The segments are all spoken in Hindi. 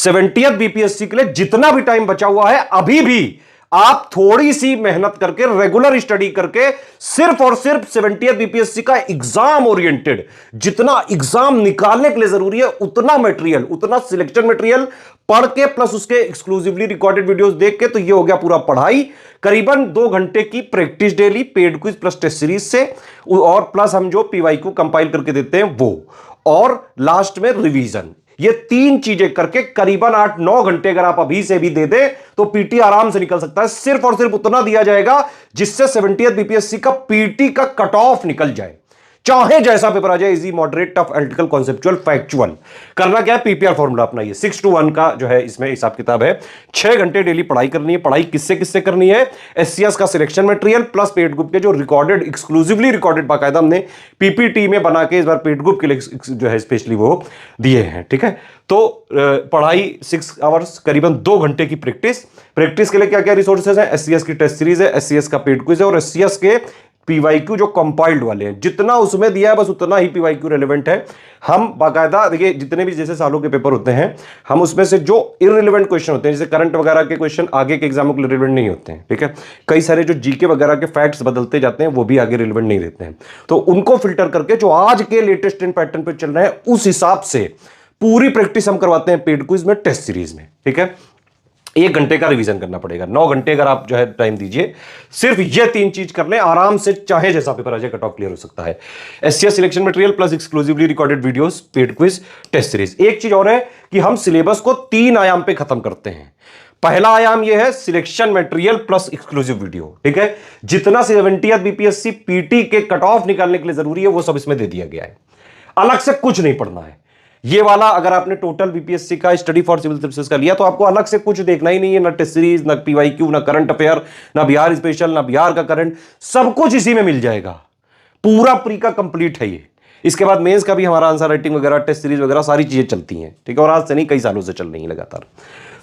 70th बीपीएससी के लिए जितना भी टाइम बचा हुआ है, अभी भी आप थोड़ी सी मेहनत करके, रेगुलर स्टडी करके, सिर्फ और सिर्फ 70th बीपीएससी का एग्जाम ओरिएंटेड जितना एग्जाम निकालने के लिए जरूरी है, उतना मटेरियल, उतना सिलेक्शन मटेरियल पढ़ के प्लस उसके एक्सक्लूसिवली रिकॉर्डेड वीडियोस देख के, तो ये हो गया पूरा पढ़ाई। करीबन 2 घंटे की practice daily, paid quiz plus test series से, और प्लस हम जो पीवाईक्यू कंपाइल करके देते हैं वो, और लास्ट में रिवीजन। ये 3 चीजें करके करीबन 8-9 घंटे अगर आप अभी से भी दे दें तो पीटी आराम से निकल सकता है। सिर्फ और सिर्फ उतना दिया जाएगा जिससे 70th बीपीएससी का पीटी का कट ऑफ निकल जाए, चाहे जैसा पेपर आ जाए, easy, moderate, tough, analytical, conceptual, factual. करना क्या है, पीपीआर फॉर्मूला अपना, ये 6:1 का जो है इसमें हिसाब किताब है। 6 घंटे डेली पढ़ाई करनी है। पढ़ाई किससे किससे करनी है, एससीएस का selection material plus paid group के जो रिकॉर्डेड, एक्सक्लूसिवली रिकॉर्डेड बाकायदा हमने पीपीटी में बना के इस बार पेड ग्रुप के लिए जो है स्पेशली वो दिए हैं। ठीक है, तो पढ़ाई 6 आवर्स, करीबन 2 घंटे की प्रैक्टिस। प्रैक्टिस के लिए क्या क्या रिसोर्सेज है, एससीएस की टेस्ट सीरीज है, एससीएस का पेड क्विज है, और एससीएस के पीवाईक्यू जो कंपाइल्ड वाले हैं, जितना उसमें दिया है बस उतना ही पीवाईक्यू रेलेवेंट है। हम बाकायदा देखिए, जितने भी जैसे सालों के पेपर होते हैं, हम उसमें से जो इररिलेवेंट क्वेश्चन होते हैं, जैसे करंट वगैरह के क्वेश्चन आगे के एग्जामों के लिए रिलेवेंट नहीं होते हैं। ठीक है, कई सारे जो जीके वगैरह के फैक्ट्स बदलते जाते हैं वो भी आगे रिलेवेंट नहीं रहते हैं, तो उनको फिल्टर करके जो आज के लेटेस्ट ट्रेंड पैटर्न पर चल रहे हैं उस हिसाब से पूरी प्रैक्टिस हम करवाते हैं पेड क्विज में, टेस्ट सीरीज में। ठीक है, 1 घंटे का रिवीजन करना पड़ेगा। 9 घंटे अगर आप जो है टाइम दीजिए, सिर्फ ये 3 चीज कर लें, आराम से चाहे जैसा पेपर आ जाए कट ऑफ क्लियर हो सकता है। SCS selection material plus exclusively recorded videos, paid quiz, test series. एक चीज और है कि हम सिलेबस को 3 आयाम पे खत्म करते हैं। पहला आयाम यह है selection material plus exclusive video. ठीक है, जितना 70th बीपीएससी पीटी के कट ऑफ निकालने के लिए जरूरी है वो सब इसमें दे दिया गया है। अलग से कुछ नहीं पढ़ना है। ये वाला अगर आपने टोटल बीपीएससी का स्टडी फॉर सिविल सर्विसेज का लिया तो आपको अलग से कुछ देखना ही नहीं है, ना टेस्ट सीरीज, ना पीवाईक्यू, ना करंट अफेयर, ना बिहार स्पेशल, ना बिहार का करंट, सब कुछ इसी में मिल जाएगा। पूरा प्री का कंप्लीट है ये। इसके बाद मेंस का भी हमारा आंसर राइटिंग वगैरह, टेस्ट सीरीज वगैरह सारी चीजें चलती हैं। ठीक है, और आज से नहीं, कई सालों से चल रही है लगातार।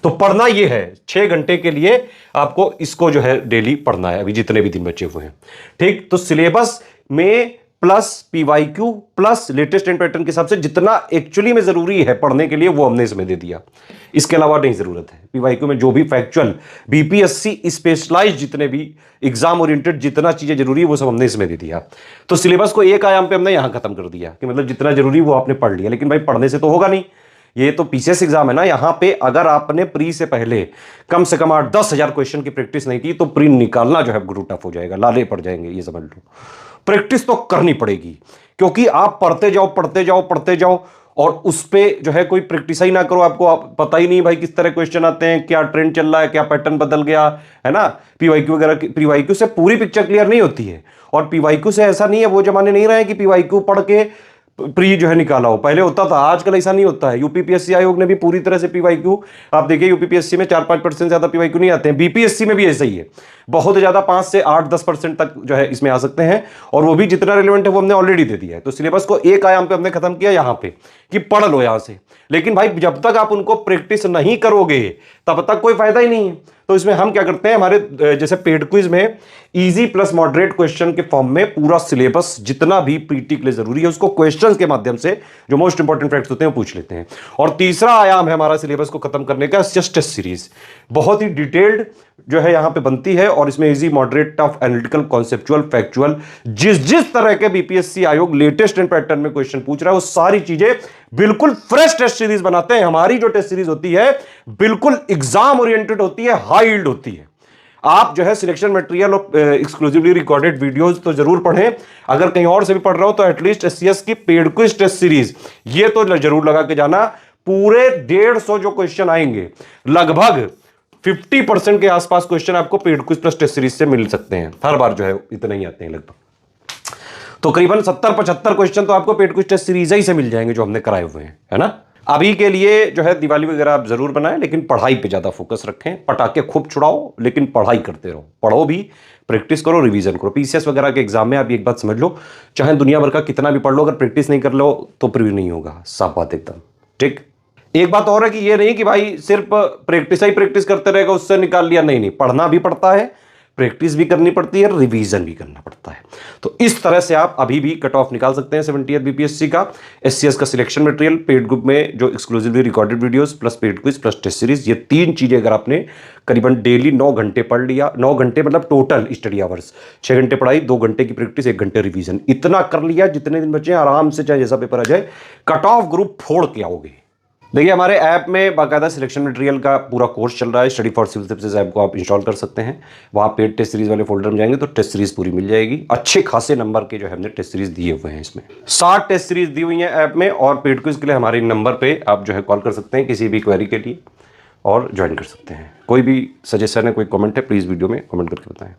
तो पढ़ना ये है, 6 घंटे के लिए आपको इसको जो है डेली पढ़ना है, अभी जितने भी दिन बचे हुए हैं। ठीक, तो सिलेबस में plus PYQ plus latest trend pattern के हिसाब से जितना एक्चुअली में जरूरी है पढ़ने के लिए वो हमने इसमें दे दिया। इसके अलावा नहीं जरूरत है। पीवाईक्यू में जो भी फैक्चुअल बीपीएससी स्पेशलाइज जितने भी एग्जाम ओरिएंटेड जितना चीजें जरूरी है वो सब हमने इसमें दे दिया। तो सिलेबस को एक आयाम पे हमने यहां खत्म कर दिया कि मतलब जितना जरूरी वो आपने पढ़ लिया। लेकिन भाई पढ़ने से तो होगा नहीं, ये तो पीसीएस एग्जाम है ना। यहां पे अगर आपने प्री से पहले कम से कम 8-10 हजार क्वेश्चन की प्रैक्टिस नहीं की तो प्री निकालना जो है गुरु टफ हो जाएगा, लाले पड़ जाएंगे, ये समझ लो। प्रैक्टिस तो करनी पड़ेगी, क्योंकि आप पढ़ते जाओ पढ़ते जाओ पढ़ते जाओ और उस पे जो है कोई प्रैक्टिस ही ना करो, आपको पता ही नहीं भाई किस तरह क्वेश्चन आते हैं, क्या ट्रेंड चल रहा है, क्या पैटर्न बदल गया है ना। पीवाईक्यू वगैरह, पीवाईक्यू से पूरी पिक्चर क्लियर नहीं होती है। और पीवाईक्यू से ऐसा नहीं है, वो जमाने नहीं रहे कि पीवाईक्यू पढ़ के प्री जो है निकाला हो, पहले होता था, आजकल ऐसा नहीं होता है। यूपीपीएससी आयोग ने भी पूरी तरह से पीवाईक्यू, आप देखिए यूपीपीएससी में 4-5% ज्यादा पीवाईक्यू नहीं आते हैं। बीपीएससी में भी ऐसा ही है, बहुत ज्यादा 5 से 8-10% तक जो है इसमें आ सकते हैं, और वो भी जितना रिलेवेंट है वो हमने ऑलरेडी दे दिया है। तो सिलेबस को एक आयाम पे हमने खत्म किया यहां पे कि पढ़ लो यहां से। लेकिन भाई जब तक आप उनको प्रैक्टिस नहीं करोगे तब तक कोई फायदा ही नहीं है। तो इसमें हम क्या करते हैं, हमारे जैसे पेड क्विज में इजी प्लस मॉडरेट क्वेश्चन के फॉर्म में पूरा सिलेबस जितना भी पीटी के लिए जरूरी है उसको क्वेश्चंस के माध्यम से जो मोस्ट इंपॉर्टेंट फैक्ट्स होते हैं वो पूछ लेते हैं। और तीसरा आयाम है हमारा सिलेबस को खत्म करने का, जस्ट टेस्ट सीरीज। बहुत ही डिटेल्ड जो है यहां पे बनती है, और इसमें easy, moderate, tough, analytical, conceptual, factual, जिस तरह के बीपीएससी आयोग लेटेस्ट ट्रेंड पैटर्न में क्वेश्चन पूछ रहा है वो सारी चीजें बिल्कुल फ्रेश टेस्ट सीरीज बनाते हैं। हमारी जो टेस्ट सीरीज होती है बिल्कुल एग्जाम ओरिएंटेड होती है, हाई यील्ड होती है। आप जो है सिलेक्शन मटेरियल और एक्सक्लूसिवली रिकॉर्डेड वीडियोस तो जरूर पढ़ें। अगर कहीं और से भी पढ़ रहा हो तो एटलीस्ट एससीएस की पेड क्विज टेस्ट सीरीज ये तो जरूर लगा के जाना। पूरे 150 जो क्वेश्चन आएंगे, लगभग 50% के आसपास क्वेश्चन आपको paid quiz plus test series से मिल सकते हैं। हर बार जो है इतना ही आते हैं लगभग, तो करीबन 70-75 क्वेश्चन तो आपको पेड क्विज टेस्ट सीरीज ही से मिल जाएंगे जो हमने कराए हुए हैं, है ना। अभी के लिए जो है दिवाली वगैरह आप जरूर बनाएं, लेकिन पढ़ाई पे ज्यादा फोकस रखें। पटाखे खूब छुड़ाओ लेकिन पढ़ाई करते रहो, पढ़ो भी, प्रैक्टिस करो, रिवीजन करो। पीसीएस वगैरह के एग्जाम में आप एक बात समझ लो, चाहे दुनिया भर का कितना भी पढ़ लो, अगर प्रैक्टिस नहीं कर लो तो प्रिव्यू नहीं होगा, साफ बात एकदम। ठीक, एक बात और है कि ये नहीं कि भाई सिर्फ प्रैक्टिस ही प्रैक्टिस करते रहेगा उससे निकाल लिया, नहीं, पढ़ना भी पड़ता है, प्रैक्टिस भी करनी पड़ती है, रिवीजन भी करना पड़ता है। तो इस तरह से आप अभी भी कट ऑफ निकाल सकते हैं 70th बीपीएससी का। एससीएस का सिलेक्शन मटेरियल, पेड ग्रुप में जो exclusively recorded videos plus paid quiz plus test series, ये 3 चीजें अगर आपने करीबन डेली 9 घंटे पढ़ लिया, 9 घंटे मतलब टोटल स्टडी आवर्स, 6 घंटे पढ़ाई, 2 घंटे की प्रैक्टिस, 1 घंटे रिवीजन, इतना कर लिया, जितने दिन बचे आराम से चाहे जैसा पेपर आ जाए कट ऑफ ग्रुप फोड़ के आओगे। देखिए हमारे ऐप में बाकायदा सिलेक्शन मटेरियल का पूरा कोर्स चल रहा है। Study for civil services app को आप इंस्टॉल कर सकते हैं। वहाँ पेड टेस्ट सीरीज वाले फोल्डर में जाएंगे तो टेस्ट सीरीज पूरी मिल जाएगी। अच्छे खासे नंबर के जो है हमने टेस्ट सीरीज दिए हुए हैं, इसमें 60 टेस्ट सीरीज दी हुई हैं ऐप में। और पेड क्विज के लिए हमारे नंबर पे आप जो है कॉल कर सकते हैं किसी भी क्वेरी के लिए और ज्वाइन कर सकते हैं। कोई भी सजेशन है, कोई कॉमेंट है, प्लीज वीडियो में कॉमेंट करके बताएं।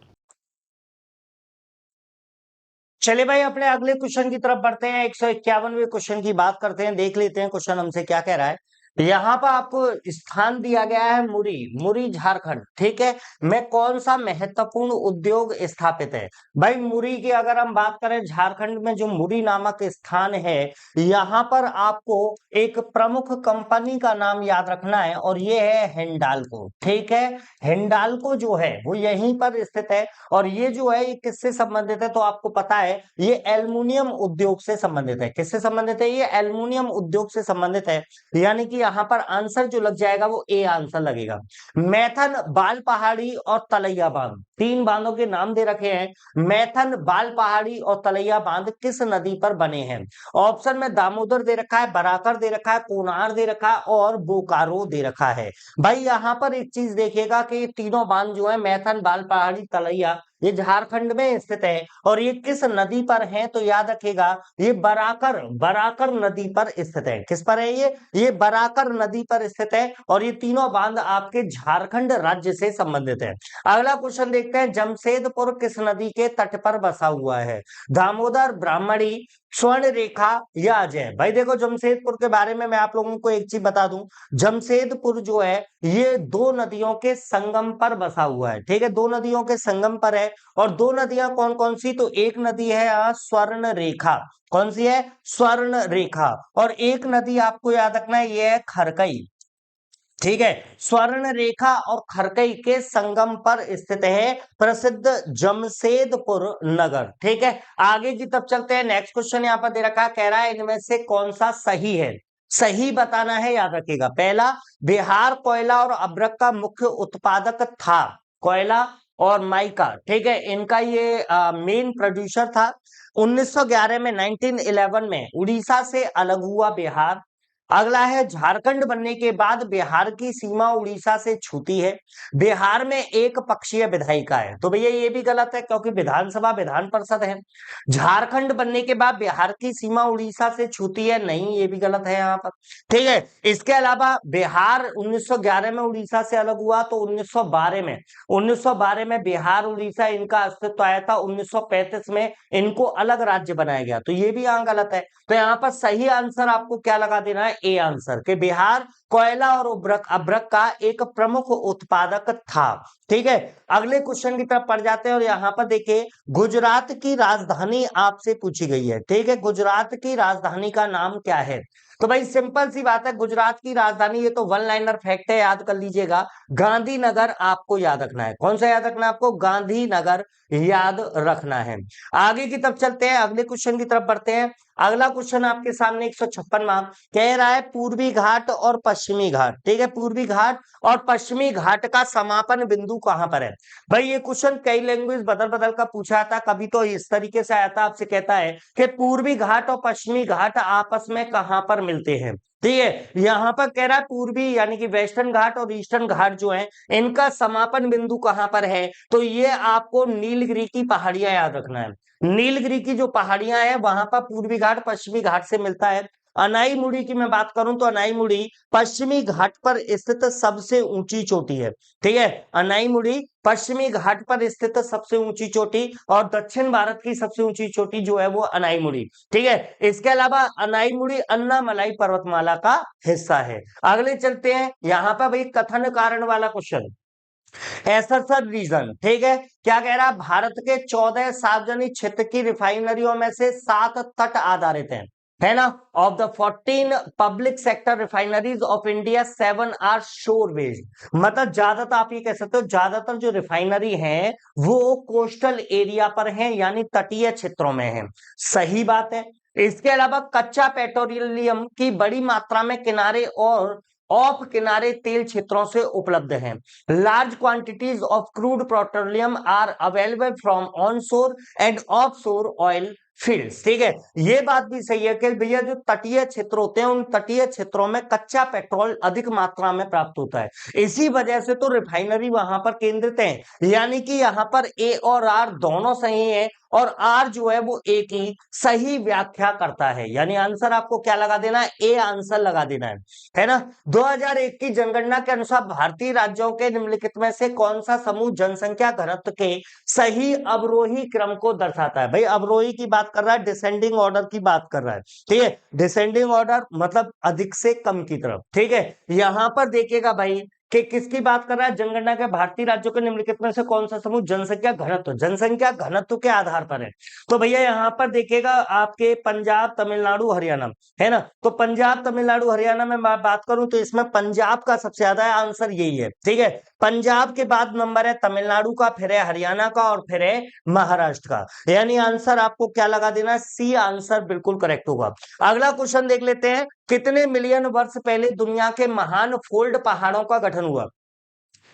चलिए भाई अपने अगले क्वेश्चन की तरफ बढ़ते हैं। 151वें क्वेश्चन की बात करते हैं, देख लेते हैं क्वेश्चन हमसे क्या कह रहा है। यहाँ पर आपको स्थान दिया गया है मुरी, मुरी झारखंड, ठीक है। में कौन सा महत्वपूर्ण उद्योग स्थापित है? भाई मुरी की अगर हम बात करें, झारखंड में जो मुरी नामक स्थान है, यहाँ पर आपको एक प्रमुख कंपनी का नाम याद रखना है और ये है हिंडाल्को, ठीक है। हिंडाल्को जो है वो यहीं पर स्थित है और ये जो है ये किससे संबंधित है तो आपको पता है, ये एल्युमिनियम उद्योग से संबंधित है। किससे संबंधित है? ये एल्युमिनियम उद्योग से संबंधित है। यानी कि यहाँ पर आंसर जो लग जाएगा वो ए आंसर लगेगा। मैथन, बाल पहाड़ी और तलैया बांध, 3 बांधों के नाम दे रखे हैं। मैथन, बाल पहाड़ी और तलैया बांध किस नदी पर बने हैं? ऑप्शन में दामोदर दे रखा है, बराकर दे रखा है, कोनार दे रखा है और बोकारो दे रखा है। भाई यहाँ पर एक चीज देखिएगा कि ये तीनों बांध जो है मैथन, बाल पहाड़ी, तलैया, ये झारखंड में स्थित है और ये किस नदी पर है तो याद रखिएगा ये बराकर, बराकर नदी पर स्थित है। किस पर है ये बराकर नदी पर स्थित है और ये तीनों बांध आपके झारखंड राज्य से संबंधित है। अगला क्वेश्चन देखते हैं, जमशेदपुर किस नदी के तट पर बसा हुआ है? दामोदर, ब्राह्मणी, स्वर्ण रेखा या अजय? भाई देखो जमशेदपुर के बारे में मैं आप लोगों को एक चीज बता दूं, जमशेदपुर जो है ये 2 नदियों के संगम पर बसा हुआ है, ठीक है। 2 नदियों के संगम पर है और 2 नदियां कौन कौन सी? तो एक नदी है स्वर्ण रेखा। कौन सी है? स्वर्ण रेखा। और एक नदी आपको याद रखना है, ये है खरकई, ठीक है। स्वर्ण रेखा और खरकई के संगम पर स्थित है प्रसिद्ध जमशेदपुर नगर, ठीक है। आगे की तरफ चलते हैं। नेक्स्ट क्वेश्चन यहाँ पर दे रखा है, कह रहा है इनमें से कौन सा सही है? सही बताना है, याद रखिएगा। पहला, बिहार कोयला और अभ्रक का मुख्य उत्पादक था। कोयला और माइका, ठीक है, इनका ये मेन प्रोड्यूसर था। 1911 में 1911 में उड़ीसा से अलग हुआ बिहार। अगला है, झारखंड बनने के बाद बिहार की सीमा उड़ीसा से छूती है। बिहार में एक पक्षीय विधायिका है। तो भैया ये भी गलत है क्योंकि विधानसभा विधान परिषद है। झारखंड बनने के बाद बिहार की सीमा उड़ीसा से छूती है, नहीं, ये भी गलत है यहाँ पर, ठीक है। इसके अलावा बिहार 1911 में उड़ीसा से अलग हुआ तो 1912 में बिहार उड़ीसा इनका अस्तित्व आया था। 1935 में इनको अलग राज्य बनाया गया, तो ये भी यहाँ गलत है। तो यहाँ पर सही आंसर आपको क्या लगा देना है? ए आंसर, कि बिहार कोयला और अभ्रक, अभ्रक का एक प्रमुख उत्पादक था, ठीक है। अगले क्वेश्चन की तरफ पढ़ जाते हैं और यहाँ पर देखिए, गुजरात की राजधानी आपसे पूछी गई है, ठीक है। गुजरात की राजधानी का नाम क्या है? तो भाई सिंपल सी बात है, गुजरात की राजधानी, ये तो वन लाइनर फैक्ट है, याद कर लीजिएगा, गांधीनगर आपको याद रखना है। कौन सा याद रखना है आपको? गांधीनगर याद रखना है। आगे की तरफ चलते हैं, अगले क्वेश्चन की तरफ बढ़ते हैं। अगला क्वेश्चन आपके सामने 156वां कह रहा है, पूर्वी घाट और पश्चिमी घाट, ठीक है, पूर्वी घाट और पश्चिमी घाट का समापन बिंदु कहां पर है? भाई ये क्वेश्चन कई लैंग्वेज बदल बदल का पूछा था। कभी तो इस तरीके से आया था, आपसे कहता है कि पूर्वी घाट और पश्चिमी घाट आपस में कहां पर मिलते हैं, ठीक है। यहाँ पर कह रहा है पूर्वी यानी कि वेस्टर्न घाट और ईस्टर्न घाट जो है इनका समापन बिंदु कहां पर है? तो ये आपको नीलगिरी की पहाड़ियां याद रखना है। नीलगिरी की जो पहाड़ियां हैं वहां पर पूर्वी घाट पश्चिमी घाट से मिलता है। अनाई मुड़ी की मैं बात करूं तो अनाई मुड़ी पश्चिमी घाट पर स्थित सबसे ऊंची चोटी है, ठीक है। अनाई मुड़ी पश्चिमी घाट पर स्थित सबसे ऊंची चोटी और दक्षिण भारत की सबसे ऊंची चोटी जो है वो अनाई मुड़ी, ठीक है। इसके अलावा अनाई मुड़ी अन्नामलाई पर्वतमाला का हिस्सा है। अगले चलते हैं, यहाँ पर भाई कथन कारण वाला क्वेश्चन, एसरसर रीजन, ठीक है। क्या कह रहा है? भारत के 14 सार्वजनिक क्षेत्र की रिफाइनरियों में से 7 तट आधारित हैं। है ना, of the 14 public sector refineries of India 7 are shore based. मतलब ज्यादातर आप ये कह सकते हो ज्यादातर जो रिफाइनरी हैं वो कोस्टल एरिया पर हैं, यानी तटीय क्षेत्रों में हैं। सही बात है। इसके अलावा कच्चा पेट्रोलियम की बड़ी मात्रा में किनारे और ऑफ किनारे तेल क्षेत्रों से उपलब्ध हैं। Large quantities of crude petroleum are available from onshore and offshore oil fields. ठीक है, ये बात भी सही है कि भैया जो तटीय क्षेत्र होते हैं उन तटीय क्षेत्रों में कच्चा पेट्रोल अधिक मात्रा में प्राप्त होता है, इसी वजह से तो रिफाइनरी वहां पर केंद्रित है। यानी कि यहाँ पर ए और आर दोनों सही है, और आर जो है वो ए की सही व्याख्या करता है, यानी आंसर आपको क्या लगा देना है, ए आंसर लगा देना है ना। 2001 की जनगणना के अनुसार भारतीय राज्यों के निम्नलिखित में से कौन सा समूह जनसंख्या घनत्व के सही अवरोही क्रम को दर्शाता है। भाई अवरोही की बात कर रहा है, डिसेंडिंग ऑर्डर की बात कर रहा है। ठीक है, डिसेंडिंग ऑर्डर मतलब अधिक से कम की तरफ। ठीक है, यहां पर देखिएगा भाई कि किसकी बात कर रहा है, जनगणना के भारतीय राज्यों के निम्नलिखित में से कौन सा समूह जनसंख्या घनत्व के आधार पर है। तो भैया यहां पर देखिएगा आपके पंजाब तमिलनाडु हरियाणा, है ना। तो पंजाब तमिलनाडु हरियाणा में मैं बात करूं तो इसमें पंजाब का सबसे ज्यादा है, आंसर यही है। ठीक है, पंजाब के बाद नंबर है तमिलनाडु का, फिर है हरियाणा का, और फिर है महाराष्ट्र का। यानी आंसर आपको क्या लगा देना है, सी आंसर बिल्कुल करेक्ट होगा। अगला क्वेश्चन देख लेते हैं, कितने मिलियन वर्ष पहले दुनिया के महान फोल्ड पहाड़ों का गठन हुआ।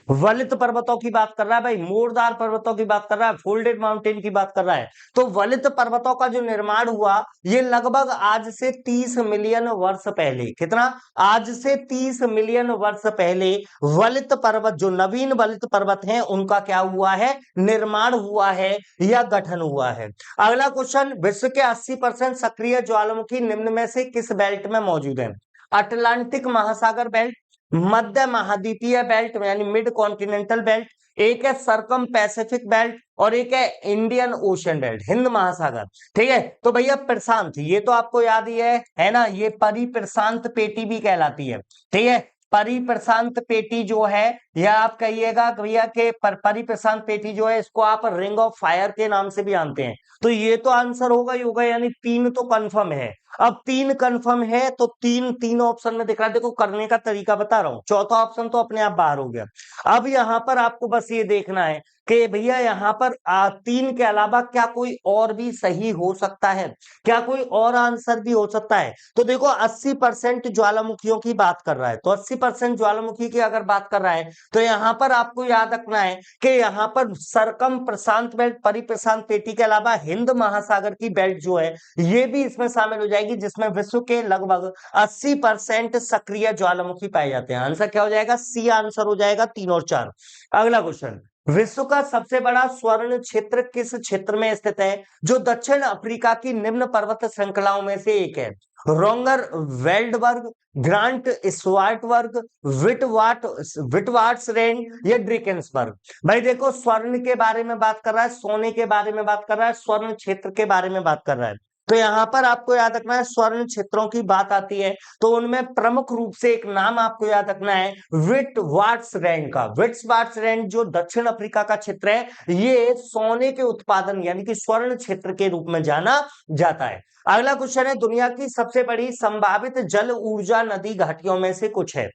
वलित पर्वतों की बात कर रहा है भाई, मोरदार पर्वतों की बात कर रहा है, फोल्डेड माउंटेन की बात कर रहा है। तो वलित पर्वतों का जो निर्माण हुआ ये लगभग आज से 30 मिलियन वर्ष पहले, कितना, आज से 30 मिलियन वर्ष पहले वलित पर्वत, जो नवीन वलित पर्वत हैं उनका क्या हुआ है, निर्माण हुआ है या गठन हुआ है। अगला क्वेश्चन, विश्व के 80% सक्रिय ज्वालामुखी निम्न में से किस बेल्ट में मौजूद है। अटलांटिक महासागर बेल्ट, मध्य महाद्वीपीय बेल्ट यानी मिड कॉन्टिनेंटल बेल्ट, एक है सरकम पैसिफिक बेल्ट, और एक है इंडियन ओशन बेल्ट, हिंद महासागर। ठीक है, तो भैया प्रशांत, ये तो आपको याद ही है ना, ये परिप्रशांत पेटी भी कहलाती है। ठीक है, परिप्रशांत पेटी जो है, या आप कहिएगा भैया के परिप्रशांत पेटी जो है, इसको आप रिंग ऑफ फायर के नाम से भी जानते हैं। तो ये तो आंसर होगा ही होगा, यानी 3 तो कंफर्म है। अब 3 कंफर्म है तो तीन ऑप्शन में दिख रहा है, देखो करने का तरीका बता रहा हूं, चौथा ऑप्शन तो अपने आप बाहर हो गया। अब यहां पर आपको बस ये देखना है कि भैया यहां पर 3 के अलावा क्या कोई और भी सही हो सकता है, क्या कोई और आंसर भी हो सकता है। तो देखो 80% ज्वालामुखियों की बात कर रहा है, तो 80% ज्वालामुखी की अगर बात कर रहा है तो यहां पर आपको याद रखना है कि यहां पर सरकम प्रशांत बेल्ट, परिप्रशांत पेटी के अलावा हिंद महासागर की बेल्ट जो है ये भी इसमें शामिल हो जाएगी, जिसमें विश्व के लगभग 80% सक्रिय ज्वालामुखी पाए जाते हैं। आंसर क्या हो जाएगा, सी आंसर हो जाएगा 3 और 4। अगला क्वेश्चन, विश्व का सबसे बड़ा स्वर्ण क्षेत्र किस क्षेत्र में स्थित है, जो दक्षिण अफ्रीका की निम्न पर्वत श्रृंखलाओं में से एक है। रोंगर वेल्डबर्ग, ग्रांट स्वार्टवर्ग, विटवाट्स रेंज या ड्रेकेंसबर्ग। भाई देखो स्वर्ण के बारे में बात कर रहा है, सोने के बारे में बात कर रहा है, स्वर्ण क्षेत्र के बारे में बात कर रहा है। तो यहां पर आपको याद रखना है स्वर्ण क्षेत्रों की बात आती है तो उनमें प्रमुख रूप से एक नाम आपको याद रखना है विटवाट्सरैंड का। विटवाट्सरैंड जो दक्षिण अफ्रीका का क्षेत्र है ये सोने के उत्पादन यानी कि स्वर्ण क्षेत्र के रूप में जाना जाता है। अगला क्वेश्चन है, दुनिया की सबसे बड़ी संभावित जल ऊर्जा नदी घाटियों में से कुछ है।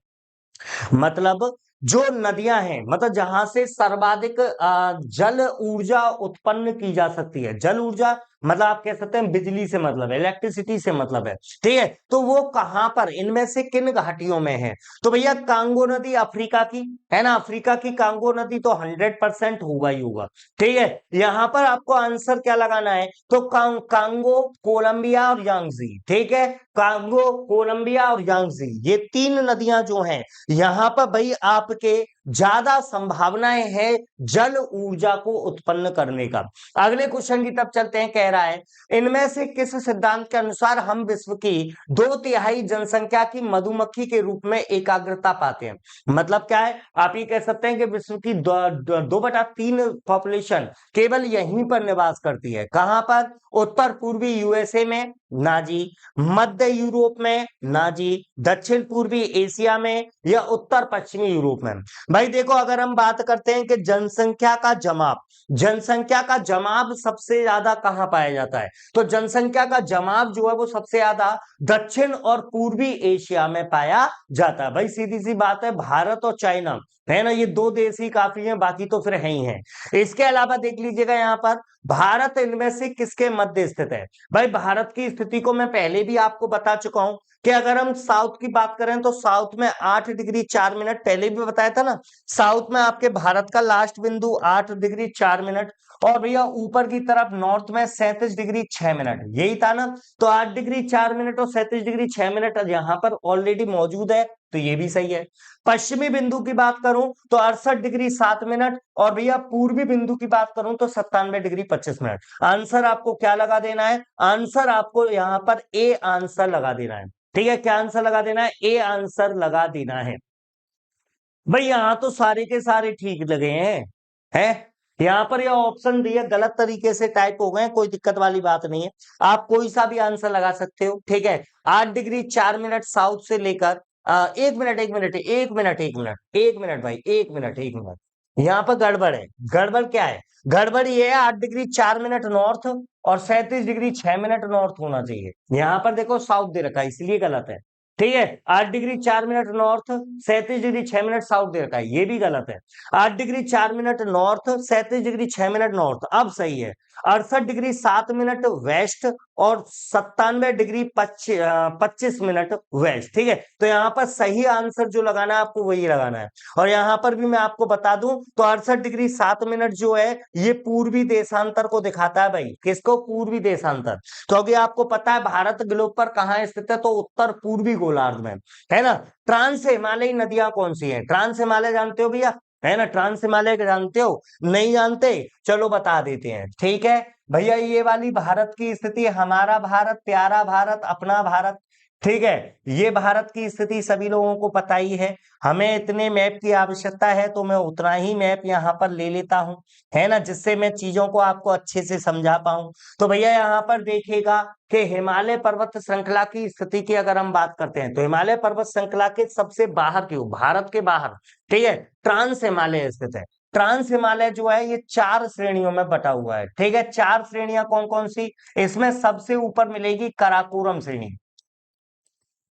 मतलब जो नदियां हैं, मतलब जहां से सर्वाधिक जल ऊर्जा उत्पन्न की जा सकती है। जल ऊर्जा मतलब आप कह सकते हैं बिजली से मतलब है, इलेक्ट्रिसिटी से मतलब है। ठीक है, तो वो कहां पर, इनमें से किन घाटियों में है। तो भैया कांगो नदी अफ्रीका की, है ना, अफ्रीका की कांगो नदी तो 100% होगा ही होगा। ठीक है, यहां पर आपको आंसर क्या लगाना है, तो कांगो, कोलंबिया और यांगजी। ठीक है, कांगो, कोलंबिया और यांगजी, ये 3 नदियां जो हैं यहां पर भाई आपके ज्यादा संभावनाएं हैं जल ऊर्जा को उत्पन्न करने का। अगले क्वेश्चन की तरफ चलते हैं, कह रहा है इनमें से किस सिद्धांत के अनुसार हम विश्व की 2/3 जनसंख्या की मधुमक्खी के रूप में एकाग्रता पाते हैं। मतलब क्या है, आप ये कह सकते हैं कि विश्व की 2/3 पॉपुलेशन केवल यहीं पर निवास करती है। कहां पर, उत्तर पूर्वी यूएसए में ना जी, मध्य यूरोप में ना जी, दक्षिण पूर्वी एशिया में या उत्तर पश्चिमी यूरोप में। भाई देखो, अगर हम बात करते हैं कि जनसंख्या का जमाव सबसे ज्यादा कहाँ पाया जाता है, तो जनसंख्या का जमाव जो है वो सबसे ज्यादा दक्षिण और पूर्वी एशिया में पाया जाता है। भाई सीधी सी बात है, भारत और चाइना है ना, ये दो देश ही काफी हैं, बाकी तो फिर है ही हैं। इसके अलावा देख लीजिएगा यहाँ पर, भारत इनमें से किसके मध्य स्थित है। भाई भारत की स्थिति को मैं पहले भी आपको बता चुका हूं कि अगर हम साउथ की बात करें तो साउथ में 8 डिग्री 4 मिनट, पहले भी बताया था ना, साउथ में आपके भारत का लास्ट बिंदु 8 डिग्री 4 मिनट, और भैया ऊपर की तरफ नॉर्थ में 37 डिग्री 6 मिनट, यही था ना। तो 8 डिग्री 4 मिनट और 37 डिग्री 6 मिनट यहाँ पर ऑलरेडी मौजूद है, तो ये भी सही है। पश्चिमी बिंदु की बात करूं तो 68 डिग्री 7 मिनट, और भैया पूर्वी बिंदु की बात करूं तो 97 डिग्री 25 मिनट। आंसर आपको क्या लगा देना है, आंसर आपको यहाँ पर ए आंसर लगा देना है। ठीक है, क्या आंसर लगा देना है, ए आंसर लगा देना है। भाई यहां तो सारे के सारे ठीक लगे हैं। यहाँ पर यह ऑप्शन दिया गलत तरीके से टाइप हो गए, कोई दिक्कत वाली बात नहीं है, आप कोई सा भी आंसर लगा सकते हो। ठीक है, 8 डिग्री 4 मिनट साउथ से लेकर 1 मिनट भाई, 1 मिनट। यहाँ पर गड़बड़ है, गड़बड़ क्या है, गड़बड़ ये है 8 डिग्री 4 मिनट नॉर्थ और 37 डिग्री 6 मिनट नॉर्थ होना चाहिए। यहाँ पर देखो साउथ दे रखा है, इसलिए गलत है। ठीक है, 8 degree 4 minute north, 37 degree 6 minute south दे रखा है, ये भी गलत है। 8 degree 4 minute north, 37 degree 6 minute north, अब सही है। 68 डिग्री 7 मिनट वेस्ट और 97 डिग्री 25 मिनट वेस्ट। ठीक है, तो यहाँ पर सही आंसर जो लगाना है आपको वही लगाना है। और यहाँ पर भी मैं आपको बता दूं तो 68 डिग्री 7 मिनट जो है ये पूर्वी देशांतर को दिखाता है। भाई किसको, पूर्वी देशांतर, क्योंकि आपको पता है भारत ग्लोब पर कहाँ स्थित है, तो उत्तर पूर्वी गोलार्ध में, है ना। ट्रांस हिमालयी नदियां कौन सी हैं, ट्रांस हिमालय जानते हो भैया, है ना, ट्रांस हिमालय जानते हो, नहीं जानते, चलो बता देते हैं। ठीक है भैया, ये वाली भारत की स्थिति, हमारा भारत, प्यारा भारत, अपना भारत, ठीक है, ये भारत की स्थिति सभी लोगों को पता ही है। हमें इतने मैप की आवश्यकता है तो मैं उतना ही मैप यहाँ पर ले लेता हूं, है ना, जिससे मैं चीजों को आपको अच्छे से समझा पाऊं। तो भैया यहाँ पर देखिएगा कि हिमालय पर्वत श्रृंखला की स्थिति की अगर हम बात करते हैं तो हिमालय पर्वत श्रृंखला के सबसे बाहर की, भारत के बाहर, ठीक है, ट्रांस हिमालय स्थित है। ट्रांस हिमालय जो है ये 4 श्रेणियों में बटा हुआ है। ठीक है, 4 श्रेणियां कौन कौन सी, इसमें सबसे ऊपर मिलेगी कराकोरम श्रेणी।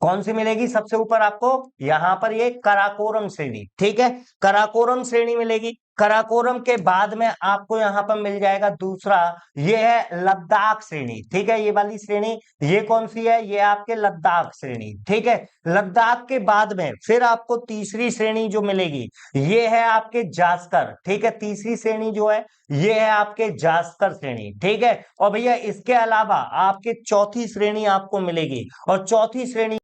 कौन सी मिलेगी सबसे ऊपर आपको, यहां पर ये कराकोरम श्रेणी। ठीक है, कराकोरम श्रेणी मिलेगी। कराकोरम के बाद में आपको यहाँ पर मिल जाएगा दूसरा, ये है लद्दाख श्रेणी। ठीक है, ये वाली श्रेणी, ये कौन सी है, ये आपके लद्दाख श्रेणी। ठीक है, लद्दाख के बाद में फिर आपको तीसरी श्रेणी जो मिलेगी ये है आपके जास्कर। ठीक है, तीसरी श्रेणी जो है ये है आपके जास्कर श्रेणी। ठीक है, और भैया इसके अलावा आपके चौथी श्रेणी आपको मिलेगी, और चौथी श्रेणी,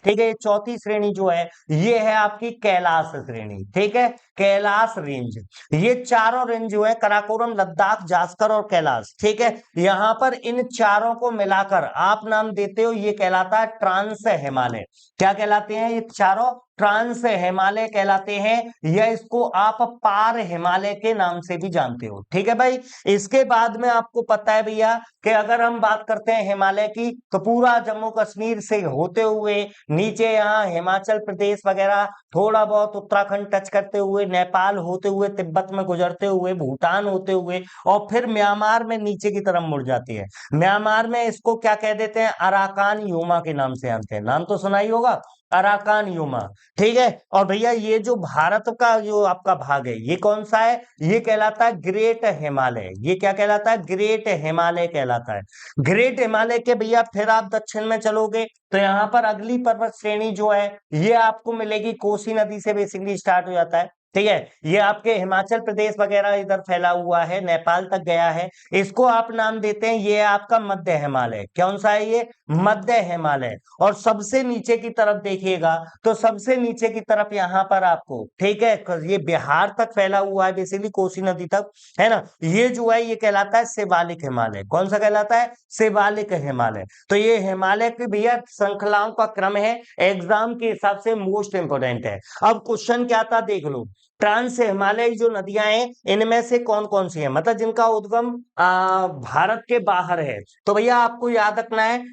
ठीक है, ये चौथी श्रेणी जो है ये है आपकी कैलाश श्रेणी। ठीक है, कैलाश रेंज, ये चारों रेंज जो है कराकोरम, लद्दाख, जास्कर और कैलाश। ठीक है, यहां पर इन चारों को मिलाकर आप नाम देते हो, ये कहलाता है ट्रांस हिमालय। क्या कहलाते हैं ये चारों, ट्रांस हिमालय कहलाते हैं, या इसको आप पार हिमालय के नाम से भी जानते हो। ठीक है भाई, इसके बाद में आपको पता है भैया कि अगर हम बात करते हैं हिमालय की तो पूरा जम्मू कश्मीर से होते हुए नीचे यहाँ हिमाचल प्रदेश वगैरह, थोड़ा बहुत उत्तराखंड टच करते हुए, नेपाल होते हुए, तिब्बत में गुजरते हुए, भूटान होते हुए, और फिर म्यांमार में नीचे की तरफ मुड़ जाती है। म्यांमार में इसको क्या कह देते हैं, अराकान यूमा के नाम से जानते हैं, नाम तो सुना ही होगा, अराकान यूमा। ठीक है, और भैया ये जो भारत का जो आपका भाग है ये कौन सा है, ये कहलाता है ग्रेट हिमालय। ये क्या कहलाता है, ग्रेट हिमालय कहलाता है। ग्रेट हिमालय के भैया फिर आप दक्षिण में चलोगे तो यहाँ पर अगली पर्वत श्रेणी जो है ये आपको मिलेगी, कोसी नदी से बेसिकली स्टार्ट हो जाता है। ठीक है, ये आपके हिमाचल प्रदेश वगैरह इधर फैला हुआ है, नेपाल तक गया है, इसको आप नाम देते हैं, ये आपका मध्य हिमालय। कौन सा है ये, मध्य हिमालय। और सबसे नीचे की तरफ देखिएगा तो सबसे नीचे की तरफ यहाँ पर आपको, ठीक है, ये बिहार तक फैला हुआ है बेसिकली, कोसी नदी तक, है ना, ये जो है ये कहलाता है शिवालिक हिमालय। कौन सा कहलाता है, शिवालिक हिमालय। तो ये हिमालय की भैया श्रृंखलाओं का क्रम है, एग्जाम के हिसाब से मोस्ट इंपोर्टेंट है। अब क्वेश्चन क्या था देख लो, ट्रांस हिमालय जो नदियां हैं इनमें से कौन कौन सी हैं, मतलब जिनका उद्गम भारत के बाहर है। तो भैया आपको याद रखना है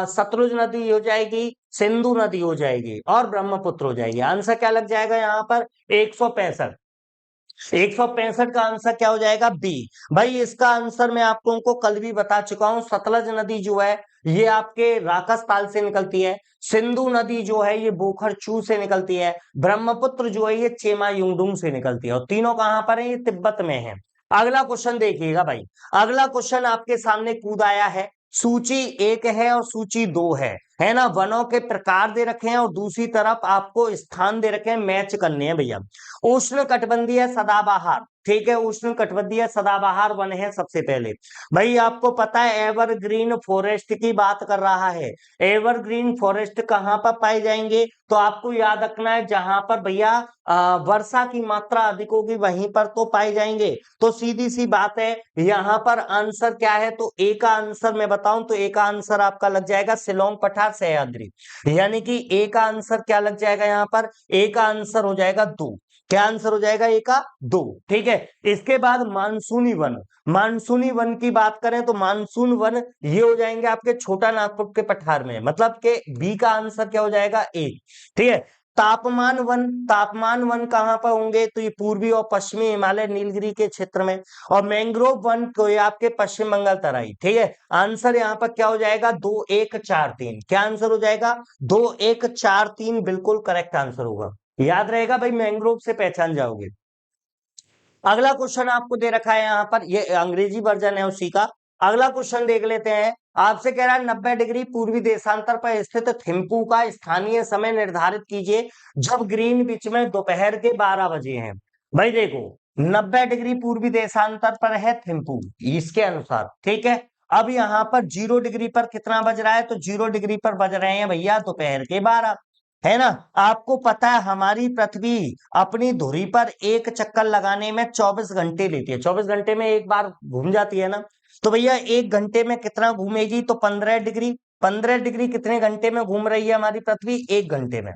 सतलुज नदी हो जाएगी, सिंधु नदी हो जाएगी और ब्रह्मपुत्र हो जाएगी। आंसर क्या लग जाएगा यहाँ पर? 165। 165 का आंसर क्या हो जाएगा? बी। भाई इसका आंसर मैं आप लोगों को कल भी बता चुका हूं। सतलज नदी जो है ये आपके राकसताल से निकलती है, सिंधु नदी जो है ये बोखरचू से निकलती है, ब्रह्मपुत्र जो है ये चेमा युंगडुंग से निकलती है, और तीनों कहां पर है? ये तिब्बत में है। अगला क्वेश्चन देखिएगा भाई, अगला क्वेश्चन आपके सामने कूद आया है। सूची 1 है और सूची 2 है ना। वनों के प्रकार दे रखे हैं और दूसरी तरफ आपको स्थान दे रखे हैं, मैच करने हैं भैया। उष्ण कटिबंधीय सदाबहार, ठीक है, उष्ण कटिबंधीय सदाबहार वन है सबसे पहले। भाई आपको पता है एवरग्रीन फॉरेस्ट की बात कर रहा है। एवरग्रीन फॉरेस्ट कहां पर पाए जाएंगे? तो आपको याद रखना है जहां पर भैया वर्षा की मात्रा अधिक होगी वहीं पर तो पाए जाएंगे। तो सीधी सी बात है, यहां पर आंसर क्या है? तो ए का आंसर मैं बताऊं तो ए का आंसर आपका लग जाएगा शिलोंग पठार सह्याद्री, यानी कि ए का आंसर क्या लग जाएगा यहाँ पर? ए का आंसर हो जाएगा 2। क्या आंसर हो जाएगा? ए का 2, ठीक है। इसके बाद मानसूनी वन, मानसूनी वन की बात करें तो मानसून वन ये हो जाएंगे आपके छोटा नागपुर के पठार में, मतलब के बी का आंसर क्या हो जाएगा? 1, ठीक है। तापमान वन, तापमान वन कहां पर होंगे? तो ये पूर्वी और पश्चिमी हिमालय नीलगिरी के क्षेत्र में। और मैंग्रोव वन को ये आपके पश्चिम बंगाल तराई, ठीक है। आंसर यहाँ पर क्या हो जाएगा? 2 1 4 3। क्या आंसर हो जाएगा? 2 1 4 3 बिल्कुल करेक्ट आंसर होगा। याद रहेगा भाई, मैंग्रोव से पहचान जाओगे। अगला क्वेश्चन आपको दे रखा है यहाँ पर, ये अंग्रेजी वर्जन है उसी का। अगला क्वेश्चन देख लेते हैं। आपसे कह रहा है 90 डिग्री पूर्वी देशांतर पर स्थित थिम्पू का स्थानीय समय निर्धारित कीजिए जब ग्रीनविच में दोपहर के 12 बजे हैं। भाई देखो 90 डिग्री पूर्वी देशांतर पर है थिम्पू, इसके अनुसार, ठीक है। अब यहाँ पर 0 डिग्री पर कितना बज रहा है? तो 0 डिग्री पर बज रहे हैं भैया दोपहर के 12, है ना। आपको पता है हमारी पृथ्वी अपनी धुरी पर एक चक्कर लगाने में 24 घंटे लेती है, 24 घंटे में एक बार घूम जाती है ना। तो भैया 1 घंटे में कितना घूमेगी? तो 15 डिग्री। 15 डिग्री कितने घंटे में घूम रही है हमारी पृथ्वी? 1 घंटे में।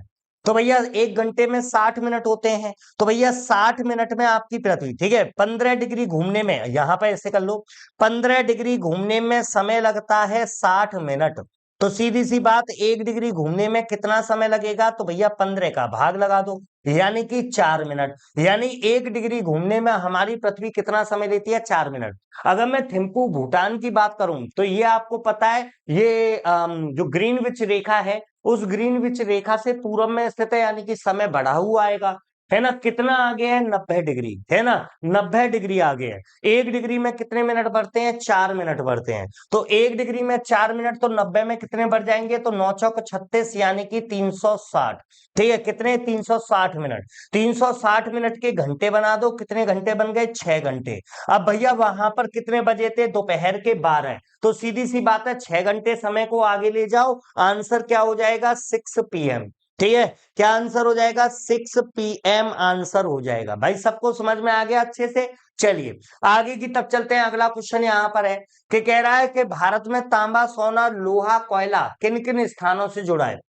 तो भैया 1 घंटे में 60 मिनट होते हैं, तो भैया 60 मिनट में आपकी पृथ्वी, ठीक है, 15 डिग्री घूमने में, यहां पर ऐसे कर लो, 15 डिग्री घूमने में समय लगता है 60 मिनट। तो सीधी सी बात, 1 डिग्री घूमने में कितना समय लगेगा? तो भैया 15 का भाग लगा दो, यानी कि 4 मिनट। यानी 1 डिग्री घूमने में हमारी पृथ्वी कितना समय लेती है? 4 मिनट। अगर मैं थिम्पू भूटान की बात करूं तो ये आपको पता है, ये जो ग्रीनविच रेखा है उस ग्रीनविच रेखा से पूर्व में स्थित है, यानी कि समय बढ़ा हुआ आएगा, है ना। कितना आगे है? 90 डिग्री, है ना, 90 डिग्री आगे है। 1 डिग्री में कितने मिनट बढ़ते हैं? 4 मिनट बढ़ते हैं। तो 1 डिग्री में 4 मिनट, तो 90 में कितने बढ़ जाएंगे? तो 9 चौक 36, यानी कि 360, ठीक है। कितने? 360 मिनट। 360 मिनट के घंटे बना दो, कितने घंटे बन गए? 6 घंटे। अब भैया वहां पर कितने बजे थे? दोपहर के 12। तो सीधी सी बात है, 6 घंटे समय को आगे ले जाओ, आंसर क्या हो जाएगा? 6 PM, ठीक है। क्या आंसर हो जाएगा? 6 PM आंसर हो जाएगा। भाई सबको समझ में आ गया अच्छे से? चलिए आगे की तरफ चलते हैं। अगला क्वेश्चन यहाँ पर है कि कह रहा है कि भारत में तांबा, सोना, लोहा, कोयला किन किन स्थानों से जुड़ा है?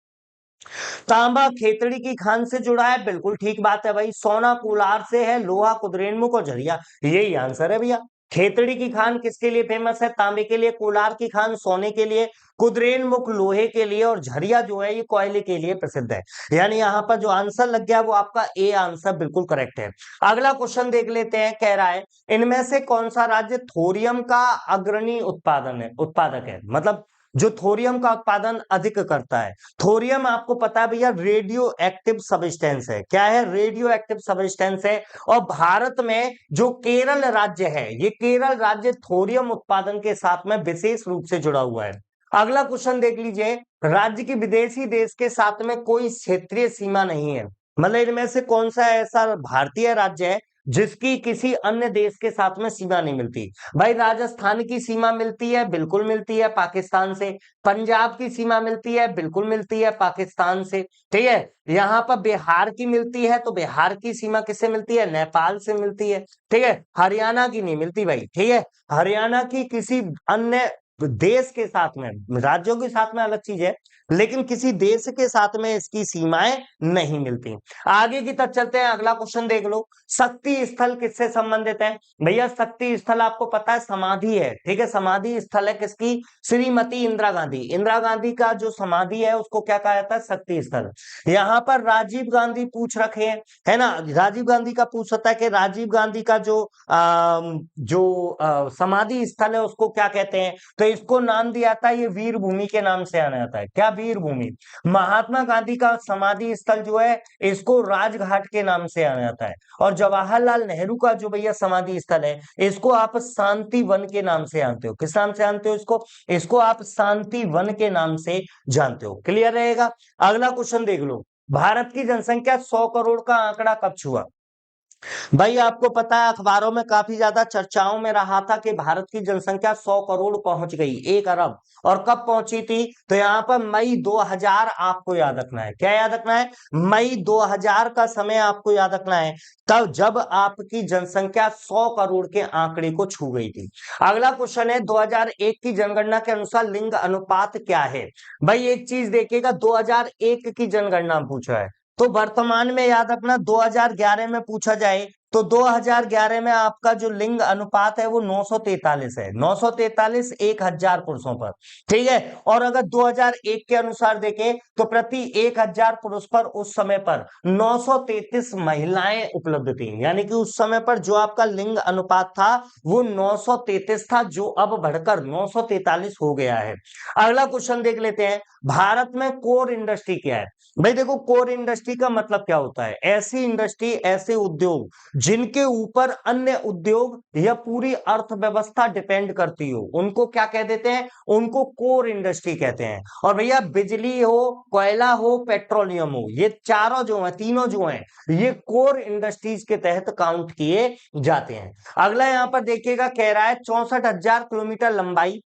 तांबा खेतड़ी की खान से जुड़ा है, बिल्कुल ठीक बात है भाई। सोना कोलार से है, लोहा कुद्रेमुख और झरिया, यही आंसर है भैया। खेतड़ी की खान किसके लिए फेमस है? तांबे के लिए। कोलार की खान सोने के लिए, कुद्रेमुख लोहे के लिए, और झरिया जो है ये कोयले के लिए प्रसिद्ध है। यानी यहाँ पर जो आंसर लग गया वो आपका ए आंसर बिल्कुल करेक्ट है। अगला क्वेश्चन देख लेते हैं। कह रहा है इनमें से कौन सा राज्य थोरियम का अग्रणी उत्पादक है, मतलब जो थोरियम का उत्पादन अधिक करता है। थोरियम आपको पता है भैया रेडियो एक्टिव सब्सटेंस है। क्या है? रेडियो एक्टिव सब्सटेंस है। और भारत में जो केरल राज्य है, ये केरल राज्य थोरियम उत्पादन के साथ में विशेष रूप से जुड़ा हुआ है। अगला क्वेश्चन देख लीजिए। राज्य की विदेशी देश के साथ में कोई क्षेत्रीय सीमा नहीं है, मतलब इनमें से कौन सा ऐसा भारतीय राज्य है जिसकी किसी अन्य देश के साथ में सीमा नहीं मिलती? भाई राजस्थान की सीमा मिलती है, बिल्कुल मिलती है पाकिस्तान से। पंजाब की सीमा मिलती है, बिल्कुल मिलती है पाकिस्तान से, ठीक है। यहाँ पर बिहार की मिलती है, तो बिहार की सीमा किससे मिलती है? नेपाल से मिलती है, ठीक है। हरियाणा की नहीं मिलती भाई, ठीक है। हरियाणा की किसी अन्य देश के साथ में, राज्यों के साथ में अलग चीज है, लेकिन किसी देश के साथ में इसकी सीमाएं नहीं मिलती। आगे की तरफ चलते हैं, अगला क्वेश्चन देख लो। शक्ति स्थल किससे संबंधित है? भैया शक्ति स्थल आपको पता है समाधि है, ठीक है, समाधि स्थल है किसकी? श्रीमती इंदिरा गांधी। इंदिरा गांधी का जो समाधि है उसको क्या कहा जाता है? शक्ति स्थल। यहाँ पर राजीव गांधी पूछ रखे हैं, है ना, राजीव गांधी का पूछ सकता है कि राजीव गांधी का समाधि स्थल है उसको क्या कहते हैं? तो इसको नाम दिया था, ये वीर भूमि के नाम से आना जाता है। क्या? वीर भूमि। महात्मा गांधी का समाधि स्थल जो है इसको राजघाट के नाम से आना जाता है। और जवाहरलाल नेहरू का जो भैया समाधि स्थल है इसको आप शांति वन के नाम से जानते हो। किस नाम से जानते हो इसको? इसको आप शांति वन के नाम से जानते हो। क्लियर रहेगा? अगला क्वेश्चन देख लो। भारत की जनसंख्या 100 करोड़ का आंकड़ा कब छुआ? भाई आपको पता है अखबारों में काफी ज्यादा चर्चाओं में रहा था कि भारत की जनसंख्या 100 करोड़ पहुंच गई, 1 अरब। और कब पहुंची थी? तो यहाँ पर मई 2000 आपको याद रखना है। क्या याद रखना है? मई 2000 का समय आपको याद रखना है, तब जब आपकी जनसंख्या 100 करोड़ के आंकड़े को छू गई थी। अगला क्वेश्चन है 2001 की जनगणना के अनुसार लिंग अनुपात क्या है? भाई एक चीज देखिएगा, 2001 की जनगणना पूछा है, तो वर्तमान में याद रखना 2011 में पूछा जाए तो 2011 में आपका जो लिंग अनुपात है वो 943 है। 943 1000 पुरुषों पर, ठीक है। और अगर 2001 के अनुसार देखें तो प्रति 1000 पुरुष पर उस समय पर 933 महिलाएं उपलब्ध थी। यानी कि उस समय पर जो आपका लिंग अनुपात था वो 933 था, जो अब बढ़कर 943 हो गया है। अगला क्वेश्चन देख लेते हैं, भारत में कोर इंडस्ट्री क्या है? भाई देखो, कोर इंडस्ट्री का मतलब क्या होता है? ऐसी इंडस्ट्री, ऐसे उद्योग जिनके ऊपर अन्य उद्योग या पूरी अर्थव्यवस्था डिपेंड करती हो, उनको क्या कह देते हैं? उनको कोर इंडस्ट्री कहते हैं। और भैया बिजली हो, कोयला हो, पेट्रोलियम हो, ये चारों जो है, तीनों जो हैं, ये कोर इंडस्ट्रीज के तहत काउंट किए जाते हैं। अगला यहां पर देखिएगा, कह रहा है 64,000 किलोमीटर लंबाई,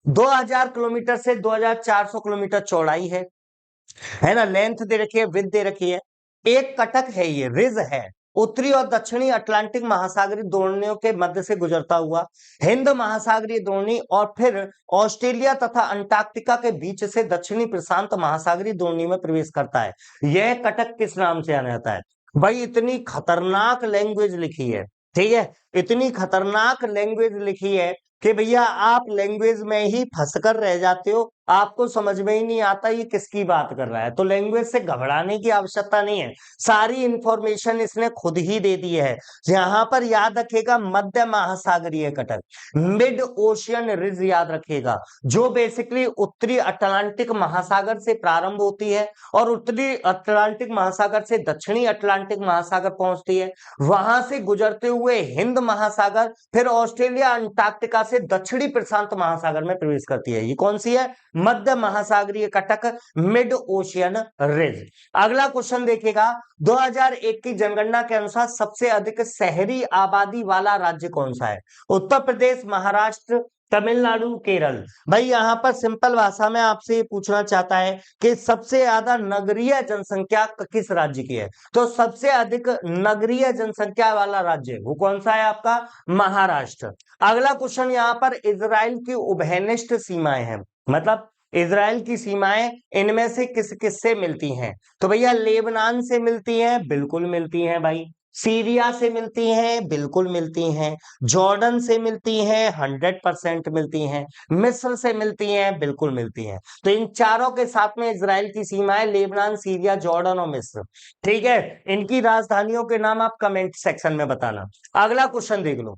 2000 किलोमीटर से 2400 किलोमीटर चौड़ाई है ना, लेंथ दे रखी है, विड्थ दे रखी है। एक कटक है, ये रिज है, उत्तरी और दक्षिणी अटलांटिक महासागरीय द्रोणियों के मध्य से गुजरता हुआ हिंद महासागरीय द्रोणी और फिर ऑस्ट्रेलिया तथा अंटार्कटिका के बीच से दक्षिणी प्रशांत महासागरीय द्रोणी में प्रवेश करता है। यह कटक किस नाम से जाना जाता है? भाई इतनी खतरनाक लैंग्वेज लिखी है, ठीक है, इतनी खतरनाक लैंग्वेज लिखी है कि भैया आप लैंग्वेज में ही फंस कर रह जाते हो, आपको समझ में ही नहीं आता ये किसकी बात कर रहा है। तो लैंग्वेज से घबराने की आवश्यकता नहीं है, सारी इंफॉर्मेशन इसने खुद ही दे दी है। यहां पर याद रखेगा मध्य महासागरीय कटक, मिड ओशियन रिज याद रखेगा, जो बेसिकली उत्तरी अटलांटिक महासागर से प्रारंभ होती है और उत्तरी अटलांटिक महासागर से दक्षिणी अटलांटिक महासागर पहुंचती है, वहां से गुजरते हुए हिंद महासागर, फिर ऑस्ट्रेलिया अंटार्कटिका से दक्षिणी प्रशांत महासागर में प्रवेश करती है। ये कौन सी है? मध्य महासागरीय कटक, मिड ओशियन रिज। अगला क्वेश्चन देखिएगा, 2001 की जनगणना के अनुसार सबसे अधिक शहरी आबादी वाला राज्य कौन सा है? उत्तर प्रदेश, महाराष्ट्र, तमिलनाडु, केरल। भाई यहां पर सिंपल भाषा में आपसे पूछना चाहता है कि सबसे ज्यादा नगरीय जनसंख्या किस राज्य की है? तो सबसे अधिक नगरीय जनसंख्या वाला राज्य वो कौन सा है? आपका महाराष्ट्र। अगला क्वेश्चन, यहां पर इजराइल की उभयनिष्ठ सीमाएं हैं, मतलब इजराइल की सीमाएं इनमें से किस किस से मिलती हैं? तो भैया लेबनान से मिलती हैं, बिल्कुल मिलती हैं भाई। सीरिया से मिलती हैं, बिल्कुल मिलती हैं। जॉर्डन से मिलती हैं, 100% मिलती हैं। मिस्र से मिलती हैं, बिल्कुल मिलती हैं। तो इन चारों के साथ में इजराइल की सीमाएं लेबनान, सीरिया, जॉर्डन और मिस्र, ठीक है। इनकी राजधानियों के नाम आप कमेंट सेक्शन में बताना। अगला क्वेश्चन देख लो,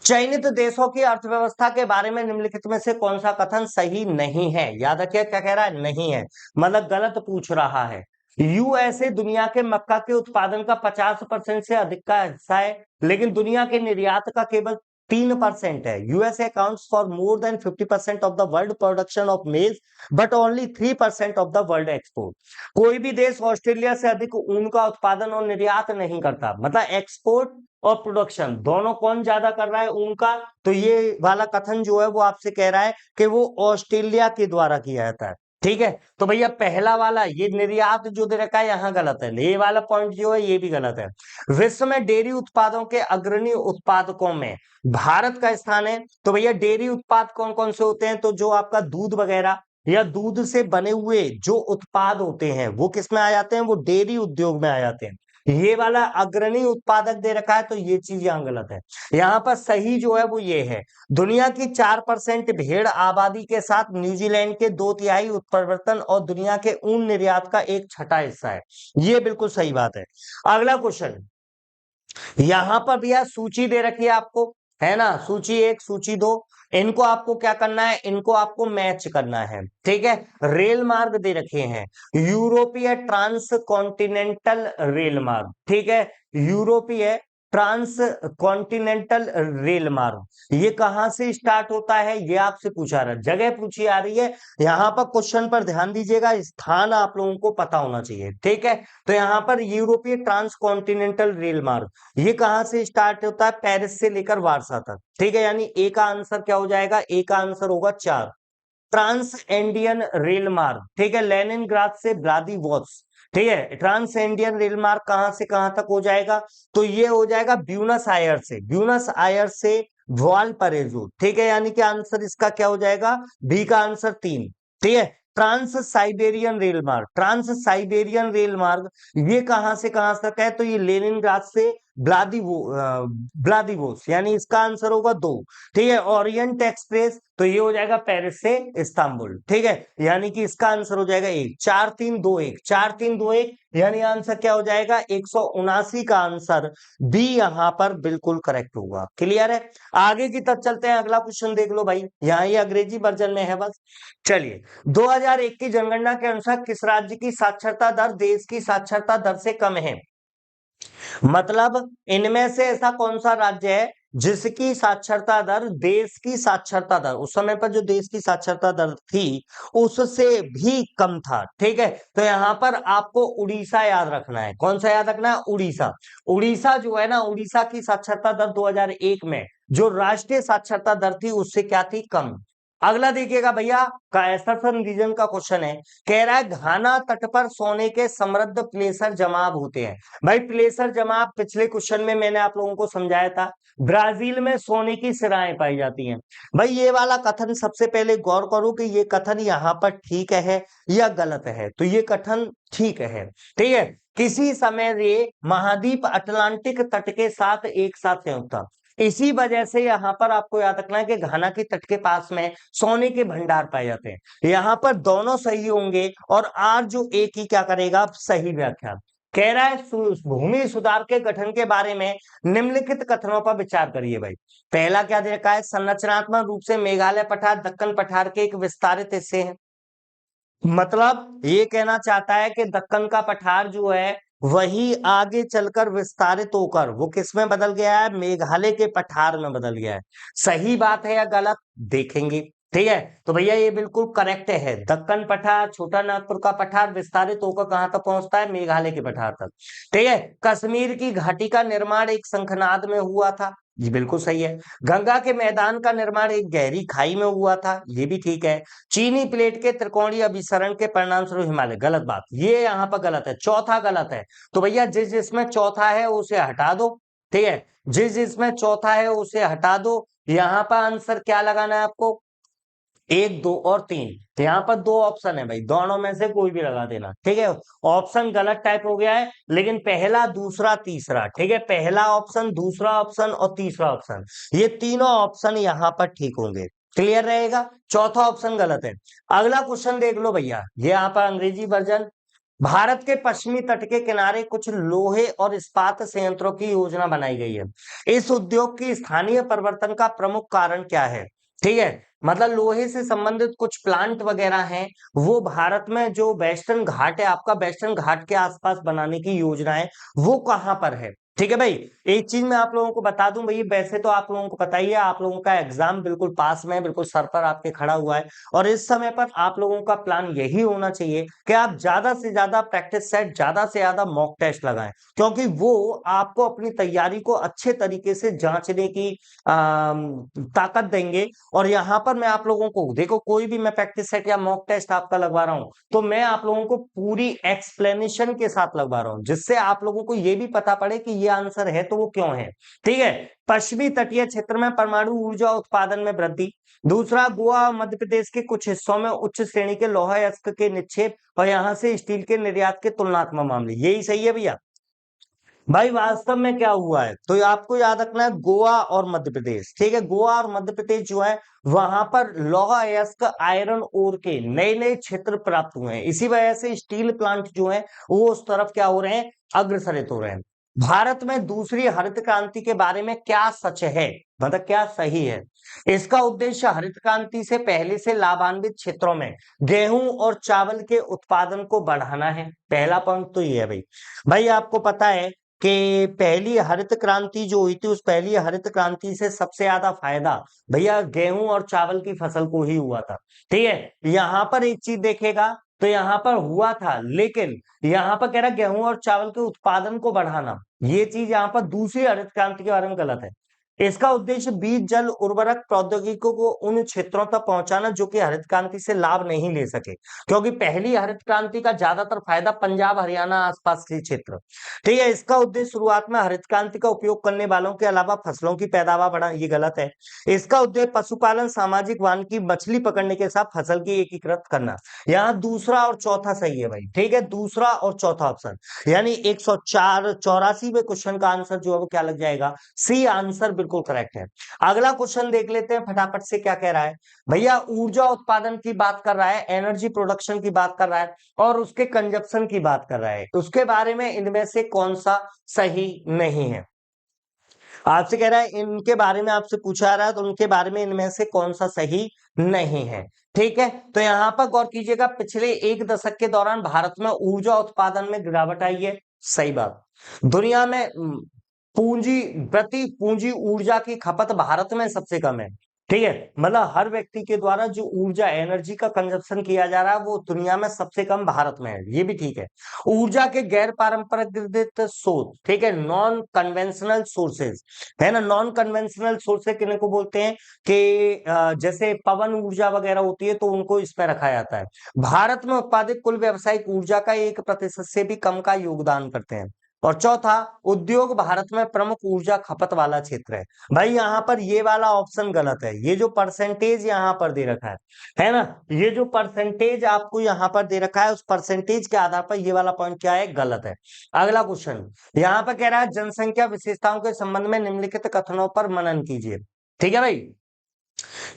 चयनित देशों की अर्थव्यवस्था के बारे में निम्नलिखित में से कौन सा कथन सही नहीं है? याद रखिए क्या कह रहा है? नहीं है, मतलब गलत पूछ रहा है। यूएसए दुनिया के मक्का के उत्पादन का 50% से अधिक का हिस्सा है, लेकिन दुनिया के निर्यात का केवल 3% है। USA accounts for more than 50% of the world production of मेज but only 3% of the world export. कोई भी देश ऑस्ट्रेलिया से अधिक ऊन का उत्पादन और निर्यात नहीं करता, मतलब एक्सपोर्ट और प्रोडक्शन दोनों कौन ज्यादा कर रहा है? ऊन का। तो ये वाला कथन जो है वो आपसे कह रहा है कि वो ऑस्ट्रेलिया के द्वारा किया जाता है। ठीक है, तो भैया पहला वाला ये निर्यात जो दे रखा है यहाँ गलत है, ये वाला पॉइंट जो है ये भी गलत है। विश्व में डेयरी उत्पादों के अग्रणी उत्पादकों में भारत का स्थान है। तो भैया डेयरी उत्पाद कौन कौन से होते हैं, तो जो आपका दूध वगैरह या दूध से बने हुए जो उत्पाद होते हैं वो किस में आ जाते हैं, वो डेयरी उद्योग में आ जाते हैं। ये वाला अग्रणी उत्पादक दे रखा है, तो ये चीज यहाँ गलत है। यहाँ पर सही जो है वो ये है, दुनिया की 4% भेड़ आबादी के साथ न्यूजीलैंड के 2/3 उत्परिवर्तन और दुनिया के ऊन निर्यात का 1/6 हिस्सा है। ये बिल्कुल सही बात है। अगला क्वेश्चन, यहां पर भैया सूची दे रखी है आपको, है ना, सूची 1 सूची 2, इनको आपको क्या करना है, इनको आपको मैच करना है। ठीक है, रेल मार्ग दे रखे हैं, यूरोपीय ट्रांस कॉन्टिनेंटल रेल मार्ग, ठीक है, यूरोपीय ट्रांस कॉन्टिनेंटल रेल मार्ग, ये कहां से स्टार्ट होता है, ये आपसे पूछा रहा है, जगह पूछी आ रही है। यहां पर क्वेश्चन पर ध्यान दीजिएगा, स्थान आप लोगों को पता होना चाहिए। ठीक है, तो यहां पर यूरोपीय ट्रांस कॉन्टिनेंटल रेल मार्ग ये कहां से स्टार्ट होता है, पेरिस से लेकर वारसा तक। ठीक है, यानी ए का आंसर क्या हो जाएगा, ए का आंसर होगा 4। ट्रांस इंडियन रेल मार्ग, ठीक है, लेनिनग्राद से व्लादिवोस्टोक, ठीक है, ट्रांस इंडियन रेल मार्ग कहां से कहां तक हो जाएगा, तो ये हो जाएगा ब्यूनस आयर से वालपरेजो। ठीक है, यानी कि आंसर इसका क्या हो जाएगा, बी का आंसर 3। ठीक है, ट्रांस साइबेरियन रेल मार्ग ये कहां से कहां तक है, तो ये लेनिनग्राद से व्लादिवोस्टोक, यानी इसका आंसर होगा 2। ठीक है, ओरिएंट एक्सप्रेस तो ये हो जाएगा पेरिस से इस्तांबुल। ठीक है, यानी कि इसका आंसर हो जाएगा 1। 4 3 2 1, 4 3 2 1, यानी आंसर क्या हो जाएगा, 179 का आंसर बी यहां पर बिल्कुल करेक्ट होगा। क्लियर है, आगे की तरफ चलते हैं, अगला क्वेश्चन देख लो भाई, यहाँ ये अंग्रेजी वर्जन में है बस। चलिए, 2001 की जनगणना के अनुसार किस राज्य की साक्षरता दर देश की साक्षरता दर से कम है, मतलब इनमें से ऐसा कौन सा राज्य है जिसकी साक्षरता दर देश की साक्षरता दर उस समय पर जो देश की साक्षरता दर थी उससे भी कम था। ठीक है, तो यहां पर आपको उड़ीसा याद रखना है। कौन सा याद रखना है, उड़ीसा। उड़ीसा जो है ना, उड़ीसा की साक्षरता दर 2001 में जो राष्ट्रीय साक्षरता दर थी उससे क्या थी, कम। अगला देखिएगा भैया, कैसरसन रीजन का क्वेश्चन है, कह रहा है घाना तट पर सोने के समृद्ध प्लेसर जमाव होते हैं। भाई प्लेसर जमाव पिछले क्वेश्चन में मैंने आप लोगों को समझाया था, ब्राजील में सोने की सिराएं पाई जाती हैं। भाई ये वाला कथन सबसे पहले गौर करो कि ये कथन यहाँ पर ठीक है या गलत है, तो ये कथन ठीक है। ठीक है, किसी समय ये महाद्वीप अटलांटिक तट के साथ एक साथ संयुक्त था, इसी वजह से यहाँ पर आपको याद रखना है कि घाना के तट के पास में सोने के भंडार पाए जाते हैं। यहाँ पर दोनों सही होंगे और आर जो ए की क्या करेगा, सही व्याख्या। कह रहा है भूमि सुधार के गठन के बारे में निम्नलिखित कथनों पर विचार करिए। भाई पहला क्या दे रखा है, संरचनात्मक रूप से मेघालय पठार दक्कन पठार के एक विस्तारित हिस्से हैं, मतलब ये कहना चाहता है कि दक्कन का पठार जो है वही आगे चलकर विस्तारित होकर वो किस में बदल गया है, मेघालय के पठार में बदल गया है। सही बात है या गलत देखेंगे। ठीक है, तो भैया ये बिल्कुल करेक्ट है, दक्कन पठार छोटा नागपुर का पठार विस्तारित होकर कहां तक पहुंचता है, मेघालय के पठार तक। ठीक है, कश्मीर की घाटी का निर्माण एक शंखनाद में हुआ था, ये बिल्कुल सही है। गंगा के मैदान का निर्माण एक गहरी खाई में हुआ था, ये भी ठीक है। चीनी प्लेट के त्रिकोणीय अभिसरण के परिणाम स्वरूप हिमालय, गलत बात, ये यहाँ पर गलत है। चौथा गलत है, तो भैया जिस जिसमें चौथा है उसे हटा दो। ठीक है, जिस जिसमें चौथा है उसे हटा दो। यहाँ पर आंसर क्या लगाना है आपको, 1 2 और 3, तो यहाँ पर 2 ऑप्शन है भाई, दोनों में से कोई भी लगा देना। ठीक है, ऑप्शन गलत टाइप हो गया है, लेकिन पहला दूसरा तीसरा, ठीक है, पहला ऑप्शन दूसरा ऑप्शन और तीसरा ऑप्शन, ये तीनों ऑप्शन यहाँ पर ठीक होंगे। क्लियर रहेगा, चौथा ऑप्शन गलत है। अगला क्वेश्चन देख लो भैया, ये यहाँ पर अंग्रेजी वर्जन, भारत के पश्चिमी तट के किनारे कुछ लोहे और इस्पात संयंत्रों की योजना बनाई गई है, इस उद्योग की स्थानीय परिवर्तन का प्रमुख कारण क्या है। ठीक है, मतलब लोहे से संबंधित कुछ प्लांट वगैरह हैं, वो भारत में जो वेस्टर्न घाट है आपका, वेस्टर्न घाट के आसपास बनाने की योजना है, वो कहां पर है। ठीक है भाई। एक चीज मैं आप लोगों को बता दूं भाई, वैसे तो आप लोगों को पता ही है, आप लोगों का एग्जाम बिल्कुल पास में है, बिल्कुल सर पर आपके खड़ा हुआ है, और इस समय पर आप लोगों का प्लान यही होना चाहिए कि आप ज्यादा से ज्यादा प्रैक्टिस सेट, ज्यादा से ज्यादा मॉक टेस्ट लगाएं, क्योंकि वो आपको अपनी तैयारी को अच्छे तरीके से जांचने की ताकत देंगे। और यहाँ पर मैं आप लोगों को देखो, कोई भी मैं प्रैक्टिस सेट या मॉक टेस्ट आपका लगवा रहा हूं, तो मैं आप लोगों को पूरी एक्सप्लेनेशन के साथ लगवा रहा हूं, जिससे आप लोगों को यह भी पता पड़े कि ये आंसर है तो वो क्यों है। ठीक है। पश्चिमी तटीय क्षेत्र में परमाणु ऊर्जा उत्पादन में वृद्धि। दूसरा, गोवा और मध्य प्रदेश के कुछ हिस्सों में उच्च श्रेणी के लौह अयस्क के निक्षेप और यहां से स्टील के निर्यात के तुलनात्मक मामले। यही सही है भैया। भाई वास्तव में क्या हुआ है, तो आपको याद रखना है गोवा और मध्य प्रदेश। ठीक है, गोवा और मध्य प्रदेश जो है, वहां पर लौह अयस्क आयरन ओर के नए नए क्षेत्र प्राप्त हुए हैं। इसी वजह से स्टील प्लांट जो है वो उस तरफ क्या हो रहे हैं, अग्रसरित हो रहे हैं। भारत में दूसरी हरित क्रांति के बारे में क्या सच है, मतलब क्या सही है? इसका उद्देश्य हरित क्रांति से पहले से लाभान्वित क्षेत्रों में गेहूं और चावल के उत्पादन को बढ़ाना है। पहला पॉइंट तो ये है भाई। भाई आपको पता है कि पहली हरित क्रांति जो हुई थी, उस पहली हरित क्रांति से सबसे ज्यादा फायदा भैया गेहूं और चावल की फसल को ही हुआ था। ठीक है, यहां पर एक चीज देखेगा तो यहां पर हुआ था, लेकिन यहां पर कह रहा गेहूं और चावल के उत्पादन को बढ़ाना, ये चीज यहां पर दूसरी हरित क्रांति के बारे में गलत है। इसका उद्देश्य बीज जल उर्वरक प्रौद्योगिकियों को उन क्षेत्रों तक पहुंचाना जो कि हरित क्रांति से लाभ नहीं ले सके, क्योंकि पहली हरित क्रांति का ज्यादातर फायदा पंजाब हरियाणा आसपास के क्षेत्र। ठीक है, इसका उद्देश्य शुरुआत में हरित क्रांति का उपयोग करने वालों के अलावा फसलों की पैदावार बढ़ाना, ये गलत है। इसका उद्देश्य पशुपालन, सामाजिक वानिकी, मछली पकड़ने के साथ फसल की एकीकृत करना। यहाँ दूसरा और चौथा सही है भाई। ठीक है, दूसरा और चौथा ऑप्शन, यानी 104 84वें क्वेश्चन का आंसर जो है वो क्या लग जाएगा, सी आंसर बिल्कुल करेक्ट है। अगला क्वेश्चन देख लेते हैं फटाफट से, क्या कह रहा है भैया, ऊर्जा उत्पादन की बात कर रहा है, एनर्जी प्रोडक्शन की बात कर रहा है, और उसके कंजप्शन की बात कर रहा है। उसके बारे में इनमें से कौन सा सही नहीं है? आपसे कह रहा है इनके बारे में आपसे पूछा रहा है, तो उनके बारे में इनमें से कौन सा सही नहीं है। ठीक है, तो यहां पर गौर कीजिएगा, पिछले एक दशक के दौरान भारत में ऊर्जा उत्पादन में गिरावट आई है। सही बात। दुनिया में पूंजी प्रति पूंजी ऊर्जा की खपत भारत में सबसे कम है। ठीक है, मतलब हर व्यक्ति के द्वारा जो ऊर्जा एनर्जी का कंजप्शन किया जा रहा है वो दुनिया में सबसे कम भारत में है, ये भी ठीक है। ऊर्जा के गैर पारंपरिक स्रोत, ठीक है, नॉन कन्वेंशनल सोर्सेज, है ना। नॉन कन्वेंशनल सोर्सेज किन्हें को बोलते हैं कि जैसे पवन ऊर्जा वगैरह होती है, तो उनको इसमें रखा जाता है। भारत में उत्पादित कुल व्यावसायिक ऊर्जा का 1% से भी कम का योगदान करते हैं। और चौथा, उद्योग भारत में प्रमुख ऊर्जा खपत वाला क्षेत्र है। भाई यहाँ पर ये वाला ऑप्शन गलत है। ये जो परसेंटेज यहाँ पर दे रखा है ना, ये जो परसेंटेज आपको यहाँ पर दे रखा है, उस परसेंटेज के आधार पर ये वाला पॉइंट क्या है, गलत है। अगला क्वेश्चन यहाँ पर कह रहा है जनसंख्या विशेषताओं के संबंध में निम्नलिखित कथनों पर मनन कीजिए। ठीक है भाई,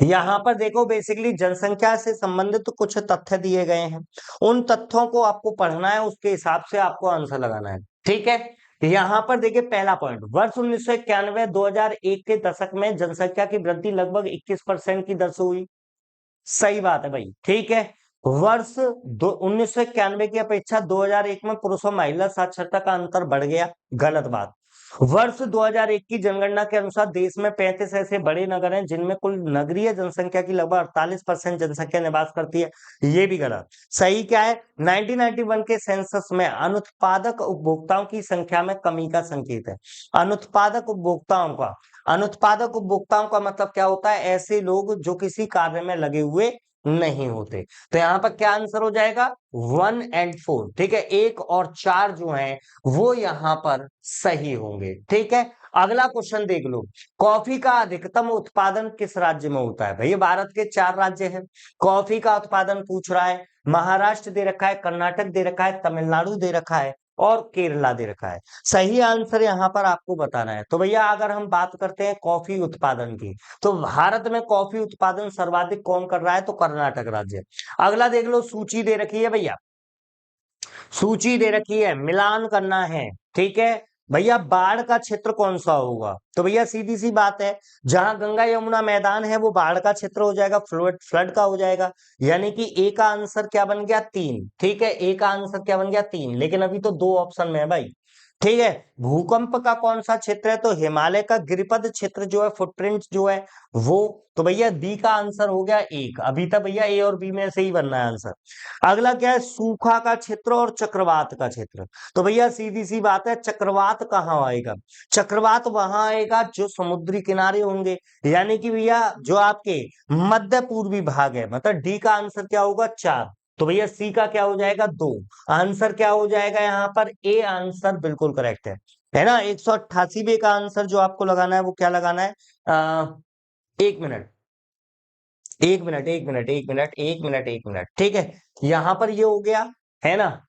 यहां पर देखो, बेसिकली जनसंख्या से संबंधित तो कुछ तथ्य दिए गए हैं, उन तथ्यों को आपको पढ़ना है, उसके हिसाब से आपको आंसर लगाना है। ठीक है, यहां पर देखिए पहला पॉइंट, वर्ष 1991 2001 के दशक में जनसंख्या की वृद्धि लगभग 21% की दर से हुई। सही बात है भाई। ठीक है, वर्ष 1991 की अपेक्षा 2001 में पुरुष और महिला साक्षरता का अंतर बढ़ गया। गलत बात। वर्ष 2001 की जनगणना के अनुसार देश में 35 ऐसे बड़े नगर हैं जिनमें कुल नगरीय जनसंख्या की लगभग 48% जनसंख्या निवास करती है। ये भी गलत। सही क्या है, 1991 के सेंसस में अनुत्पादक उपभोक्ताओं की संख्या में कमी का संकेत है। अनुत्पादक उपभोक्ताओं का, अनुत्पादक उपभोक्ताओं का मतलब क्या होता है, ऐसे लोग जो किसी कार्य में लगे हुए नहीं होते। तो यहाँ पर क्या आंसर हो जाएगा, 1 और 4। ठीक है, 1 और 4 जो है वो यहाँ पर सही होंगे। ठीक है, अगला क्वेश्चन देख लो, कॉफी का अधिकतम उत्पादन किस राज्य में होता है? भैया भारत के 4 राज्य हैं, कॉफी का उत्पादन पूछ रहा है। महाराष्ट्र दे रखा है, कर्नाटक दे रखा है, तमिलनाडु दे रखा है, और केरला दे रखा है। सही आंसर यहां पर आपको बताना है। तो भैया अगर हम बात करते हैं कॉफी उत्पादन की, तो भारत में कॉफी उत्पादन सर्वाधिक कौन कर रहा है, तो कर्नाटक राज्य। अगला देख लो, सूची दे रखी है भैया, सूची दे रखी है, मिलान करना है। ठीक है भैया, बाढ़ का क्षेत्र कौन सा होगा? तो भैया सीधी सी बात है, जहां गंगा यमुना मैदान है वो बाढ़ का क्षेत्र हो जाएगा, फ्लड का हो जाएगा। यानी कि ए का आंसर क्या बन गया, 3। ठीक है, ए का आंसर क्या बन गया, 3। लेकिन अभी तो 2 ऑप्शन में है भाई, ठीक है। भूकंप का कौन सा क्षेत्र है, तो हिमालय का गिरिपद क्षेत्र जो है, फुटप्रिंट जो है वो। तो भैया डी का आंसर हो गया एक। अभी तक भैया ए और बी में से ही बनना है आंसर। अगला क्या है, सूखा का क्षेत्र और चक्रवात का क्षेत्र। तो भैया सीधी सी बात है, चक्रवात कहाँ आएगा, चक्रवात वहां आएगा जो समुद्री किनारे होंगे, यानी कि भैया जो आपके मध्य पूर्वी भाग है, मतलब डी का आंसर क्या होगा 4। तो भैया सी का क्या हो जाएगा 2। आंसर क्या हो जाएगा यहाँ पर, ए आंसर बिल्कुल करेक्ट है ना। 188 का आंसर जो आपको लगाना है वो क्या लगाना है, एक मिनट, एक मिनट, एक मिनट, एक मिनट, एक मिनट, एक मिनट, ठीक है। यहां पर ये हो गया, है ना।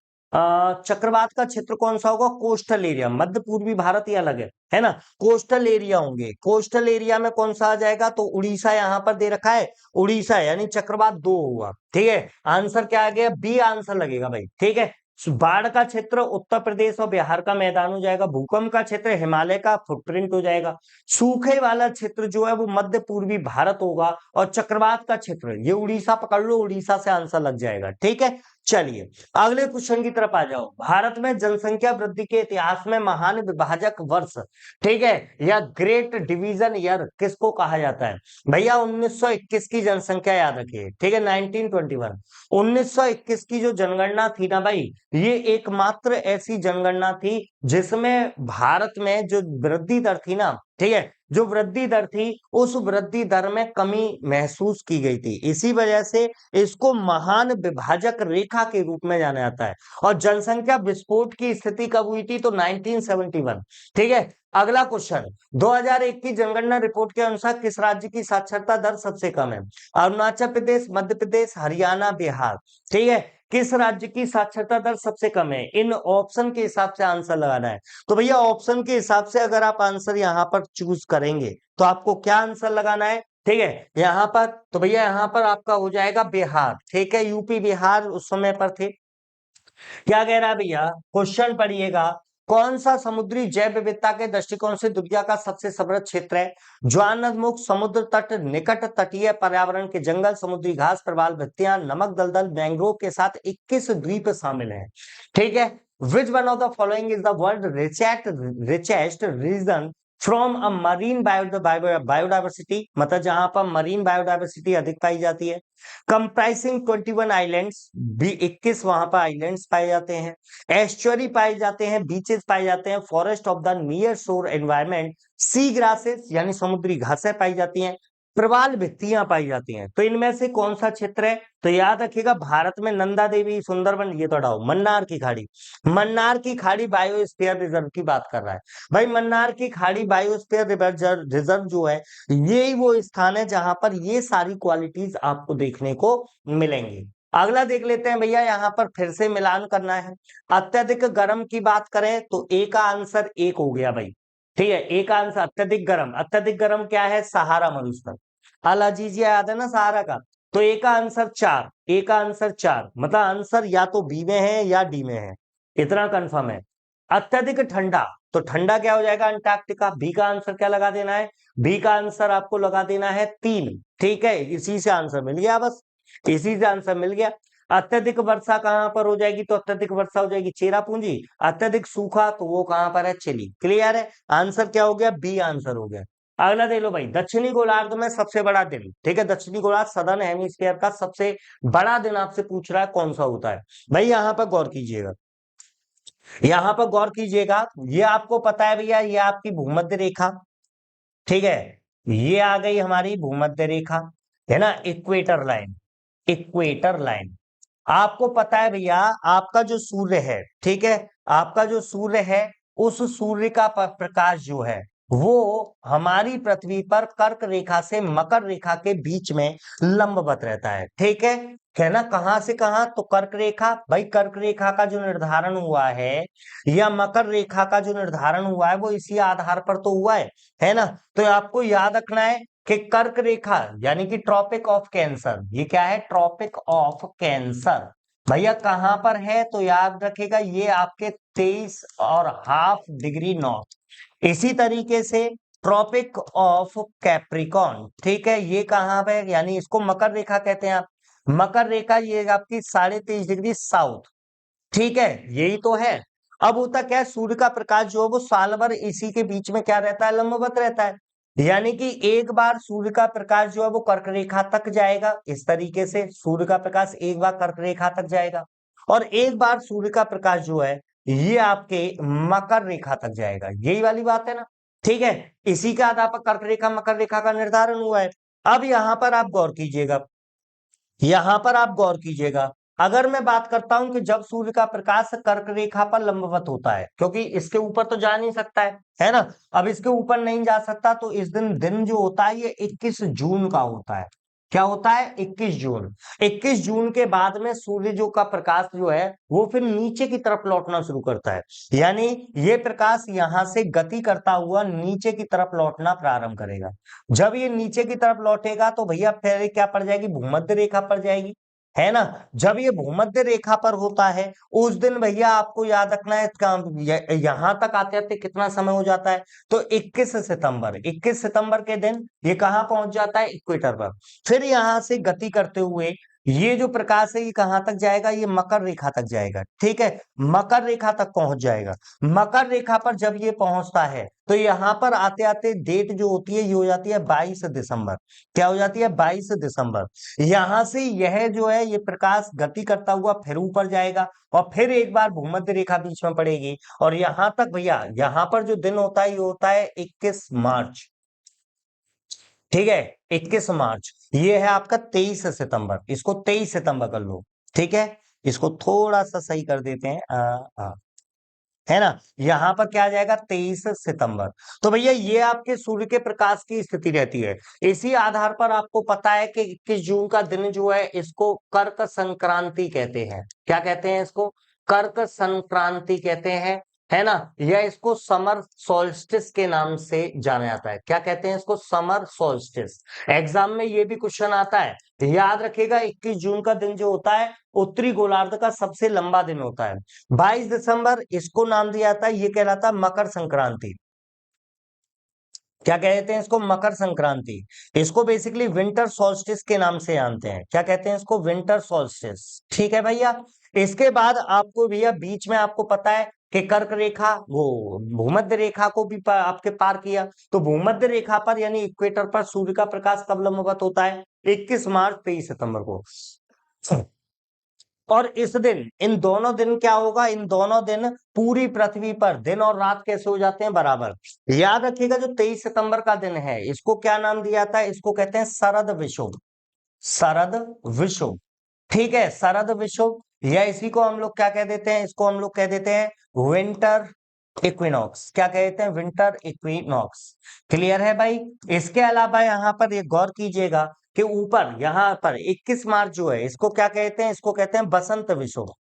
चक्रवात का क्षेत्र कौन सा होगा, कोस्टल एरिया, मध्य पूर्वी भारत ही अलग है ना। कोस्टल एरिया होंगे, कोस्टल एरिया में कौन सा आ जाएगा, तो उड़ीसा यहां पर दे रखा है, उड़ीसा यानी चक्रवात 2 हुआ, ठीक है। आंसर क्या आ गया, बी आंसर लगेगा भाई, ठीक है। बाढ़ का क्षेत्र उत्तर प्रदेश और बिहार का मैदान हो जाएगा, भूकंप का क्षेत्र हिमालय का फुटप्रिंट हो जाएगा, सूखे वाला क्षेत्र जो है वो मध्य पूर्वी भारत होगा, और चक्रवात का क्षेत्र ये उड़ीसा पकड़ लो, उड़ीसा से आंसर लग जाएगा, ठीक है। चलिए अगले क्वेश्चन की तरफ आ जाओ। भारत में जनसंख्या वृद्धि के इतिहास में महान विभाजक वर्ष, ठीक है, या ग्रेट डिवीजन ईयर किसको कहा जाता है, भैया 1921 की जनसंख्या याद रखिए, ठीक है, 1921। 1921 की जो जनगणना थी ना भाई, ये एकमात्र ऐसी जनगणना थी जिसमें भारत में जो वृद्धि दर थी ना, ठीक है, जो वृद्धि दर थी उस वृद्धि दर में कमी महसूस की गई थी, इसी वजह से इसको महान विभाजक रेखा के रूप में जाना जाता है। और जनसंख्या विस्फोट की स्थिति कब हुई थी, तो 1971, ठीक है। अगला क्वेश्चन, 2001 की जनगणना रिपोर्ट के अनुसार किस राज्य की साक्षरता दर सबसे कम है, अरुणाचल प्रदेश, मध्य प्रदेश, हरियाणा, बिहार, ठीक है। किस राज्य की साक्षरता दर सबसे कम है, इन ऑप्शन के हिसाब से आंसर लगाना है। तो भैया ऑप्शन के हिसाब से अगर आप आंसर यहां पर चूज करेंगे तो आपको क्या आंसर लगाना है, ठीक है, यहाँ पर। तो भैया यहाँ पर आपका हो जाएगा बिहार, ठीक है, यूपी बिहार उस समय पर थे। क्या कह रहा है भैया, क्वेश्चन पढ़िएगा, कौन सा समुद्री जैव विविधता के दृष्टिकोण से दुनिया का सबसे समृद्ध क्षेत्र है, ज्वालामुख, समुद्र तट, निकट तटीय पर्यावरण के जंगल, समुद्री घास, प्रवाल भित्तियां, नमक दलदल, मैंग्रोव के साथ 21 द्वीप शामिल हैं, ठीक है। Which one of the following is the world richest region from a marine biodiversity, मतलब जहां पर मरीन बायोडाइवर्सिटी अधिक पाई जाती है, कंप्राइसिंग 21 आइलैंड्स, भी 21 वहां पर आइलैंड्स पाए जाते हैं, एस्चुअरी पाए जाते हैं, बीचेस पाए जाते हैं, फॉरेस्ट ऑफ द नियर शोर एनवायरमेंट, सी ग्रासेस यानी समुद्री घासें पाई जाती हैं, प्रवाल भित्तियां पाई जाती हैं। तो इनमें से कौन सा क्षेत्र है, तो याद रखिएगा भारत में नंदा देवी, सुंदरबन, ये तो हटाओ, मन्नार की खाड़ी, मन्नार की खाड़ी बायोस्फीयर रिजर्व की बात कर रहा है भाई। मन्नार की खाड़ी बायोस्फीयर रिजर्व जो है, ये वो स्थान है जहां पर ये सारी क्वालिटीज आपको देखने को मिलेंगी। अगला देख लेते हैं भैया, यहाँ पर फिर से मिलान करना है। अत्यधिक गर्म की बात करें तो ए का आंसर एक हो गया भाई, ठीक है, ए का आंसर अत्यधिक गर्म। अत्यधिक गर्म क्या है, सहारा मरुस्थल, अल अजीजिया याद है ना सहारा का। तो ए का आंसर 4, ए का आंसर 4, मतलब आंसर या तो बी में है या डी में है, इतना कंफर्म है। अत्यधिक ठंडा, तो ठंडा क्या हो जाएगा, अंटार्कटिका, बी का आंसर क्या लगा देना है, बी का आंसर आपको लगा देना है 3, ठीक है। इसी से आंसर मिल गया, बस इसी से आंसर मिल गया। अत्यधिक वर्षा कहां पर हो जाएगी, तो अत्यधिक वर्षा हो जाएगी चेरापूंजी। अत्यधिक सूखा तो वो कहां पर है, चिली। क्लियर है, आंसर क्या हो गया, बी आंसर हो गया। अगला देख लो भाई, दक्षिणी गोलार्ध में सबसे बड़ा दिन, ठीक है, दक्षिणी गोलार्ध सदर्न हेमिस्फीयर का सबसे बड़ा दिन आपसे पूछ रहा है कौन सा होता है। भाई यहाँ पर गौर कीजिएगा, यहां पर गौर कीजिएगा, ये आपको पता है भैया, ये आपकी भूमध्य रेखा, ठीक है, ये आ गई हमारी भूमध्य रेखा, है ना, इक्वेटर लाइन, इक्वेटर लाइन। आपको पता है भैया, आपका जो सूर्य है, ठीक है, आपका जो सूर्य है, उस सूर्य का प्रकाश जो है वो हमारी पृथ्वी पर कर्क रेखा से मकर रेखा के बीच में लंबवत रहता है, ठीक है ना। कहां से कहां, तो कर्क रेखा, भाई कर्क रेखा का जो निर्धारण हुआ है या मकर रेखा का जो निर्धारण हुआ है वो इसी आधार पर तो हुआ है ना। तो आपको याद रखना है कि कर्क रेखा यानी कि ट्रॉपिक ऑफ कैंसर, ये क्या है, ट्रॉपिक ऑफ कैंसर, भैया कहां पर है, तो याद रखेगा ये आपके 23.5 डिग्री नॉर्थ। इसी तरीके से ट्रॉपिक ऑफ कैप्रिकॉन, ठीक है, ये कहां पे, यानी इसको मकर रेखा कहते हैं आप, मकर रेखा ये आपकी 23.5 डिग्री साउथ, ठीक है, यही तो है। अब होता क्या है, सूर्य का प्रकाश जो है वो साल भर इसी के बीच में क्या रहता है, लंबवत रहता है। यानी कि एक बार सूर्य का प्रकाश जो है वो कर्क रेखा तक जाएगा, इस तरीके से सूर्य का प्रकाश एक बार कर्क रेखा तक जाएगा, और एक बार सूर्य का प्रकाश जो है ये आपके मकर रेखा तक जाएगा। यही वाली बात है ना, ठीक है। इसी के आधार पर कर्क रेखा मकर रेखा का निर्धारण हुआ है। अब यहां पर आप गौर कीजिएगा, यहां पर आप गौर कीजिएगा, अगर मैं बात करता हूं कि जब सूर्य का प्रकाश कर्क रेखा पर लंबवत होता है, क्योंकि इसके ऊपर तो जा नहीं सकता है ना, अब इसके ऊपर नहीं जा सकता, तो इस दिन दिन जो होता है ये 21 जून का होता है। क्या होता है, 21 जून। 21 जून के बाद में सूर्य जो का प्रकाश जो है वो फिर नीचे की तरफ लौटना शुरू करता है, यानी ये प्रकाश यहां से गति करता हुआ नीचे की तरफ लौटना प्रारंभ करेगा। जब ये नीचे की तरफ लौटेगा तो भैया फिर क्या पड़ जाएगी, भूमध्य रेखा पड़ जाएगी, है ना। जब ये भूमध्य रेखा पर होता है उस दिन भैया आपको याद रखना है, यहां तक आते आते कितना समय हो जाता है, तो 21 सितंबर के दिन ये कहां पहुंच जाता है, इक्वेटर पर। फिर यहां से गति करते हुए ये जो प्रकाश है ये कहां तक जाएगा, ये मकर रेखा तक जाएगा, ठीक है, मकर रेखा तक पहुंच जाएगा। मकर रेखा पर जब ये पहुंचता है तो यहां पर आते आते डेट जो होती है ये हो जाती है 22 दिसंबर। क्या हो जाती है, 22 दिसंबर। यहां से यह जो है ये प्रकाश गति करता हुआ फिर ऊपर जाएगा, और फिर एक बार भूमध्य रेखा बीच में पड़ेगी, और यहां तक भैया यहां पर जो दिन होता है ये होता है 21 मार्च, ठीक है, 21 मार्च। ये है आपका 23 सितंबर, इसको 23 सितंबर कर लो, ठीक है। इसको थोड़ा सा सही कर देते हैं, है ना। यहां पर क्या आ जाएगा, 23 सितंबर। तो भैया ये आपके सूर्य के प्रकाश की स्थिति रहती है। इसी आधार पर आपको पता है कि 21 जून का दिन जो है इसको कर्क संक्रांति कहते हैं। क्या कहते हैं इसको, कर्क संक्रांति कहते हैं, है ना। या इसको समर सोल्स्टिस के नाम से जाना जाता है। क्या कहते हैं इसको, समर सोल्स्टिस। एग्जाम में ये भी क्वेश्चन आता है, याद रखिएगा 21 जून का दिन जो होता है उत्तरी गोलार्ध का सबसे लंबा दिन होता है। 22 दिसंबर इसको नाम दिया जाता है, ये कहलाता है मकर संक्रांति। क्या कहते हैं इसको, मकर संक्रांति। इसको बेसिकली विंटर सोल्स्टिस के नाम से जानते हैं। क्या कहते हैं इसको, विंटर सोल्स्टिस, ठीक है भैया। इसके बाद आपको भैया बीच में आपको पता है कि कर्क रेखा वो भूमध्य रेखा को भी आपके पार किया, तो भूमध्य रेखा पर यानी इक्वेटर पर सूर्य का प्रकाश कब लंबवत होता है, 21 मार्च 23 सितंबर को। और इस दिन, इन दोनों दिन क्या होगा, इन दोनों दिन पूरी पृथ्वी पर दिन और रात कैसे हो जाते हैं, बराबर। याद रखिएगा जो 23 सितंबर का दिन है इसको क्या नाम दिया था, इसको कहते हैं शरद विषुव। शरद विषुव, ठीक है, शरद विषुव। या इसी को हम लोग क्या कह देते हैं, इसको हम लोग कह देते हैं विंटर इक्विनॉक्स। क्या कहते हैं, विंटर इक्विनॉक्स। क्लियर है भाई। इसके अलावा यहाँ पर एक गौर कीजिएगा कि ऊपर यहाँ पर 21 मार्च जो है इसको क्या कहते हैं, इसको कहते हैं बसंत विषुव।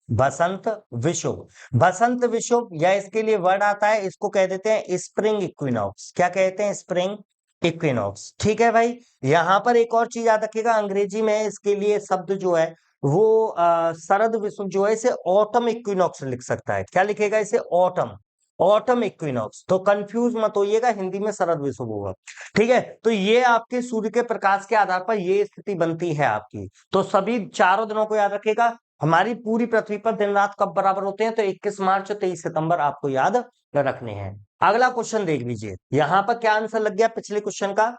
बसंत विषुव, बसंत विषुव, या इसके लिए वर्ड आता है, इसको कह देते हैं स्प्रिंग इक्विनॉक्स। क्या कहते हैं, स्प्रिंग इक्विनॉक्स, ठीक है भाई। यहाँ पर एक और चीज याद रखिएगा, अंग्रेजी में इसके लिए शब्द जो है वो शरद विषुव जो है इसे ऑटम इक्विनॉक्स लिख सकता है। क्या लिखेगा इसे, ऑटम, ऑटम इक्विनॉक्स। तो कंफ्यूज मत होइएगा, हिंदी में शरद विषुव होगा, ठीक है। तो ये आपके सूर्य के प्रकाश के आधार पर ये स्थिति बनती है आपकी। तो सभी चारों दिनों को याद रखिएगा। हमारी पूरी पृथ्वी पर दिन रात कब बराबर होते हैं, तो 21 मार्च और 23 सितंबर आपको याद रखने हैं। अगला क्वेश्चन देख लीजिए, यहां पर क्या आंसर लग गया पिछले क्वेश्चन का।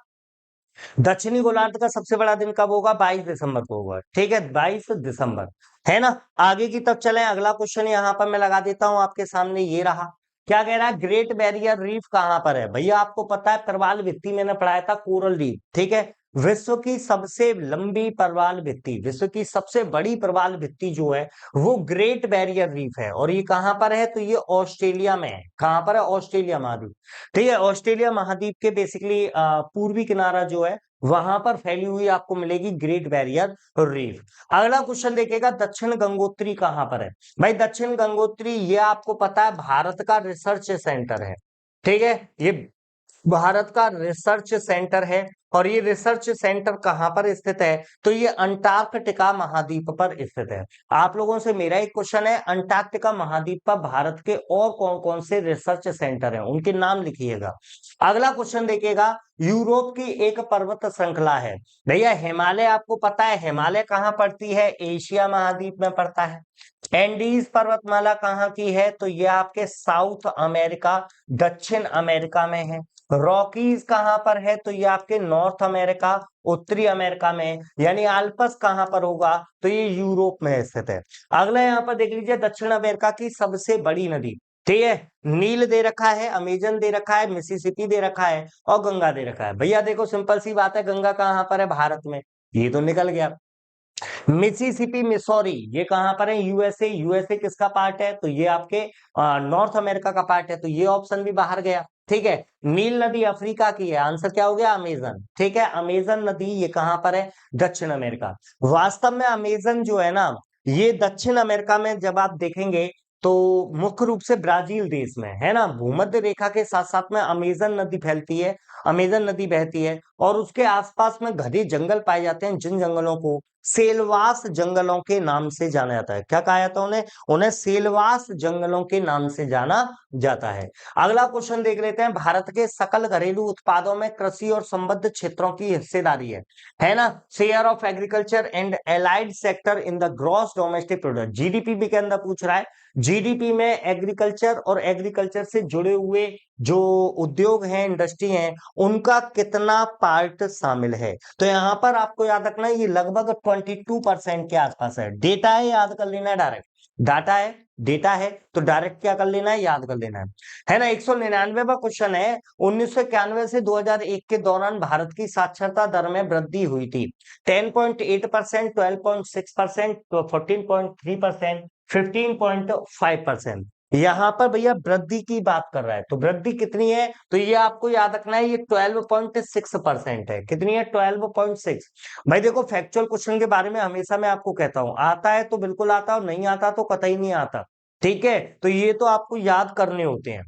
दक्षिणी गोलार्ध का सबसे बड़ा दिन कब होगा, 22 दिसंबर को होगा, ठीक है, 22 दिसंबर, है ना। आगे की तरफ चले, अगला क्वेश्चन यहां पर मैं लगा देता हूं आपके सामने, ये रहा। क्या कह रहा है, ग्रेट बैरियर रीफ कहां पर है, भैया आपको पता है प्रवाल भित्ति मैंने पढ़ाया था, कोरल रीफ, ठीक है। विश्व की सबसे लंबी प्रवाल भित्ति, विश्व की सबसे बड़ी प्रवाल भित्ति जो है वो ग्रेट बैरियर रीफ है, और ये कहां पर है, तो ये ऑस्ट्रेलिया में है। कहां पर है, ऑस्ट्रेलिया महाद्वीप, ठीक है। ऑस्ट्रेलिया महाद्वीप के बेसिकली पूर्वी किनारा जो है वहां पर फैली हुई आपको मिलेगी ग्रेट बैरियर रीफ। अगला क्वेश्चन देखिएगा, दक्षिण गंगोत्री कहां पर है, भाई दक्षिण गंगोत्री ये आपको पता है भारत का रिसर्च सेंटर है, ठीक है, ये भारत का रिसर्च सेंटर है। और ये रिसर्च सेंटर कहाँ पर स्थित है? तो ये अंटार्कटिका महाद्वीप पर स्थित है। आप लोगों से मेरा एक क्वेश्चन है, अंटार्कटिका महाद्वीप पर भारत के और कौन कौन से रिसर्च सेंटर हैं, उनके नाम लिखिएगा। अगला क्वेश्चन देखिएगा, यूरोप की एक पर्वत श्रृंखला है। भैया हिमालय आपको पता है, हिमालय कहाँ पड़ती है? एशिया महाद्वीप में पड़ता है। एंडीज पर्वतमाला कहाँ की है? तो ये आपके साउथ अमेरिका, दक्षिण अमेरिका में है। रॉकीज कहाँ पर है? तो ये आपके नॉर्थ अमेरिका, उत्तरी अमेरिका में है। यानी आल्प्स कहाँ पर होगा? तो ये यूरोप में स्थित है। अगला यहाँ पर देख लीजिए, दक्षिण अमेरिका की सबसे बड़ी नदी, ठीक है, नील दे रखा है, अमेजन दे रखा है, मिसिसिपी दे रखा है और गंगा दे रखा है। भैया देखो सिंपल सी बात है, गंगा कहाँ पर है? भारत में, ये तो निकल गया। मिसिसिपी मिसौरी ये कहां पर है? यूएसए। यूएसए किसका पार्ट है? तो ये आपके नॉर्थ अमेरिका का पार्ट है, तो ये ऑप्शन भी बाहर गया। ठीक है, नील नदी अफ्रीका की है, आंसर क्या हो गया? अमेजन। ठीक है, अमेजन नदी ये कहां पर है? दक्षिण अमेरिका। वास्तव में अमेजन जो है ना, ये दक्षिण अमेरिका में जब आप देखेंगे तो मुख्य रूप से ब्राजील देश में है ना, भूमध्य रेखा के साथ साथ में अमेजन नदी फैलती है, अमेजन नदी बहती है और उसके आसपास में घने जंगल पाए जाते हैं, जिन जंगलों को सेलवास जंगलों के नाम से जाना जाता है। क्या कहा जाता है उन्हें? उन्हें सेलवास जंगलों के नाम से जाना जाता है। अगला क्वेश्चन देख लेते हैं, भारत के सकल घरेलू उत्पादों में कृषि और संबद्ध क्षेत्रों की हिस्सेदारी है ना, share of agriculture and allied sector in the gross domestic product, GDP भी के अंदर पूछ रहा है। जीडीपी में एग्रीकल्चर और एग्रीकल्चर से जुड़े हुए जो उद्योग हैं, इंडस्ट्री हैं, उनका कितना पार्ट शामिल है? तो यहां पर आपको याद रखना है, ये लगभग 22% के आसपास है। डेटा है, याद कर लेना है डायरेक्ट, डाटा है, डेटा है, तो डायरेक्ट क्या कर लेना है? याद कर लेना है ना। 199वां क्वेश्चन है, 1991 से 2001 के दौरान भारत की साक्षरता दर में वृद्धि हुई थी। 10.8%, 12.6%, 14.3%, 15.5%। यहां पर भैया वृद्धि की बात कर रहा है, तो वृद्धि कितनी है? तो ये आपको याद रखना है, ये 12.6% है। कितनी है? 12.6। भाई देखो फैक्चुअल क्वेश्चन के बारे में हमेशा मैं आपको कहता हूं, आता है तो बिल्कुल आता है और नहीं आता तो कतई नहीं आता। ठीक है, तो ये तो आपको याद करने होते हैं।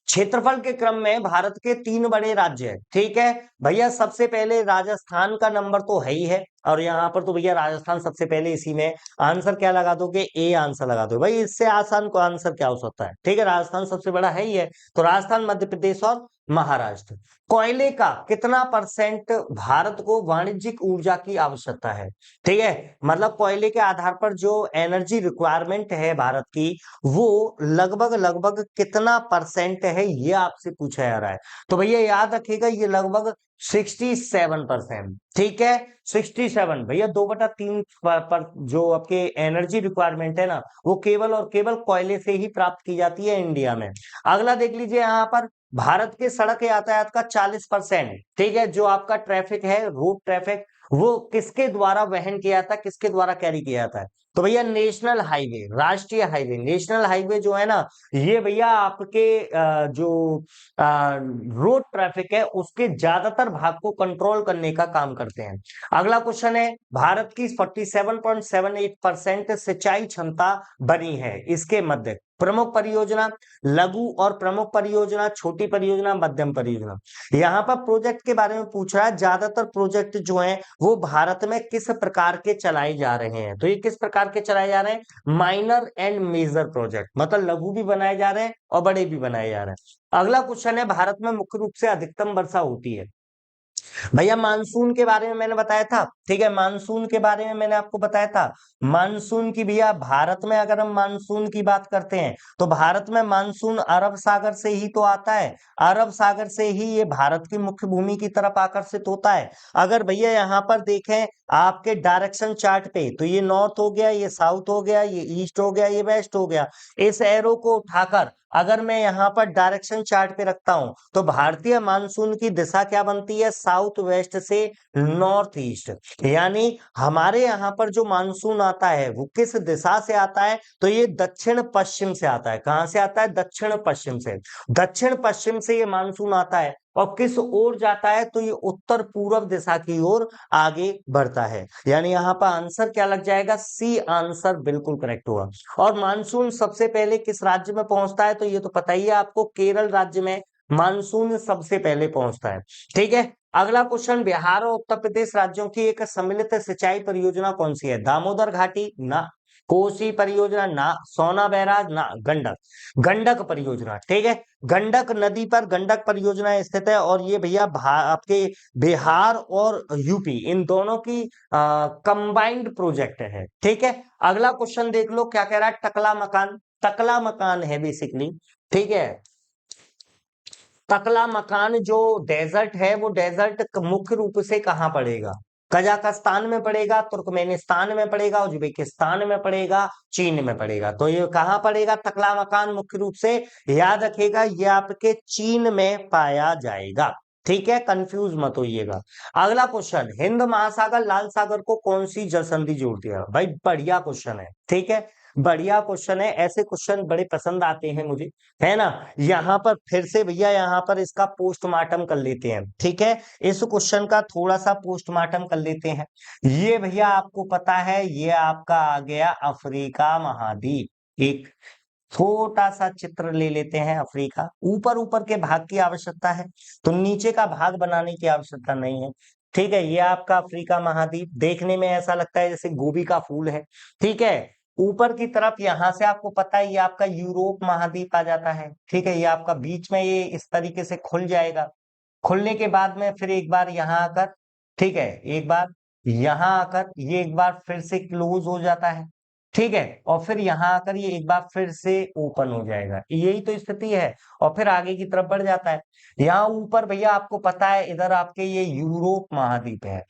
क्षेत्रफल के क्रम में भारत के 3 बड़े राज्य है। ठीक है भैया, सबसे पहले राजस्थान का नंबर तो है ही है, और यहाँ पर तो भैया राजस्थान सबसे पहले इसी में। आंसर क्या लगा दोगे? ए आंसर लगा दो भाई, इससे आसान को आंसर क्या हो सकता है? ठीक है, राजस्थान सबसे बड़ा है ही है, तो राजस्थान, मध्य प्रदेश और महाराष्ट्र। कोयले का कितना परसेंट भारत को वाणिज्यिक ऊर्जा की आवश्यकता है? ठीक है, मतलब कोयले के आधार पर जो एनर्जी रिक्वायरमेंट है भारत की, वो लगभग लगभग कितना परसेंट है, ये आपसे पूछा जा रहा है। तो भैया याद रखिएगा, ये लगभग 67%। ठीक है, 67। भैया 2/3 पर जो आपके एनर्जी रिक्वायरमेंट है ना, वो केवल और केवल कोयले से ही प्राप्त की जाती है इंडिया में। अगला देख लीजिए, यहाँ पर भारत के सड़क यातायात का 40%, ठीक है, जो आपका ट्रैफिक है, रोड ट्रैफिक, वो किसके द्वारा वहन किया जाता है, किसके द्वारा कैरी किया जाता है? तो भैया नेशनल हाईवे, राष्ट्रीय हाईवे, नेशनल हाईवे जो है ना, ये भैया आपके जो रोड ट्रैफिक है उसके ज्यादातर भाग को कंट्रोल करने का काम करते हैं। अगला क्वेश्चन है, भारत की 47.78% सिंचाई क्षमता बनी है, इसके मध्य प्रमुख परियोजना, लघु और प्रमुख परियोजना, छोटी परियोजना, मध्यम परियोजना। यहाँ पर प्रोजेक्ट के बारे में पूछ रहा है, ज्यादातर प्रोजेक्ट जो हैं वो भारत में किस प्रकार के चलाए जा रहे हैं? तो ये किस प्रकार के चलाए जा रहे हैं? माइनर एंड मेजर प्रोजेक्ट, मतलब लघु भी बनाए जा रहे हैं और बड़े भी बनाए जा रहे हैं। अगला क्वेश्चन है, भारत में मुख्य रूप से अधिकतम वर्षा होती है। भैया मानसून के बारे में मैंने बताया था, ठीक है, मानसून के बारे में मैंने आपको बताया था। मानसून की भैया भारत में अगर हम मानसून की बात करते हैं तो भारत में मानसून अरब सागर से ही तो आता है, अरब सागर से ही ये भारत की मुख्य भूमि की तरफ आकर्षित होता है। अगर भैया यहाँ पर देखें आपके डायरेक्शन चार्ट पे, तो ये नॉर्थ हो गया, ये साउथ हो गया, ये ईस्ट हो गया, ये वेस्ट हो गया। इस एरो को उठाकर अगर मैं यहाँ पर डायरेक्शन चार्ट पे रखता हूं तो भारतीय मानसून की दिशा क्या बनती है? साउथ वेस्ट से नॉर्थ ईस्ट। यानी हमारे यहाँ पर जो मानसून आता है वो किस दिशा से आता है? तो ये दक्षिण पश्चिम से आता है। कहां से आता है? दक्षिण पश्चिम से। दक्षिण पश्चिम से ये मानसून आता है और किस ओर जाता है? तो ये उत्तर पूर्व दिशा की ओर आगे बढ़ता है। यानी यहाँ पर आंसर क्या लग जाएगा? सी आंसर बिल्कुल करेक्ट हुआ। और मानसून सबसे पहले किस राज्य में पहुंचता है? तो ये तो पता ही है आपको, केरल राज्य में मानसून सबसे पहले पहुंचता है। ठीक है, अगला क्वेश्चन, बिहार और उत्तर प्रदेश राज्यों की एक सम्मिलित सिंचाई परियोजना कौन सी है? दामोदर घाटी ना, कोसी परियोजना ना, सोना बैराज ना, गंडक। गंडक परियोजना, ठीक है। गंडक नदी पर गंडक परियोजना स्थित है और ये भैया आपके बिहार और यूपी इन दोनों की कंबाइंड प्रोजेक्ट है, ठीक है। अगला क्वेश्चन देख लो क्या कह रहा है, टकला मकान। टकला मकान है बेसिकली, ठीक है। टकला मकान जो डेजर्ट है, वो डेजर्ट मुख्य रूप से कहाँ पड़ेगा? कजाकिस्तान में पड़ेगा, तुर्कमेनिस्तान में पड़ेगा, उज्बेकिस्तान में पड़ेगा, चीन में पड़ेगा। तो ये कहाँ पड़ेगा टकला मकान? मुख्य रूप से याद रखिएगा, ये आपके चीन में पाया जाएगा, ठीक है। कंफ्यूज मत होइएगा। अगला क्वेश्चन, हिंद महासागर लाल सागर को कौन सी जल संधि जोड़ती है? भाई बढ़िया क्वेश्चन है, ठीक है। बढ़िया क्वेश्चन है, ऐसे क्वेश्चन बड़े पसंद आते हैं मुझे, है ना। यहाँ पर फिर से भैया यहाँ पर इसका पोस्टमार्टम कर लेते हैं, ठीक है। इस क्वेश्चन का थोड़ा सा पोस्टमार्टम कर लेते हैं। ये भैया आपको पता है, ये आपका आ गया अफ्रीका महाद्वीप। एक छोटा सा चित्र ले लेते हैं अफ्रीका। ऊपर ऊपर के भाग की आवश्यकता है, तो नीचे का भाग बनाने की आवश्यकता नहीं है, ठीक है। ये आपका अफ्रीका महाद्वीप देखने में ऐसा लगता है जैसे गोभी का फूल है, ठीक है। ऊपर की तरफ यहां से आपको पता है ये आपका यूरोप महाद्वीप आ जाता है, ठीक है। ये आपका बीच में ये इस तरीके से खुल जाएगा। खुलने के बाद में फिर एक बार यहाँ आकर, ठीक है, एक बार यहाँ आकर ये एक बार फिर से क्लोज हो जाता है, ठीक है। और फिर यहाँ आकर ये एक बार फिर से ओपन हो जाएगा, यही तो स्थिति है। और फिर आगे की तरफ बढ़ जाता है। यहाँ ऊपर भैया आपको पता है इधर आपके ये यूरोप महाद्वीप है,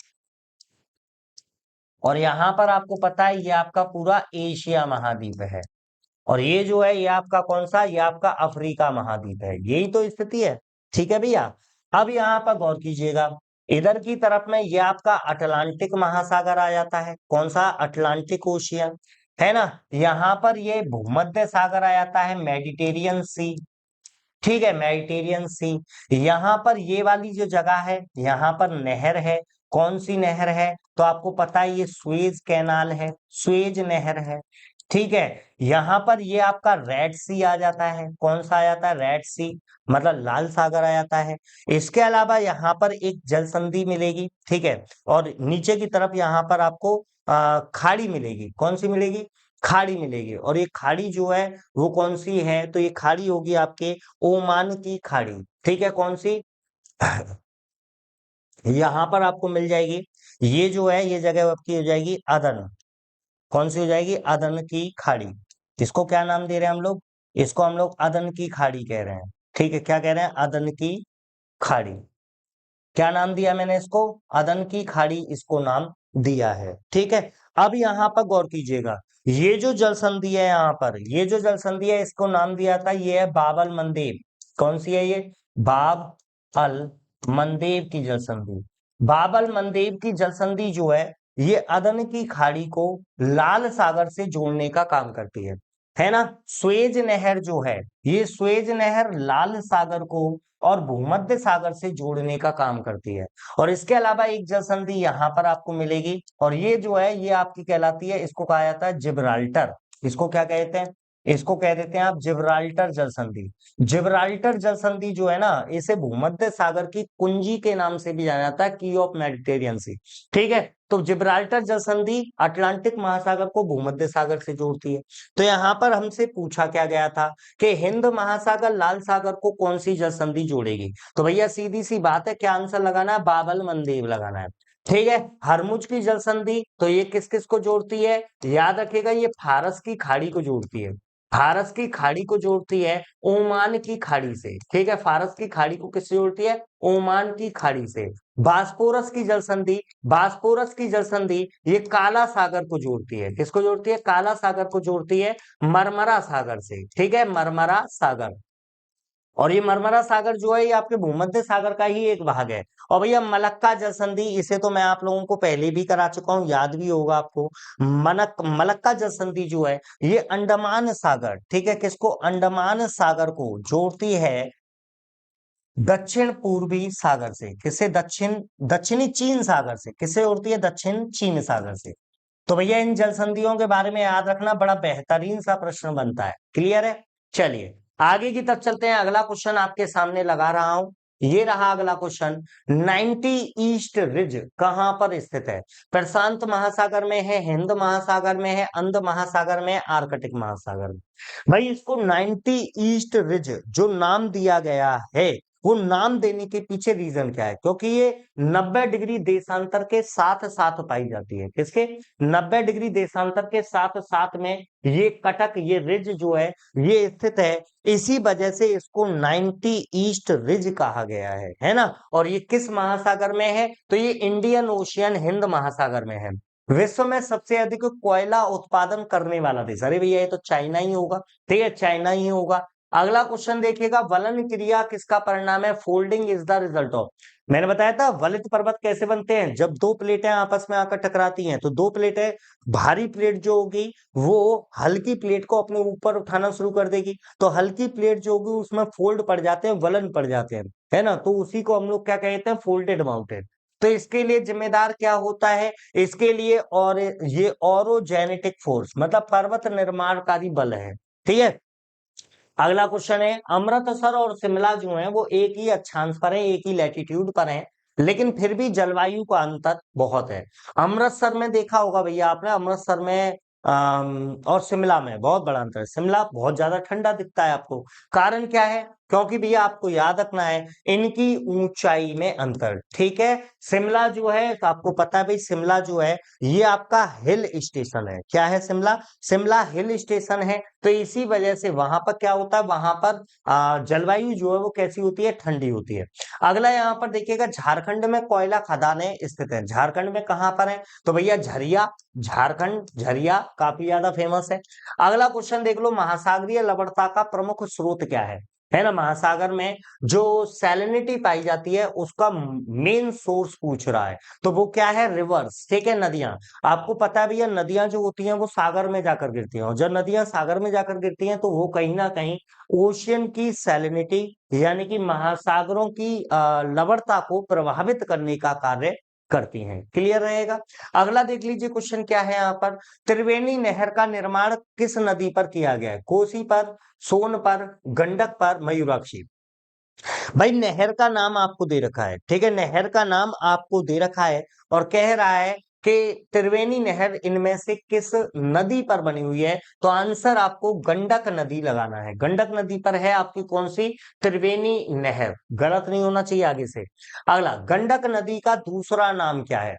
और यहाँ पर आपको पता है ये आपका पूरा एशिया महाद्वीप है, और ये जो है ये आपका कौन सा, ये आपका अफ्रीका महाद्वीप है। यही तो स्थिति है, ठीक है भैया। अब यहाँ पर गौर कीजिएगा, इधर की तरफ में ये आपका अटलांटिक महासागर आ जाता है। कौन सा? अटलांटिक ओशियन, है ना। यहाँ पर ये भूमध्य सागर आ जाता है, मेडिटेरियन सी, ठीक है, मेडिटेरियन सी। यहाँ पर ये वाली जो जगह है, यहाँ पर नहर है। कौन सी नहर है? तो आपको पता है ये स्वेज कैनाल है, स्वेज नहर है, ठीक है। यहाँ पर ये आपका रेड सी आ जाता है। कौन सा आ जाता है? रेड सी, मतलब लाल सागर आ जाता है। इसके अलावा यहाँ पर एक जल संधि मिलेगी, ठीक है। और नीचे की तरफ यहाँ पर आपको खाड़ी मिलेगी। कौन सी मिलेगी? खाड़ी मिलेगी। और ये खाड़ी जो है वो कौन सी है? तो ये खाड़ी होगी आपके ओमान की खाड़ी, ठीक है। कौन सी? यहाँ पर आपको मिल जाएगी। ये जो है ये जगह आपकी हो जाएगी अदन। कौन सी हो जाएगी? अदन की खाड़ी। इसको क्या नाम दे रहे हैं हम लोग? इसको हम लोग अदन की खाड़ी कह रहे हैं, ठीक है। क्या कह रहे हैं? अदन की खाड़ी। क्या नाम दिया मैंने इसको? अदन की खाड़ी इसको नाम दिया है, ठीक है। अब यहाँ पर गौर कीजिएगा, ये जो जल संधि है यहाँ पर, ये जो जल संधि है इसको नाम दिया था, ये है बाब अल मंदेब। कौन सी है ये? बाब अल मंदेब की जल संधि। बाब अल मंदेब की जल संधि जो है ये अदन की खाड़ी को लाल सागर से जोड़ने का काम करती है ना। स्वेज नहर जो है, ये स्वेज नहर लाल सागर को और भूमध्य सागर से जोड़ने का काम करती है। और इसके अलावा एक जल संधि यहाँ पर आपको मिलेगी, और ये जो है ये आपकी कहलाती है, इसको कहा जाता है जिब्राल्टर। इसको क्या कहते हैं? इसको कह देते हैं आप जिब्राल्टर जल संधि। जिब्राल्टर जल संधि जो है ना, इसे भूमध्य सागर की कुंजी के नाम से भी जाना जाता है, की ऑफ मेडिटेरियन सी, ठीक है। तो जिब्राल्टर जल संधि अटलांटिक महासागर को भूमध्य सागर से जोड़ती है। तो यहाँ पर हमसे पूछा क्या गया था कि हिंद महासागर लाल सागर को कौन सी जल संधि जोड़ेगी? तो भैया सीधी सी बात है, क्या आंसर लगाना है? बाब अल मंदेब लगाना है, ठीक है। हरमुज की जल संधि, तो ये किस किस को जोड़ती है? याद रखिएगा, ये फारस की खाड़ी को जोड़ती है। फारस की खाड़ी को जोड़ती है ओमान की खाड़ी से, ठीक है। फारस की खाड़ी को किससे जोड़ती है? ओमान की खाड़ी से। बास्पोरस की जल संधि, बास्पोरस की जल संधि ये काला सागर को जोड़ती है। किसको जोड़ती है? काला सागर को जोड़ती है मरमरा सागर से, ठीक है, मरमरा सागर। और ये मरमरा सागर जो है ये आपके भूमध्य सागर का ही एक भाग है। और भैया मलक्का जल संधि, इसे तो मैं आप लोगों को पहले भी करा चुका हूं, याद भी होगा आपको। मलक्का जल संधि जो है ये अंडमान सागर, ठीक है, किसको? अंडमान सागर को जोड़ती है दक्षिण पूर्वी सागर से। किससे? दक्षिणी चीन सागर से। किससे जोड़ती है? दक्षिण चीन सागर से। तो भैया इन जल संधियों के बारे में याद रखना, बड़ा बेहतरीन सा प्रश्न बनता है। क्लियर है? चलिए आगे की तरफ चलते हैं। अगला क्वेश्चन आपके सामने लगा रहा हूं, ये रहा अगला क्वेश्चन। 90 ईस्ट रिज कहां पर स्थित है? प्रशांत महासागर में है, हिंद महासागर में है, अंध महासागर में है, आर्कटिक महासागर में? भाई इसको 90 ईस्ट रिज जो नाम दिया गया है, वो नाम देने के पीछे रीजन क्या है? क्योंकि ये 90 डिग्री देशांतर के साथ साथ पाई जाती है। किसके? 90 डिग्री देशांतर के साथ साथ में ये कटक, ये रिज जो है ये स्थित है। इसी वजह से इसको 90 ईस्ट रिज कहा गया है ना? और ये किस महासागर में है? तो ये इंडियन ओशियन, हिंद महासागर में है। विश्व में सबसे अधिक कोयला उत्पादन करने वाला देश, अरे भैया ये तो चाइना ही होगा। ठीक है, चाइना ही होगा। अगला क्वेश्चन देखिएगा, वलन क्रिया किसका परिणाम है? Folding is the result of. मैंने बताया था वलित पर्वत कैसे बनते हैं? जब दो प्लेटें आपस में आकर टकराती हैं तो दो प्लेटें, भारी प्लेट जो होगी वो हल्की प्लेट को अपने ऊपर उठाना शुरू कर देगी, तो हल्की प्लेट जो होगी उसमें फोल्ड पड़ जाते हैं, वलन पड़ जाते हैं, है ना? तो उसी को हम लोग क्या कहते हैं? Folded mountain. तो इसके लिए जिम्मेदार क्या होता है? इसके लिए और ये ऑरोजेनेटिक फोर्स, मतलब पर्वत निर्माणकारी बल है। ठीक है, अगला क्वेश्चन है, अमृतसर और शिमला जो है वो एक ही अक्षांश पर है, एक ही लैटिट्यूड पर है, लेकिन फिर भी जलवायु का अंतर बहुत है। अमृतसर में देखा होगा भैया आपने, अमृतसर में और शिमला में बहुत बड़ा अंतर है। शिमला बहुत ज्यादा ठंडा दिखता है आपको, कारण क्या है? क्योंकि भैया आपको याद रखना है इनकी ऊंचाई में अंतर। ठीक है, शिमला जो है तो आपको पता है भाई, शिमला जो है ये आपका हिल स्टेशन है। क्या है? शिमला, शिमला हिल स्टेशन है। तो इसी वजह से वहां पर क्या होता है? वहां पर जलवायु जो है वो कैसी होती है? ठंडी होती है। अगला यहाँ पर देखिएगा, झारखंड में कोयला खदानें स्थित है। झारखंड में कहां पर है? तो भैया झरिया, झारखंड झरिया काफी ज्यादा फेमस है। अगला क्वेश्चन देख लो, महासागरीय लवणता का प्रमुख स्रोत क्या है ना? महासागर में जो सैलिनिटी पाई जाती है उसका मेन सोर्स पूछ रहा है, तो वो क्या है? रिवर्स। ठीक है, नदियां। आपको पता है भैया नदियां जो होती हैं वो सागर में जाकर गिरती हैं, और जब नदियां सागर में जाकर गिरती हैं तो वो कहीं ना कहीं ओशियन की सैलिनिटी, यानी कि महासागरों की लवणता को प्रभावित करने का कार्य करती हैं। क्लियर रहेगा? अगला देख लीजिए क्वेश्चन क्या है यहाँ पर, त्रिवेणी नहर का निर्माण किस नदी पर किया गया है? कोसी पर, सोन पर, गंडक पर, मयूराक्षी? भाई नहर का नाम आपको दे रखा है, ठीक है, नहर का नाम आपको दे रखा है और कह रहा है कि त्रिवेणी नहर इनमें से किस नदी पर बनी हुई है? तो आंसर आपको गंडक नदी लगाना है। गंडक नदी पर है आपकी कौन सी? त्रिवेणी नहर। गलत नहीं होना चाहिए आगे से। अगला, गंडक नदी का दूसरा नाम क्या है?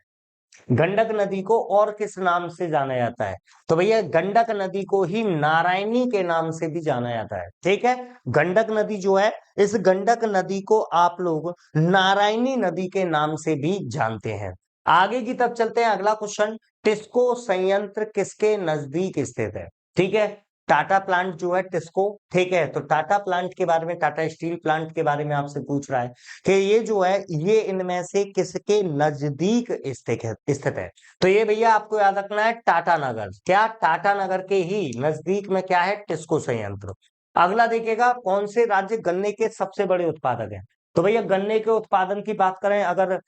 गंडक नदी को और किस नाम से जाना जाता है? तो भैया गंडक नदी को ही नारायणी के नाम से भी जाना जाता है। ठीक है, गंडक नदी जो है, इस गंडक नदी को आप लोग नारायणी नदी के नाम से भी जानते हैं। आगे की तरफ चलते हैं, अगला क्वेश्चन, टिस्को संयंत्र किसके नजदीक स्थित है? ठीक है, टाटा प्लांट जो है टिस्को, ठीक है, तो टाटा प्लांट के बारे में, टाटा स्टील प्लांट के बारे में आपसे पूछ रहा है कि ये जो है ये इनमें से किसके नजदीक स्थित है? तो ये भैया आपको याद रखना है टाटा नगर। क्या? टाटा नगर के ही नजदीक में क्या है? टिस्को संयंत्र। अगला देखिएगा, कौन से राज्य गन्ने के सबसे बड़े उत्पादक हैं? तो भैया गन्ने के उत्पादन की बात करें, अगर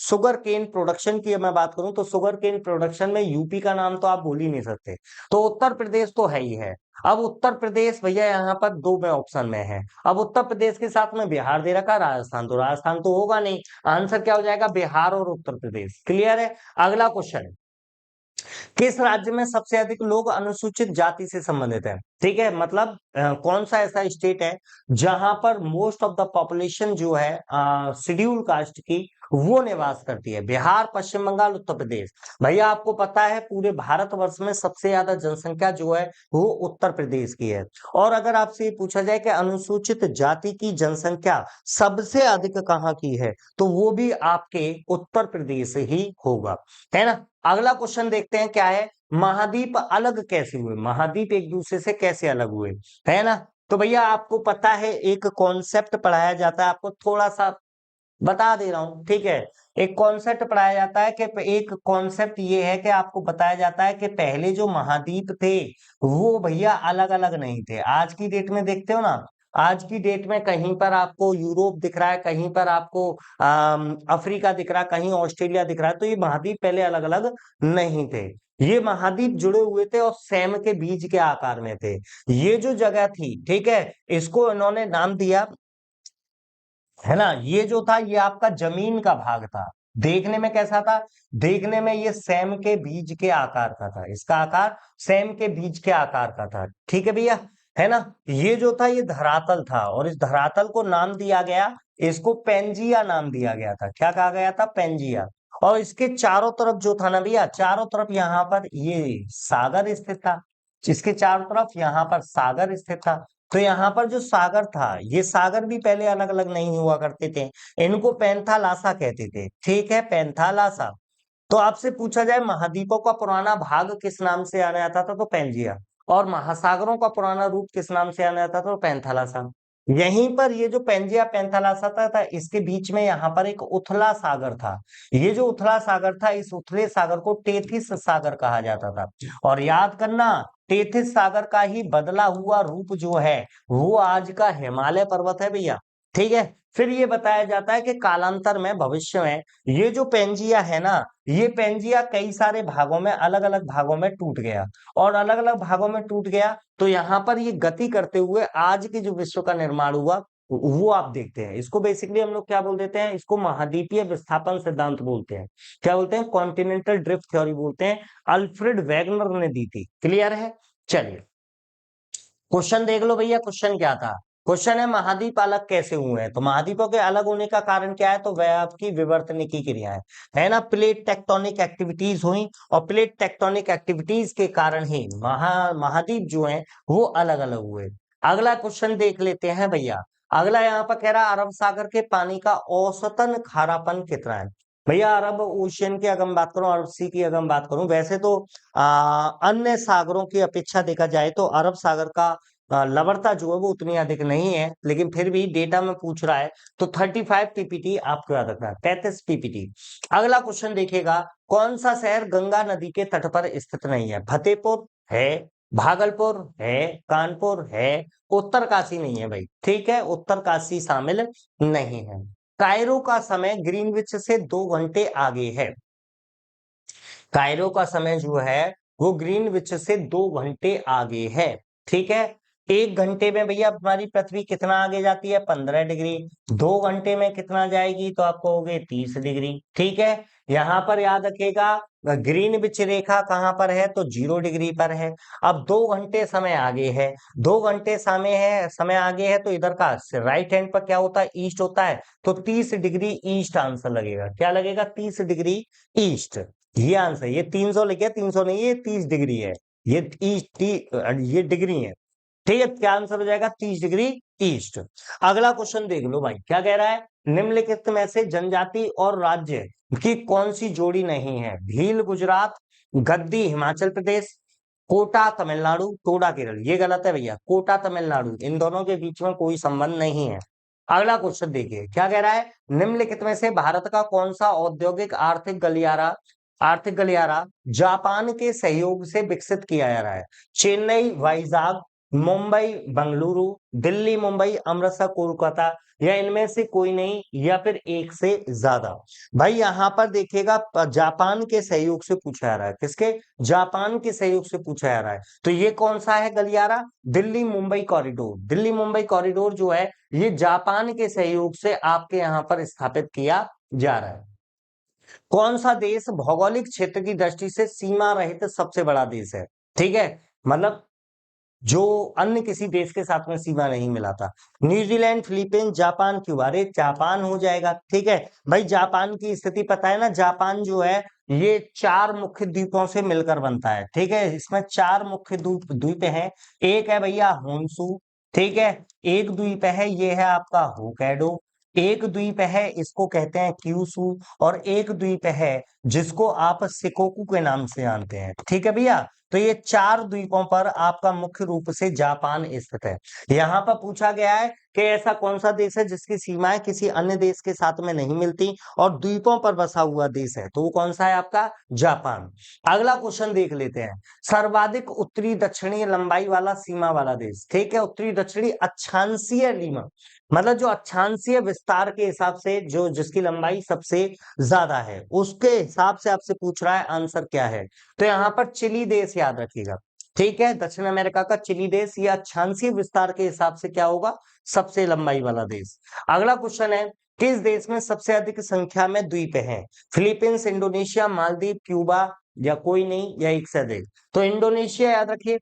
शुगर केन प्रोडक्शन की मैं बात करूं तो शुगर केन प्रोडक्शन में यूपी का नाम तो आप भूल ही नहीं सकते, तो उत्तर प्रदेश तो है ही है। अब उत्तर प्रदेश भैया यहाँ पर दो में ऑप्शन में है। अब उत्तर प्रदेश के साथ में बिहार दे रखा, राजस्थान, तो राजस्थान तो होगा नहीं। आंसर क्या हो जाएगा? बिहार और उत्तर प्रदेश। क्लियर है? अगला क्वेश्चन, किस राज्य में सबसे अधिक लोग अनुसूचित जाति से संबंधित हैं? ठीक है, मतलब कौन सा ऐसा स्टेट है जहां पर मोस्ट ऑफ द पॉपुलेशन जो है शेड्यूल कास्ट की वो निवास करती है? बिहार, पश्चिम बंगाल, उत्तर प्रदेश। भैया आपको पता है पूरे भारतवर्ष में सबसे ज्यादा जनसंख्या जो है वो उत्तर प्रदेश की है। और अगर आपसे ये पूछा जाए कि अनुसूचित जाति की जनसंख्या सबसे अधिक कहाँ की है, तो वो भी आपके उत्तर प्रदेश ही होगा, है ना? अगला क्वेश्चन देखते हैं क्या है, महाद्वीप अलग कैसे हुए? महाद्वीप एक दूसरे से कैसे अलग हुए, है ना? तो भैया आपको पता है एक कॉन्सेप्ट पढ़ाया जाता है, आपको थोड़ा सा बता दे रहा हूं, ठीक है। एक कॉन्सेप्ट पढ़ाया जाता है कि एक कॉन्सेप्ट ये है कि आपको बताया जाता है कि पहले जो महाद्वीप थे वो भैया अलग अलग नहीं थे। आज की डेट में देखते हो ना, आज की डेट में कहीं पर आपको यूरोप दिख रहा है, कहीं पर आपको अफ्रीका दिख रहा है, कहीं ऑस्ट्रेलिया दिख रहा है, तो ये महाद्वीप पहले अलग अलग नहीं थे। ये महाद्वीप जुड़े हुए थे और सैम के बीज के आकार में थे। ये जो जगह थी, ठीक है, इसको इन्होंने नाम दिया है ना। ये जो था ये आपका जमीन का भाग था। देखने में कैसा था? देखने में ये सेम के बीज के आकार का था। इसका आकार सेम के बीज के आकार का था। ठीक है भैया, है ना। ये जो था ये धरातल था, और इस धरातल को नाम दिया गया, इसको पेंजिया नाम दिया गया था। क्या कहा गया था? पेंजिया। और इसके चारों तरफ जो था ना भैया, चारों तरफ यहाँ पर ये सागर स्थित था। इसके चारों तरफ यहाँ पर सागर स्थित था। तो यहाँ पर जो सागर था, ये सागर भी पहले अलग अलग नहीं हुआ करते थे। इनको पैंथालासा कहते थे। ठीक है, पैंथालासा। तो आपसे पूछा जाए महाद्वीपों का पुराना भाग किस नाम से जाना जाता था, तो पेंजिया। और महासागरों का पुराना रूप किस नाम से जाना जाता था, तो पैंथालासा। यहीं पर ये जो पेंजिया पैंथालासा था, इसके बीच में यहाँ पर एक उथला सागर था। ये जो उथला सागर था, इस उथले सागर को टेथिस सागर कहा जाता था। और याद करना, टेथिस सागर का ही बदला हुआ रूप जो है वो आज का हिमालय पर्वत है भैया। ठीक है। फिर ये बताया जाता है कि कालांतर में, भविष्य में, ये जो पेंजिया है ना, ये पेंजिया कई सारे भागों में, अलग अलग भागों में टूट गया। और अलग अलग भागों में टूट गया तो यहाँ पर ये गति करते हुए आज के जो विश्व का निर्माण हुआ वो आप देखते हैं। इसको बेसिकली हम लोग क्या बोल देते हैं? इसको महाद्वीपीय विस्थापन सिद्धांत बोलते हैं। क्या बोलते हैं? कॉन्टिनेंटल ड्रिफ्ट थ्योरी बोलते हैं। अल्फ्रेड वैगनर ने दी थी। क्लियर है? चलिए क्वेश्चन देख लो भैया। क्वेश्चन क्या था? क्वेश्चन है महाद्वीप अलग कैसे हुए हैं। तो महाद्वीपों के अलग होने का कारण क्या है? तो वह आपकी विवर्तनिकी क्रिया है ना। प्लेट टेक्टोनिक एक्टिविटीज हुई, और प्लेट टेक्टोनिक एक्टिविटीज के कारण ही महाद्वीप जो है वो अलग अलग हुए। अगला क्वेश्चन देख लेते हैं भैया। अगला यहाँ पर कह रहा है अरब सागर के पानी का औसतन खारापन कितना है। भैया अरब ओशियन की अगर मैं बात करूं, अरब सी की अगर मैं बात करूं, वैसे तो अन्य सागरों की अपेक्षा देखा जाए तो अरब सागर का लवणता जो है वो उतनी अधिक नहीं है, लेकिन फिर भी डेटा में पूछ रहा है तो 35 पीपीटी आपको याद रखना है, 35 पीपीटी। अगला क्वेश्चन देखिएगा, कौन सा शहर गंगा नदी के तट पर स्थित नहीं है? फतेहपुर है, भागलपुर है, कानपुर है, उत्तरकाशी नहीं है भाई। ठीक है, उत्तरकाशी शामिल नहीं है। कायरो का समय ग्रीनविच से 2 घंटे आगे है। कायरो का समय जो है वो ग्रीनविच से 2 घंटे आगे है। ठीक है। 1 घंटे में भैया हमारी पृथ्वी कितना आगे जाती है? 15 डिग्री। 2 घंटे में कितना जाएगी? तो आपको हो गए 30 डिग्री। ठीक है। यहाँ पर याद रखिएगा ग्रीनविच रेखा कहाँ पर है? तो 0 डिग्री पर है। अब 2 घंटे समय आगे है, 2 घंटे समय आगे है, तो इधर का राइट हैंड पर क्या होता है? ईस्ट होता है। तो 30 डिग्री ईस्ट आंसर लगेगा। क्या लगेगा? 30 डिग्री ईस्ट। ये आंसर, ये 300 लिखे, 300 नहीं, ये 30 डिग्री है। ये ये डिग्री है। ठीक है, क्या आंसर हो जाएगा? 30 डिग्री ईस्ट। अगला क्वेश्चन देख लो भाई, क्या कह रहा है? निम्नलिखित में से जनजाति और राज्य की कौन सी जोड़ी नहीं है? भील गुजरात, गद्दी हिमाचल प्रदेश, कोटा तमिलनाडु, टोडा केरल। ये गलत है भैया, कोटा तमिलनाडु, इन दोनों के बीच में कोई संबंध नहीं है। अगला क्वेश्चन देखिए, क्या कह रहा है? निम्नलिखित में से भारत का कौन सा औद्योगिक आर्थिक गलियारा जापान के सहयोग से विकसित किया जा रहा है? चेन्नई, वाइजाग, मुंबई, बेंगलुरु, दिल्ली, मुंबई, अमृतसर, कोलकाता, या इनमें से कोई नहीं, या फिर एक से ज्यादा। भाई यहां पर देखिएगा जापान के सहयोग से पूछा जा रहा है। किसके? जापान के सहयोग से पूछा जा रहा है। तो ये कौन सा है गलियारा? दिल्ली मुंबई कॉरिडोर। दिल्ली मुंबई कॉरिडोर जो है ये जापान के सहयोग से आपके यहाँ पर स्थापित किया जा रहा है। कौन सा देश भौगोलिक क्षेत्र की दृष्टि से सीमा रहित सबसे बड़ा देश है? ठीक है, मतलब जो अन्य किसी देश के साथ में सीमा नहीं मिलाता। New Zealand, Philippines, Japan, Cuba. अरे जापान हो जाएगा। ठीक है भाई, जापान की स्थिति पता है ना? जापान जो है ये 4 मुख्य द्वीपों से मिलकर बनता है। ठीक है, इसमें 4 मुख्य द्वीप हैं। एक है भैया होन्शु। ठीक है, एक द्वीप है ये है आपका होकैडो। एक द्वीप है इसको कहते हैं क्यूशु, और एक द्वीप है जिसको आप सिकोकू के नाम से जानते हैं। ठीक है भैया, तो ये 4 द्वीपों पर आपका मुख्य रूप से जापान स्थित है। यहाँ पर पूछा गया है कि ऐसा कौन सा देश है जिसकी सीमाएं किसी अन्य देश के साथ में नहीं मिलती और द्वीपों पर बसा हुआ देश है, तो वो कौन सा है? आपका जापान। अगला क्वेश्चन देख लेते हैं, सर्वाधिक उत्तरी दक्षिणी लंबाई वाला सीमा वाला देश। ठीक है, उत्तरी दक्षिणी अक्षांशीय सीमा, मतलब जो अक्षांशीय विस्तार के हिसाब से जो जिसकी लंबाई सबसे ज्यादा है, उसके हिसाब से आपसे पूछ रहा है आंसर क्या है। तो यहाँ पर चिली देश याद रखिएगा। ठीक है, दक्षिण अमेरिका का चिली देश या अक्षांशीय विस्तार के हिसाब से क्या होगा, सबसे लंबाई वाला देश। अगला क्वेश्चन है, किस देश में सबसे अधिक संख्या में द्वीप हैं? फिलीपींस, इंडोनेशिया, मालदीव, क्यूबा या कोई नहीं या एक से अधिक? तो इंडोनेशिया याद रखिए,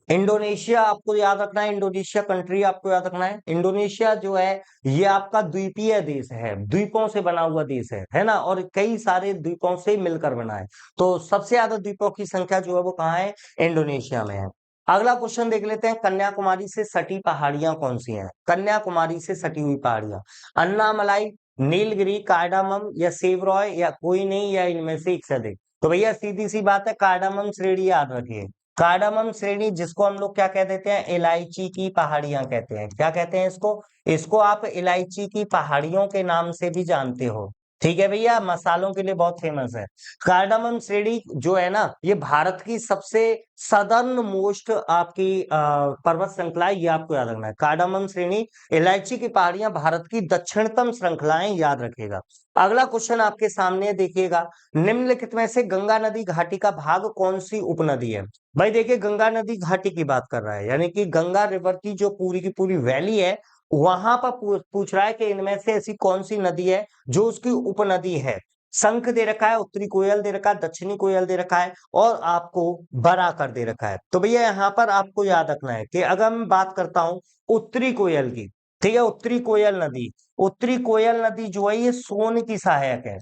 इंडोनेशिया आपको याद रखना है, इंडोनेशिया कंट्री आपको याद रखना है। इंडोनेशिया जो है ये आपका द्वीपीय देश है, द्वीपों से बना हुआ देश है ना, और कई सारे द्वीपों से मिलकर बना है। तो सबसे ज्यादा द्वीपों की संख्या जो है वो कहाँ है, इंडोनेशिया में है। अगला क्वेश्चन देख लेते हैं, कन्याकुमारी से सटी पहाड़ियां कौन सी हैं? कन्याकुमारी से सटी हुई पहाड़ियां, अन्नामलाई, नीलगिरी, कार्डामम या सेवरॉय या कोई नहीं या इनमें से एक से अधिक? तो भैया सीधी सी बात है, कार्डामम श्रेणी याद रखिए। कार्डामम श्रेणी जिसको हम लोग क्या कह देते हैं, इलायची की पहाड़ियां कहते हैं। क्या कहते हैं इसको? इसको आप इलायची की पहाड़ियों के नाम से भी जानते हो। ठीक है भैया, मसालों के लिए बहुत फेमस है। कार्डामम श्रेणी जो है ना, ये भारत की सबसे सदर्न मोस्ट आपकी पर्वत श्रृंखला है, ये आपको याद रखना है। कार्डामम श्रेणी, इलायची की पहाड़ियां भारत की दक्षिणतम श्रृंखलाएं, याद रखिएगा। अगला क्वेश्चन आपके सामने देखिएगा, निम्नलिखित में से गंगा नदी घाटी का भाग कौन सी उपनदी है? भाई देखिए, गंगा नदी घाटी की बात कर रहा है, यानी कि गंगा रिवर की जो पूरी की पूरी वैली है, वहां पर पूछ रहा है कि इनमें से ऐसी कौन सी नदी है जो उसकी उपनदी है। शंख दे रखा है, उत्तरी कोयल दे रखा है, दक्षिणी कोयल दे रखा है और आपको बराकर दे रखा है। तो भैया यहाँ पर आपको याद रखना है कि अगर मैं बात करता हूं उत्तरी कोयल की, ठीक है, उत्तरी कोयल नदी, उत्तरी कोयल नदी जो है ये सोन की सहायक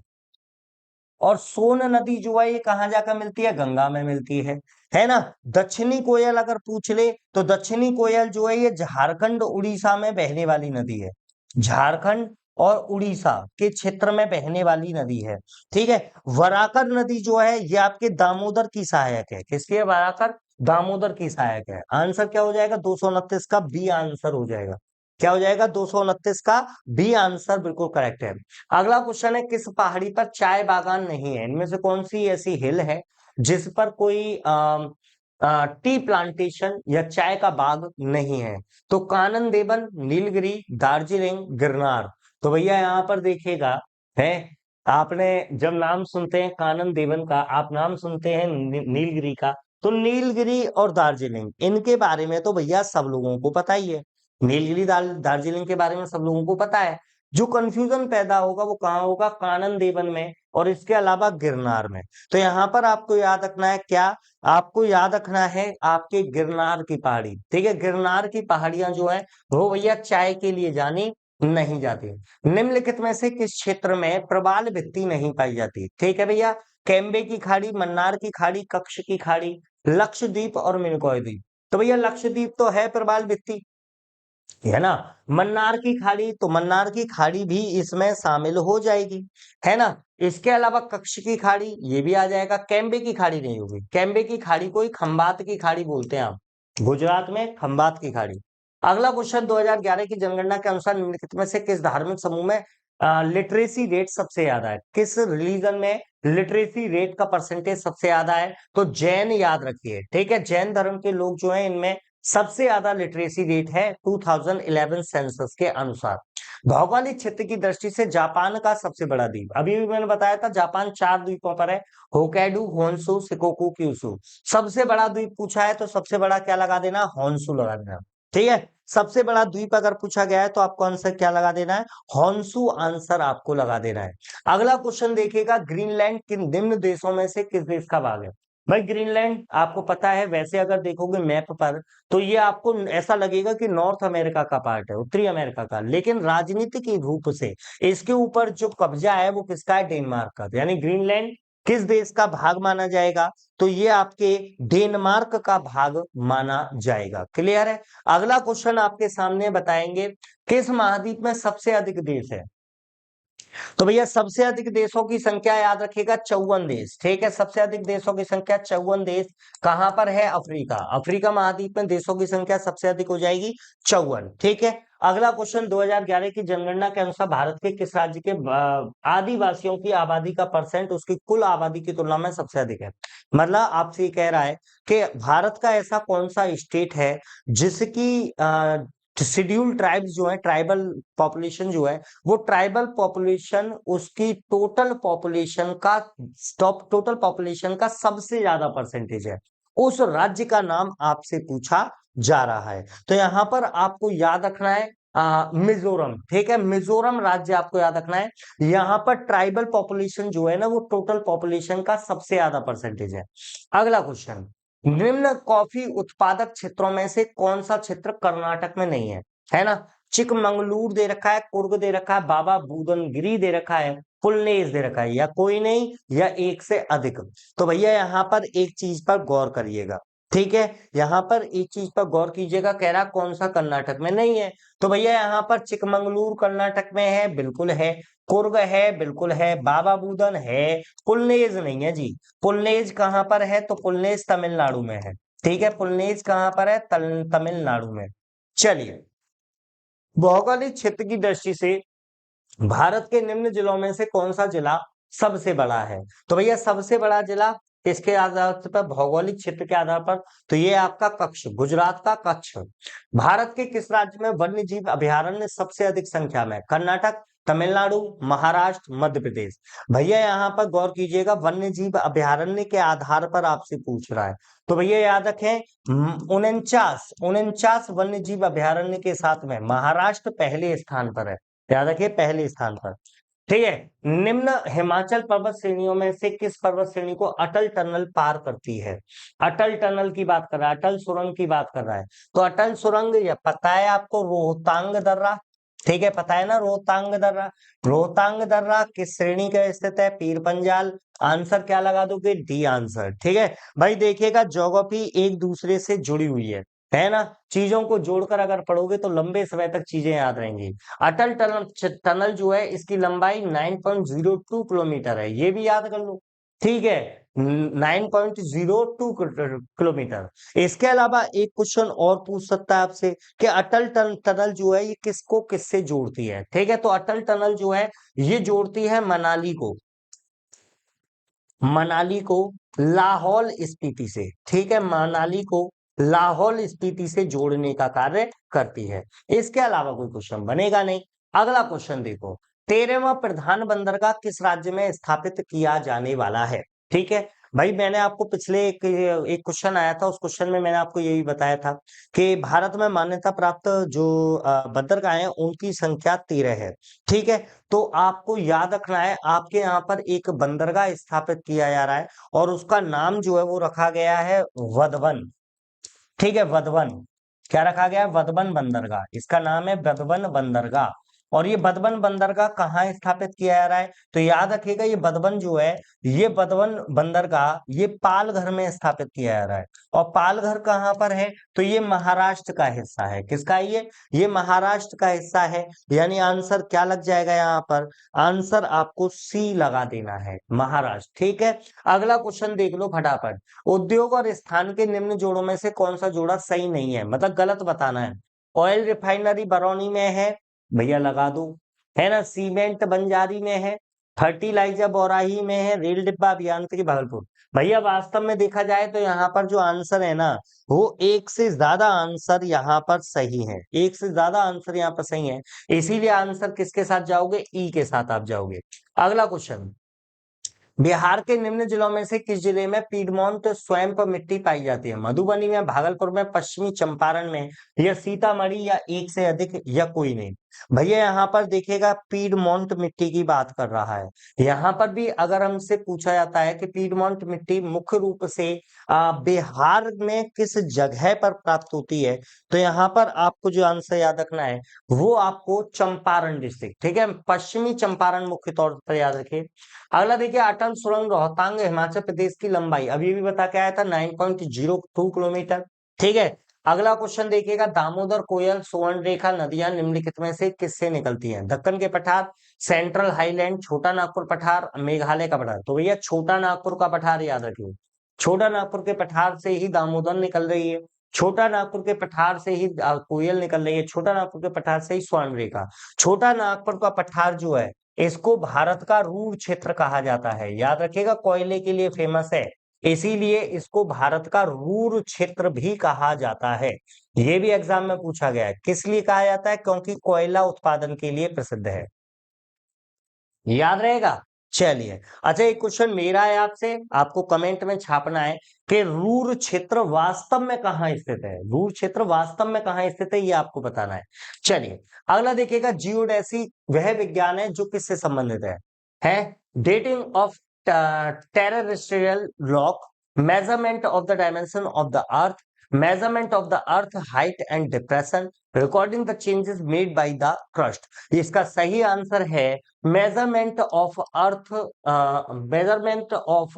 और सोन नदी जो है ये कहाँ जाकर मिलती है, गंगा में मिलती है ना। दक्षिणी कोयल अगर पूछ ले तो दक्षिणी कोयल जो है ये झारखंड उड़ीसा में बहने वाली नदी है, झारखंड और उड़ीसा के क्षेत्र में बहने वाली नदी है। ठीक है, वराकर नदी जो है ये आपके दामोदर की सहायक है। किसकी है? वराकर दामोदर की सहायक है। आंसर क्या हो जाएगा, 229 का बी आंसर हो जाएगा। क्या हो जाएगा, 229 का बी आंसर बिल्कुल करेक्ट है। अगला क्वेश्चन है, किस पहाड़ी पर चाय बागान नहीं है? इनमें से कौन सी ऐसी हिल है जिस पर कोई टी प्लांटेशन या चाय का बाग नहीं है? तो कानन देवन, नीलगिरी, दार्जिलिंग, गिरनार। तो भैया यहाँ पर देखिएगा, है आपने जब नाम सुनते हैं कानन देवन का, आप नाम सुनते हैं नीलगिरी का, तो नीलगिरी और दार्जिलिंग इनके बारे में तो भैया सब लोगों को पता ही है। नीलगिरी दार्जिलिंग के बारे में सब लोगों को पता है। जो कंफ्यूजन पैदा होगा वो कहाँ होगा, कानन देवन में और इसके अलावा गिरनार में। तो यहाँ पर आपको याद रखना है क्या, आपको याद रखना है आपके गिरनार की पहाड़ी। ठीक है, गिरनार की पहाड़ियां जो है वो भैया चाय के लिए जानी नहीं जाती। निम्नलिखित में से किस क्षेत्र में प्रवाल भित्ति नहीं पाई जाती? ठीक है भैया, कैम्बे की खाड़ी, मन्नार की खाड़ी, कक्ष की खाड़ी, लक्षद्वीप और मिनिकॉय द्वीप। तो भैया लक्षद्वीप तो है प्रवाल भित्ति, है ना। मन्नार की खाड़ी, तो मन्नार की खाड़ी भी इसमें शामिल हो जाएगी, है ना। इसके अलावा कक्ष की खाड़ी ये भी आ जाएगा, कैम्बे की खाड़ी नहीं होगी। कैम्बे की खाड़ी कोई खंबात की खाड़ी बोलते हैं आप, गुजरात में खंबात की खाड़ी। अगला क्वेश्चन, 2011 की जनगणना के अनुसार निम्नलिखित में से किस धार्मिक समूह में लिटरेसी रेट सबसे ज्यादा है? किस रिलीजन में लिटरेसी रेट का परसेंटेज सबसे ज्यादा है? तो जैन याद रखिए। ठीक है, जैन धर्म के लोग जो है इनमें सबसे ज्यादा लिटरेसी रेट है 2011 सेंसस के अनुसार। भौगोलिक क्षेत्र की दृष्टि से जापान का सबसे बड़ा द्वीप, अभी भी मैंने बताया था जापान 4 द्वीपों पर है, होक्काइडो, होन्शु, शिकोकू, क्यूशु। सबसे बड़ा द्वीप पूछा है तो सबसे बड़ा क्या लगा देना, होन्शु लगा देना। ठीक है, सबसे बड़ा द्वीप अगर पूछा गया है तो आपको आंसर क्या लगा देना है, होन्शु आंसर आपको लगा देना है। अगला क्वेश्चन देखिएगा, ग्रीनलैंड किन निम्न देशों में से किस देश का भाग है? भाई ग्रीनलैंड आपको पता है, वैसे अगर देखोगे मैप पर तो ये आपको ऐसा लगेगा कि नॉर्थ अमेरिका का पार्ट है, उत्तरी अमेरिका का, लेकिन राजनीतिक रूप से इसके ऊपर जो कब्जा है वो किसका है, डेनमार्क का। यानी ग्रीनलैंड किस देश का भाग माना जाएगा? तो ये आपके डेनमार्क का भाग माना जाएगा। क्लियर है। अगला क्वेश्चन आपके सामने बताएंगे, किस महाद्वीप में सबसे अधिक देश है? तो भैया सबसे अधिक देशों की संख्या याद रखिएगा 54 देश। ठीक है, सबसे अधिक देशों की संख्या 54 देश। कहां पर है? अफ्रीका, अफ्रीका महाद्वीप में देशों की संख्या सबसे अधिक हो जाएगी 54। ठीक है, अगला क्वेश्चन, 2011 की जनगणना के अनुसार भारत के किस राज्य के आदिवासियों की आबादी का परसेंट उसकी कुल आबादी की तुलना में सबसे अधिक है? मतलब आपसे ये कह रहा है कि भारत का ऐसा कौन सा स्टेट है जिसकी शेड्यूल ट्राइब्स जो है, ट्राइबल पॉपुलेशन जो है, वो ट्राइबल पॉपुलेशन उसकी टोटल पॉपुलेशन का सबसे ज्यादा परसेंटेज है। उस राज्य का नाम आपसे पूछा जा रहा है। तो यहाँ पर आपको याद रखना है मिजोरम, ठीक है, मिजोरम राज्य आपको याद रखना है। यहाँ पर ट्राइबल पॉपुलेशन जो है ना वो टोटल पॉपुलेशन का सबसे ज्यादा परसेंटेज है। अगला क्वेश्चन, निम्न कॉफी उत्पादक क्षेत्रों में से कौन सा क्षेत्र कर्नाटक में नहीं है ना? चिकमंगलूर दे रखा है, कुर्ग दे रखा है, बाबा बुदनगिरी दे रखा है, फुलनेस दे रखा है, या कोई नहीं या एक से अधिक। तो भैया यहाँ पर एक चीज पर गौर करिएगा, ठीक है, यहाँ पर एक चीज पर गौर कीजिएगा, कह रहा कौन सा कर्नाटक में नहीं है। तो भैया यहाँ पर चिकमंगलूर कर्नाटक में है, बिल्कुल है। कुर्ग है, बिल्कुल है। बाबा बुदन है। फुलनेज नहीं है जी। फुलनेज कहाँ पर है? तो फुलनेज तमिलनाडु में है, ठीक है, फुलनेज कहाँ पर है? तमिलनाडु में। चलिए, भौगोलिक क्षेत्र की दृष्टि से भारत के निम्न जिलों में से कौन सा जिला सबसे बड़ा है? तो भैया सबसे बड़ा जिला किसके आधार पर? भौगोलिक क्षेत्र के आधार पर। तो ये आपका कच्छ, गुजरात का कच्छ। भारत के किस राज्य में वन्य जीव अभयारण्य सबसे अधिक संख्या में? कर्नाटक, तमिलनाडु, महाराष्ट्र, मध्य प्रदेश। भैया यहाँ पर गौर कीजिएगा, वन्य जीव अभयारण्य के आधार पर आपसे पूछ रहा है। तो भैया याद रखें, 49 वन्य जीव अभयारण्य के साथ में महाराष्ट्र पहले स्थान पर है। याद रखिए, पहले स्थान पर, ठीक है। निम्न हिमाचल पर्वत श्रेणियों में से किस पर्वत श्रेणी को अटल टनल पार करती है? अटल टनल की बात कर रहा है, अटल सुरंग की बात कर रहा है। तो अटल सुरंग, या पता है आपको, रोहतांग दर्रा, ठीक है, पता है ना, रोहतांग दर्रा। रोहतांग दर्रा किस श्रेणी का स्थित है? पीर पंजाल। आंसर क्या लगा दोगे? डी आंसर, ठीक है। भाई देखिएगा, ज्योग्राफी एक दूसरे से जुड़ी हुई है ना, चीजों को जोड़कर अगर पढ़ोगे तो लंबे समय तक चीजें याद रहेंगी। अटल टनल जो है, इसकी लंबाई 9.02 किलोमीटर है, ये भी याद कर लो, ठीक है, 9.02 किलोमीटर। इसके अलावा एक क्वेश्चन और पूछ सकता है आपसे कि अटल टनल जो है ये किसको किससे जोड़ती है? ठीक है, तो अटल टनल जो है ये जोड़ती है मनाली को लाहौल स्पीति से, ठीक है, मनाली को लाहौल स्पीति से जोड़ने का कार्य करती है। इसके अलावा कोई क्वेश्चन बनेगा नहीं। अगला क्वेश्चन देखो, 13वां प्रधान बंदरगाह किस राज्य में स्थापित किया जाने वाला है? ठीक है भाई, मैंने आपको पिछले एक क्वेश्चन आया था, उस क्वेश्चन में मैंने आपको यही बताया था कि भारत में मान्यता प्राप्त जो बंदरगाह हैं उनकी संख्या 13 है, ठीक है। तो आपको याद रखना है, आपके यहाँ पर एक बंदरगाह स्थापित किया जा रहा है और उसका नाम जो है वो रखा गया है वधवन, ठीक है, वधवन। क्या रखा गया है? वधवन बंदरगाह, इसका नाम है वधवन बंदरगाह। और ये वधवन बंदरगाह कहाँ स्थापित किया जा रहा है? तो याद रखिएगा, ये वधवन जो है, ये वधवन बंदरगाह ये पालघर में स्थापित किया जा रहा है। और पालघर कहाँ पर है? तो ये महाराष्ट्र का हिस्सा है। किसका है ये महाराष्ट्र का हिस्सा है। यानी आंसर क्या लग जाएगा यहाँ पर? आंसर आपको सी लगा देना है, महाराष्ट्र, ठीक है। अगला क्वेश्चन देख लो फटाफट, उद्योग और स्थान के निम्न जोड़ों में से कौन सा जोड़ा सही नहीं है, मतलब गलत बताना है। ऑयल रिफाइनरी बरौनी में है, भैया लगा दो, है ना। सीमेंट बंजारी में है, फर्टिलाइजर बोराही में है, रेल डिब्बा अभियांत्रिकी भागलपुर। भैया वास्तव में देखा जाए तो यहाँ पर जो आंसर है ना, वो एक से ज्यादा आंसर यहाँ पर सही है, एक से ज्यादा आंसर यहाँ पर सही है। इसीलिए आंसर किसके साथ जाओगे? ई के साथ आप जाओगे। अगला क्वेश्चन, बिहार के निम्न जिलों में से किस जिले में पीडमोंट स्वैम्प मिट्टी पाई जाती है? मधुबनी में, भागलपुर में, पश्चिमी चंपारण में, या सीतामढ़ी, या एक से अधिक, या कोई नहीं। भैया यहाँ पर देखिएगा, पीडमोंट मिट्टी की बात कर रहा है। यहाँ पर भी अगर हमसे पूछा जाता है कि पीडमोंट मिट्टी मुख्य रूप से बिहार में किस जगह पर प्राप्त होती है, तो यहाँ पर आपको जो आंसर याद रखना है वो आपको चंपारण डिस्ट्रिक्ट, ठीक है, पश्चिमी चंपारण मुख्य तौर पर याद रखिए। अगला देखिए, अटल सुरंग रोहतांग हिमाचल प्रदेश की लंबाई अभी भी बता के आया था 9.02 किलोमीटर, ठीक है। अगला क्वेश्चन देखिएगा, दामोदर कोयल सुवर्णरेखा नदियां निम्नलिखित में से किससे निकलती हैं? दक्कन के पठार, सेंट्रल हाईलैंड, छोटा नागपुर पठार, मेघालय का पठार। तो भैया छोटा नागपुर का पठार याद रखिए, छोटा नागपुर के पठार से ही दामोदर निकल रही है, छोटा नागपुर के पठार से ही कोयल निकल रही है, छोटा नागपुर के पठार से ही स्वर्ण रेखा। छोटा नागपुर का पठार जो है, इसको भारत का रूर क्षेत्र कहा जाता है। याद रखिएगा, कोयले के लिए फेमस है, इसीलिए इसको भारत का रूर क्षेत्र भी कहा जाता है। ये भी एग्जाम में पूछा गया है, किस लिए कहा जाता है? क्योंकि कोयला उत्पादन के लिए प्रसिद्ध है। याद रहेगा। चलिए, अच्छा एक क्वेश्चन मेरा है आपसे, आपको कमेंट में छापना है कि रूर क्षेत्र वास्तव में कहाँ स्थित है। रूर क्षेत्र वास्तव में कहाँ स्थित है ये आपको बताना है। चलिए, अगला देखिएगा, जियोडेसी वह विज्ञान है जो किससे संबंधित है dating of terrestrial rock, measurement of the dimension of the earth, measurement of the earth height and depression, recording the changes made by the crust। इसका सही आंसर है measurement of earth, measurement of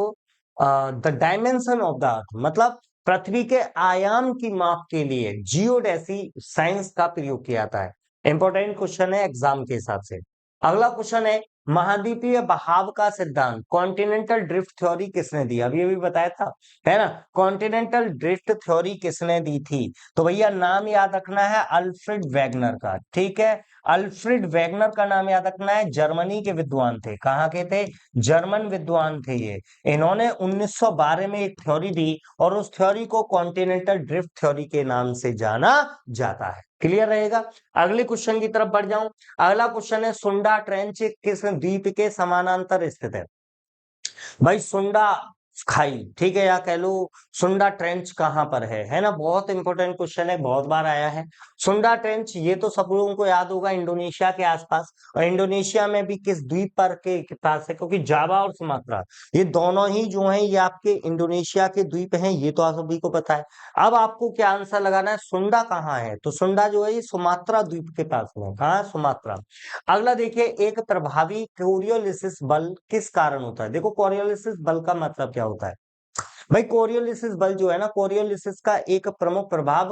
the dimension of the earth, मतलब पृथ्वी के आयाम की माप के लिए जियोडेसी साइंस का प्रयोग किया जाता है। इंपॉर्टेंट क्वेश्चन है एग्जाम के हिसाब से। अगला क्वेश्चन है, महाद्वीपीय बहाव का सिद्धांत कॉन्टिनेंटल ड्रिफ्ट थ्योरी किसने दी? अभी बताया था, है ना। कॉन्टिनेंटल ड्रिफ्ट थ्योरी किसने दी थी? तो भैया नाम याद रखना है अल्फ्रेड वैगनर का, ठीक है। अल्फ्रेड वैगनर का नाम याद रखना है, जर्मनी के विद्वान थे। कहाँ के थे? जर्मन विद्वान थे ये। इन्होंने 1912 में एक थ्योरी दी और उस थ्योरी को कॉन्टिनेंटल ड्रिफ्ट थ्योरी के नाम से जाना जाता है। क्लियर रहेगा। अगले क्वेश्चन की तरफ बढ़ जाऊं। अगला क्वेश्चन है, सुंडा ट्रेंच किस द्वीप के समानांतर स्थित है? भाई सुंडा खाई, ठीक है, या कह लो सुंडा ट्रेंच कहां पर है ना। बहुत इंपॉर्टेंट क्वेश्चन है, बहुत बार आया है। सुंडा ट्रेंच ये तो सब लोगों को याद होगा, इंडोनेशिया के आसपास। और इंडोनेशिया में भी किस द्वीप पर के पास है? क्योंकि जावा और सुमात्रा ये दोनों ही जो है ये आपके इंडोनेशिया के द्वीप हैं, ये तो आप सभी को पता है। अब आपको क्या आंसर लगाना है, सुंडा कहाँ है? तो सुंडा जो है ये सुमात्रा द्वीप के पास में है। कहाँ? सुमात्रा। अगला देखिए, एक प्रभावी कोरियोलिसिस बल किस कारण होता है? देखो कोरियोलिसिस बल का मतलब क्या होता है भाई? कोरियोलिसिस बल जो है ना, कोरियोलिसिस का एक प्रमुख प्रभाव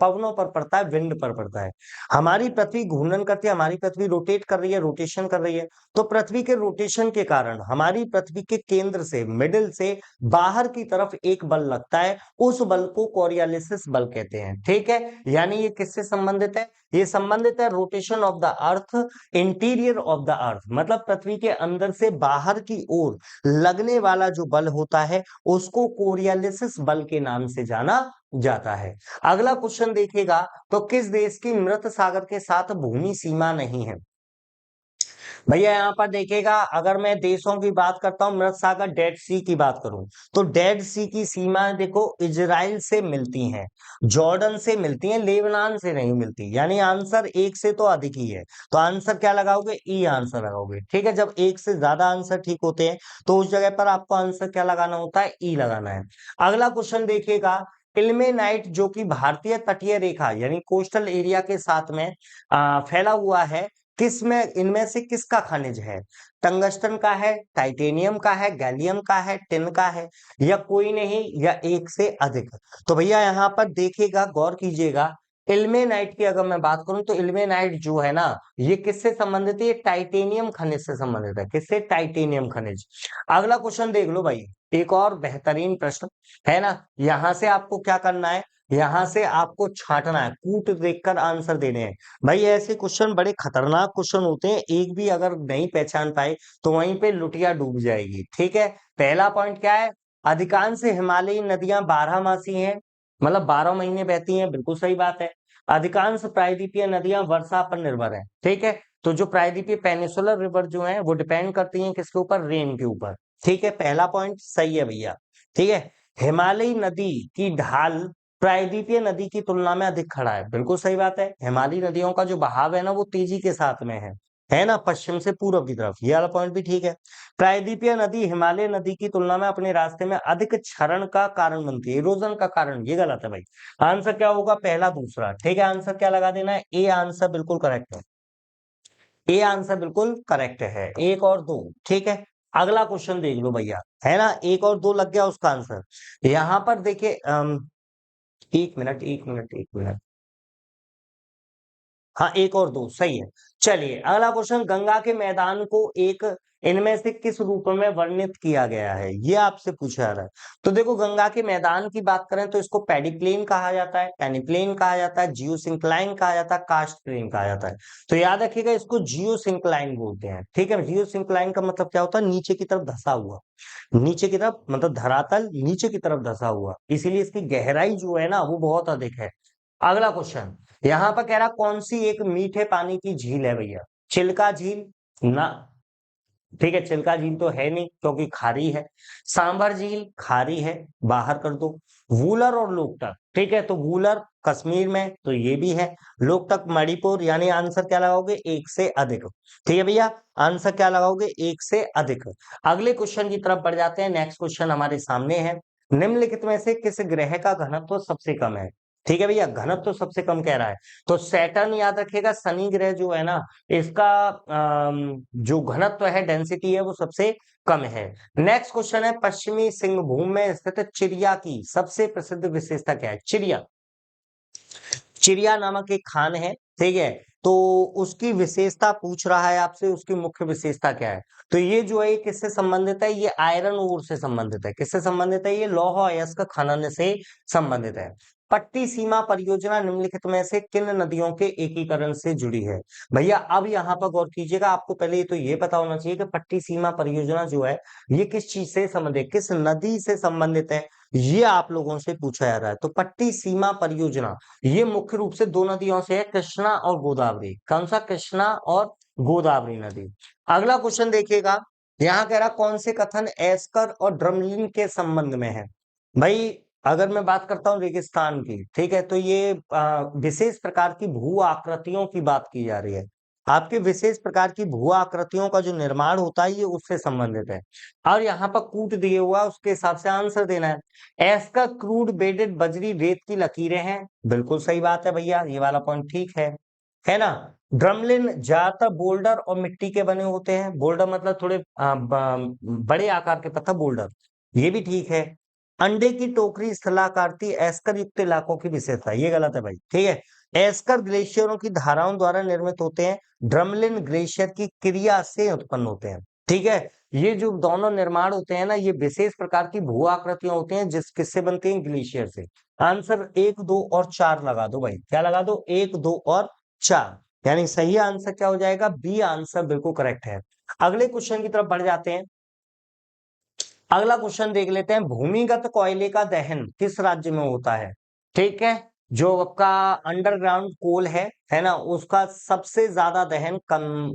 पवनों पर पड़ता है, विंड पर पड़ता है। हमारी पृथ्वी घूर्णन करती है, हमारी पृथ्वी रोटेट कर रही है, रोटेशन कर रही है। तो पृथ्वी के रोटेशन के कारण हमारी पृथ्वी के केंद्र से, मिडिल से बाहर की तरफ एक बल लगता है, उस बल को कोरियोलिसिस बल कहते हैं, ठीक है। यानी ये किससे संबंधित है? ये संबंधित है rotation of the earth, interior of the earth, मतलब पृथ्वी के अंदर से बाहर की ओर लगने वाला जो बल होता है उसको कोरियोलिसिस बल के नाम से जाना जाता है। अगला क्वेश्चन देखिएगा, तो किस देश की मृत सागर के साथ भूमि सीमा नहीं है? भैया यहाँ पर देखिएगा, अगर मैं देशों की बात करता हूं, मृत सागर डेड सी की बात करूं, तो डेड सी की सीमा देखो इजराइल से मिलती हैं, जॉर्डन से मिलती हैं, लेबनान से नहीं मिलती। यानी आंसर एक से तो अधिक ही है। तो आंसर क्या लगाओगे? ई आंसर लगाओगे, ठीक है। जब एक से ज्यादा आंसर ठीक होते हैं तो उस जगह पर आपको आंसर क्या लगाना होता है? ई लगाना है। अगला क्वेश्चन देखिएगा, इल्मेनाइट जो कि भारतीय तटीय रेखा यानी कोस्टल एरिया के साथ में फैला हुआ है, किस में, इनमें से किसका खनिज है? टंगस्टन का है, टाइटेनियम का है, गैलियम का है, टिन का है, या कोई नहीं, या एक से अधिक? तो भैया यहाँ पर देखिएगा, गौर कीजिएगा, इल्मेनाइट की अगर मैं बात करूं तो इल्मेनाइट जो है ना, ये किससे संबंधित है? ये टाइटेनियम खनिज से संबंधित है। किससे? टाइटेनियम खनिज। अगला क्वेश्चन देख लो भाई, एक और बेहतरीन प्रश्न है ना। यहां से आपको क्या करना है? यहां से आपको छांटना है, कूट देखकर आंसर देने हैं। भाई ऐसे क्वेश्चन बड़े खतरनाक क्वेश्चन होते हैं, एक भी अगर नहीं पहचान पाए तो वहीं पे लुटिया डूब जाएगी, ठीक है। पहला पॉइंट क्या है? अधिकांश हिमालयी नदियां 12 मासी हैं, मतलब 12 महीने बहती हैं, बिल्कुल सही बात है। अधिकांश प्रायद्वीपीय नदियां वर्षा पर निर्भर है, ठीक है। तो जो प्रायद्वीपीय पेनिसुलर रिवर जो है वो डिपेंड करती हैं किसके ऊपर? रेन के ऊपर, ठीक है। पहला पॉइंट सही है भैया, ठीक है। हिमालयी नदी की ढाल प्रायद्वीपीय नदी की तुलना में अधिक खड़ा है, बिल्कुल सही बात है। हिमालयी नदियों का जो बहाव है ना वो तेजी के साथ में है ना, पश्चिम से पूर्व की तरफ, ये वाला पॉइंट भी ठीक है। प्रायद्वीपीय नदी हिमालय नदी की तुलना में अपने रास्ते में अधिक क्षरण का कारण बनती है, इरोजन का कारण, ये गलत है भाई। आंसर क्या होगा? पहला दूसरा, ठीक है। आंसर क्या लगा देना है? ए आंसर बिल्कुल करेक्ट है, ए आंसर बिल्कुल करेक्ट है, एक और दो, ठीक है। अगला क्वेश्चन देख लो भैया, है ना, एक और दो लग गया उसका आंसर। यहां पर देखिए, एक मिनट एक मिनट एक मिनट, हाँ एक और दो सही है। चलिए अगला क्वेश्चन, गंगा के मैदान को एक, इनमें से किस रूप में वर्णित किया गया है? ये आपसे पूछा जा रहा है। तो देखो, गंगा के मैदान की बात करें तो इसको पेडिप्लेन कहा जाता है, पेनिप्लेन कहा जाता है, जियोसिंक्लाइन कहा जाता है, कास्ट प्लेन कहा जाता है। तो याद रखिएगा, इसको जियोसिंक्लाइन बोलते हैं, ठीक है। जियोसिंक्लाइन का मतलब क्या होता है? नीचे की तरफ धसा हुआ, नीचे की तरफ, मतलब धरातल नीचे की तरफ धसा हुआ, इसीलिए इसकी गहराई जो है ना वो बहुत अधिक है। अगला क्वेश्चन यहां पर कह रहा, कौन सी एक मीठे पानी की झील है भैया? चिल्का झील ना, ठीक है, चिल्का झील तो है नहीं क्योंकि खारी है। सांभर झील खारी है, बाहर कर दो। वूलर और लोकटक, ठीक है, तो वूलर कश्मीर में तो ये भी है, लोकटक मणिपुर, यानी आंसर क्या लगाओगे, एक से अधिक। ठीक है भैया, आंसर क्या लगाओगे, एक से अधिक। अगले क्वेश्चन की तरफ बढ़ जाते हैं। नेक्स्ट क्वेश्चन हमारे सामने है, निम्नलिखित में से किस ग्रह का घनत्व सबसे कम है। ठीक है भैया, घनत्व सबसे कम कह रहा है, तो सैटर्न याद रखिएगा, शनि ग्रह जो है ना, इसका जो घनत्व है, डेंसिटी है, वो सबसे कम है। नेक्स्ट क्वेश्चन है, पश्चिमी सिंहभूम में स्थित चिड़िया की सबसे प्रसिद्ध विशेषता क्या है। चिड़िया, चिड़िया नामक एक खान है, ठीक है, तो उसकी विशेषता पूछ रहा है आपसे, उसकी मुख्य विशेषता क्या है। तो ये जो है, किससे संबंधित है, ये आयरन ओर से संबंधित है। किससे संबंधित है, ये लौह अयस्क खनन से संबंधित है। पट्टी सीमा परियोजना निम्नलिखित में से किन नदियों के एकीकरण से जुड़ी है। भैया अब यहाँ पर गौर कीजिएगा, आपको पहले तो ये पता होना चाहिए कि पट्टी सीमा परियोजना जो है, ये किस चीज से संबंधित, किस नदी से संबंधित है, ये आप लोगों से पूछा जा रहा है। तो पट्टी सीमा परियोजना ये मुख्य रूप से दो नदियों से है, कृष्णा और गोदावरी। कौन सा, कृष्णा और गोदावरी नदी। अगला क्वेश्चन देखिएगा, यहाँ कह रहा कौन से कथन एस्कर और ड्रमलिन के संबंध में है। भाई अगर मैं बात करता हूँ रेगिस्तान की, ठीक है, तो ये विशेष प्रकार की भू आकृतियों की बात की जा रही है। आपके विशेष प्रकार की भू आकृतियों का जो निर्माण होता है, ये उससे संबंधित है। और यहाँ पर कूट दिए हुआ, उसके हिसाब से आंसर देना है। एस्कर क्रूड बेडेड बजरी रेत की लकीरें हैं, बिल्कुल सही बात है भैया, ये वाला पॉइंट ठीक है ना। ड्रमलिन ज्यादातर बोल्डर और मिट्टी के बने होते हैं, बोल्डर मतलब थोड़े बड़े आकार के पत्थर, बोल्डर, ये भी ठीक है। अंडे की टोकरी स्थलाकृति एस्कर युक्त इलाकों की विशेषता, ये गलत है भाई, ठीक है। एस्कर ग्लेशियरों की धाराओं द्वारा निर्मित होते हैं, ड्रमलिन ग्लेशियर की क्रिया से उत्पन्न होते हैं, ठीक है। ये जो दोनों निर्माण होते हैं ना, ये विशेष प्रकार की भू आकृतियां होती हैं, जिस किससे बनती हैं, ग्लेशियर से। आंसर 1, 2 और 4 लगा दो भाई, क्या लगा दो, 1, 2 और 4, यानी सही आंसर क्या हो जाएगा, बी आंसर बिल्कुल करेक्ट है। अगले क्वेश्चन की तरफ बढ़ जाते हैं। अगला क्वेश्चन देख लेते हैं, भूमिगत कोयले का दहन किस राज्य में होता है। ठीक है, जो आपका अंडरग्राउंड कोल है ना, उसका सबसे ज्यादा दहन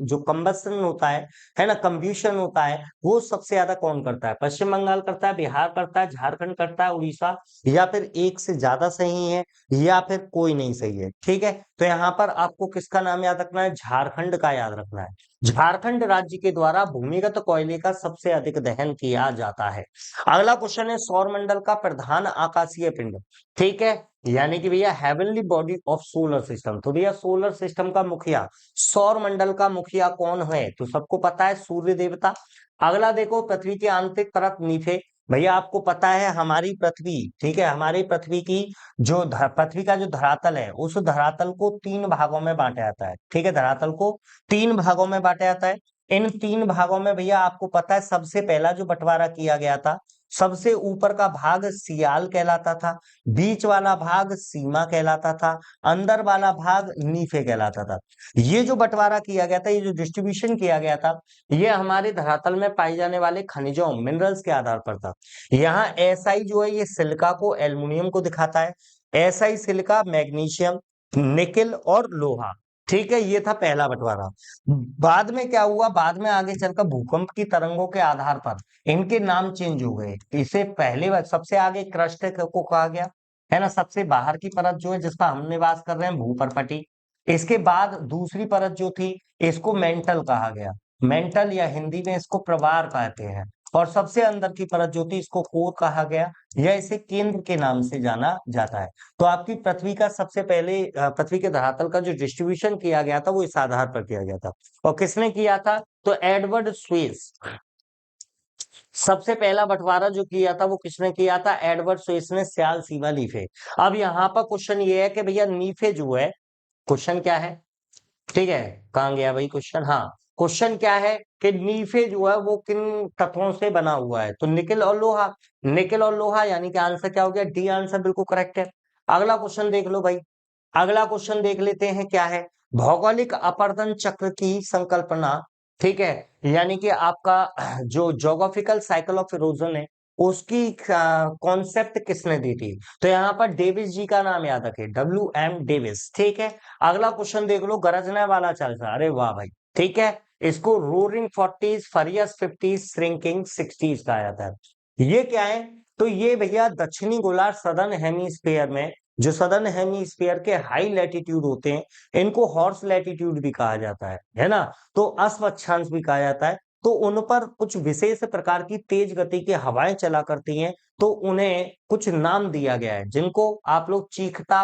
जो कंबस्टन होता है ना, कंब्यूशन होता है, वो सबसे ज्यादा कौन करता है। पश्चिम बंगाल करता है, बिहार करता है, झारखंड करता है, उड़ीसा, या फिर एक से ज्यादा सही है, या फिर कोई नहीं सही है। ठीक है, तो यहाँ पर आपको किसका नाम याद रखना है, झारखंड का याद रखना है। झारखंड राज्य के द्वारा भूमिगत कोयले का सबसे अधिक दहन किया जाता है। अगला क्वेश्चन है, सौर मंडल का प्रधान आकाशीय पिंड, ठीक है, यानी कि भैया heavenly body of solar system. तो भैया सोलर सिस्टम का मुखिया, सौर मंडल का मुखिया कौन है, तो सबको पता है, सूर्य देवता। अगला देखो, पृथ्वी की आंतरिक परत नीचे, भैया आपको पता है हमारी पृथ्वी, ठीक है, हमारी पृथ्वी की जो पृथ्वी का जो धरातल है, उस धरातल को 3 भागों में बांटा जाता है। ठीक है, धरातल को 3 भागों में बांटा जाता है। इन 3 भागों में भैया आपको पता है, सबसे पहला जो बंटवारा किया गया था, सबसे ऊपर का भाग सियाल कहलाता था, बीच वाला भाग सीमा कहलाता था, अंदर वाला भाग नीफे कहलाता था। ये जो बंटवारा किया गया था, ये जो डिस्ट्रीब्यूशन किया गया था, ये हमारे धरातल में पाए जाने वाले खनिजों, मिनरल्स के आधार पर था। यहाँ एसआई जो है, ये सिलिका को, एल्युमिनियम को दिखाता है। एसआई सिलिका, मैग्नीशियम, निकेल और लोहा। ठीक है, ये था पहला बंटवारा। बाद में क्या हुआ, बाद में आगे चलकर भूकंप की तरंगों के आधार पर इनके नाम चेंज हो गए। इसे पहले सबसे आगे क्रस्ट को कहा गया, है ना, सबसे बाहर की परत जो है, जिसका हम निवास कर रहे हैं, भूपर्पटी। इसके बाद दूसरी परत जो थी, इसको मेंटल कहा गया, मेंटल, या हिंदी में इसको प्रवार कहते हैं। और सबसे अंदर की परत जो थी, इसको कोर कहा गया, या इसे केंद्र के नाम से जाना जाता है। तो आपकी पृथ्वी का सबसे पहले पृथ्वी के धरातल का जो डिस्ट्रीब्यूशन किया गया था, वो इस आधार पर किया गया था। और किसने किया था, तो एडवर्ड स्वेस, सबसे पहला बंटवारा जो किया था, वो किसने किया था, एडवर्ड स्वेस ने, सियाल, सीमा, नीफे। अब यहाँ पर क्वेश्चन ये है कि भैया नीफे जो है, क्वेश्चन क्या है, ठीक है, कहाँ गया भाई क्वेश्चन, हाँ, क्वेश्चन क्या है कि नीफे जो है वो किन तत्वों से बना हुआ है, तो निकेल और लोहा, निकेल और लोहा, यानी कि आंसर क्या हो गया, डी आंसर बिल्कुल करेक्ट है। अगला क्वेश्चन देख लो भाई, अगला क्वेश्चन देख लेते हैं, क्या है, भौगोलिक अपर्दन चक्र की संकल्पना, ठीक है, यानी कि आपका जो ज्योग्राफिकल साइकिल ऑफ इरोजन है, उसकी कॉन्सेप्ट किसने दी थी। तो यहाँ पर डेविस जी का नाम याद रखे, WM डेविस। ठीक है, अगला क्वेश्चन देख लो, गरजने वाला चालसा, अरे वाह भाई, ठीक है, इसको roaring 40s, फरियस 50s, shrinking 60s कहा जाता है। ये क्या है? तो ये भैया दक्षिणी गोलार्ध सदर्न हेमीस्फीयर में, जो सदर्न हेमीस्फीयर के हाई लैटिट्यूड होते हैं, इनको हॉर्स लैटिट्यूड भी कहा जाता है ना, तो अश्व भी कहा जाता है। तो उन पर कुछ विशेष प्रकार की तेज गति की हवाएं चला करती हैं, तो उन्हें कुछ नाम दिया गया है, जिनको आप लोग चीखता,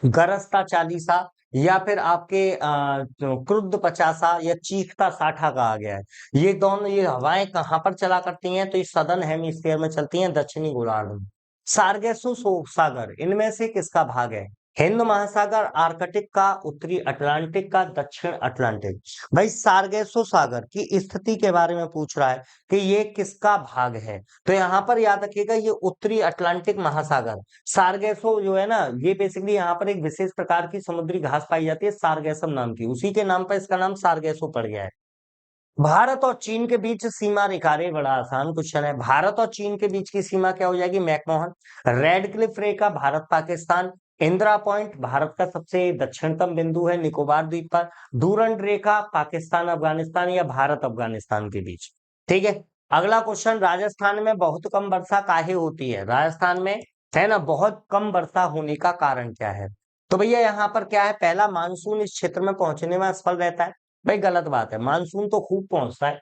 गरजता चालीसा, या फिर आपके क्रुद्ध पचासा या चीखता साठा कहा गया है। ये दोनों, ये हवाएं कहाँ पर चला करती हैं? तो ये सदर्न हेमिस्फीयर में चलती हैं, दक्षिणी गोलार्ध में। सार्गेसो सागर इनमें से किसका भाग है? हिंद महासागर, आर्कटिक का, उत्तरी अटलांटिक का, दक्षिण अटलांटिक। भाई सार्गेसो सागर की स्थिति के बारे में पूछ रहा है कि ये किसका भाग है, तो यहाँ पर याद रखिएगा ये उत्तरी अटलांटिक महासागर। सार्गेसो जो है ना, ये बेसिकली यहाँ पर एक विशेष प्रकार की समुद्री घास पाई जाती है सार्गेसम नाम की, उसी के नाम पर इसका नाम सार्गेसो पड़ गया है। भारत और चीन के बीच सीमा रेखा, रे बड़ा आसान क्वेश्चन है। भारत और चीन के बीच की सीमा क्या हो जाएगी? मैकमोहन। रेड क्लिफ रेखा भारत पाकिस्तान। इंदिरा पॉइंट भारत का सबसे दक्षिणतम बिंदु है निकोबार द्वीप पर। डूरंड रेखा पाकिस्तान अफगानिस्तान या भारत अफगानिस्तान के बीच। ठीक है। अगला क्वेश्चन, राजस्थान में बहुत कम वर्षा काहे होती है? राजस्थान में है ना बहुत कम वर्षा होने का कारण क्या है? तो भैया यहाँ पर क्या है? पहला, मानसून इस क्षेत्र में पहुंचने में असफल रहता है। भाई गलत बात है, मानसून तो खूब पहुंचता है।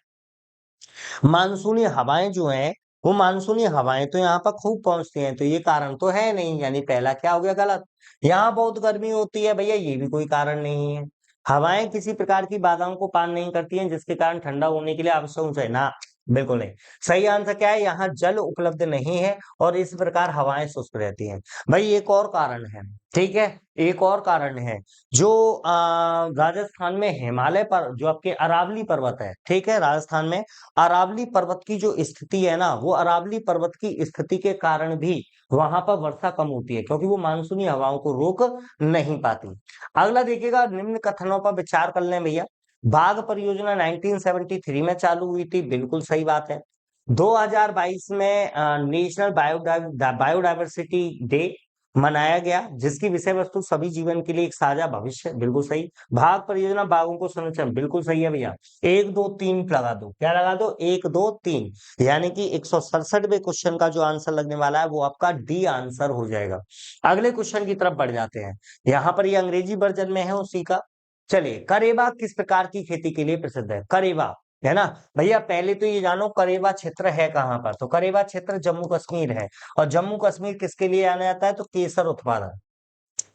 मानसूनी हवाएं जो हैं, वो मानसूनी हवाएं तो यहाँ पर खूब पहुंचती हैं, तो ये कारण तो है नहीं, यानी पहला क्या हो गया? गलत। यहाँ बहुत गर्मी होती है, भैया ये भी कोई कारण नहीं है। हवाएं किसी प्रकार की बाधाओं को पार नहीं करती हैं, जिसके कारण ठंडा होने के लिए आवश्यक ऊंचाई ना, बिल्कुल नहीं। सही आंसर क्या है? यहाँ जल उपलब्ध नहीं है और इस प्रकार हवाएं शुष्क रहती हैं। भाई एक और कारण है, ठीक है, एक और कारण है। जो राजस्थान में हिमालय पर जो आपके अरावली पर्वत है, ठीक है, राजस्थान में अरावली पर्वत की जो स्थिति है ना, वो अरावली पर्वत की स्थिति के कारण भी वहां पर वर्षा कम होती है, क्योंकि वो मानसूनी हवाओं को रोक नहीं पाती। अगला देखिएगा, निम्न कथनों पर विचार कर लें भैया। बाघ परियोजना 1973 में चालू हुई थी, बिल्कुल सही बात है। 2022 में नेशनल बायोडायवर्सिटी डे मनाया गया, जिसकी विषय वस्तु सभी जीवन के लिए एक साझा भविष्य, बिल्कुल सही। भाग परियोजना बाघों को संरक्षण, बिल्कुल सही है भैया। 1 2 3 लगा दो, क्या लगा दो? 1 2 3, यानी कि 167वें क्वेश्चन का जो आंसर लगने वाला है वो आपका डी आंसर हो जाएगा। अगले क्वेश्चन की तरफ बढ़ जाते हैं। यहाँ पर ये अंग्रेजी वर्जन में है उसी का। चलिए, करेबा किस प्रकार की खेती के लिए प्रसिद्ध है? करेबा, है ना भैया, पहले तो ये जानो करेबा क्षेत्र है कहाँ पर। तो करेबा क्षेत्र जम्मू कश्मीर है, और जम्मू कश्मीर किसके लिए जाना जाता है? तो केसर उत्पादन,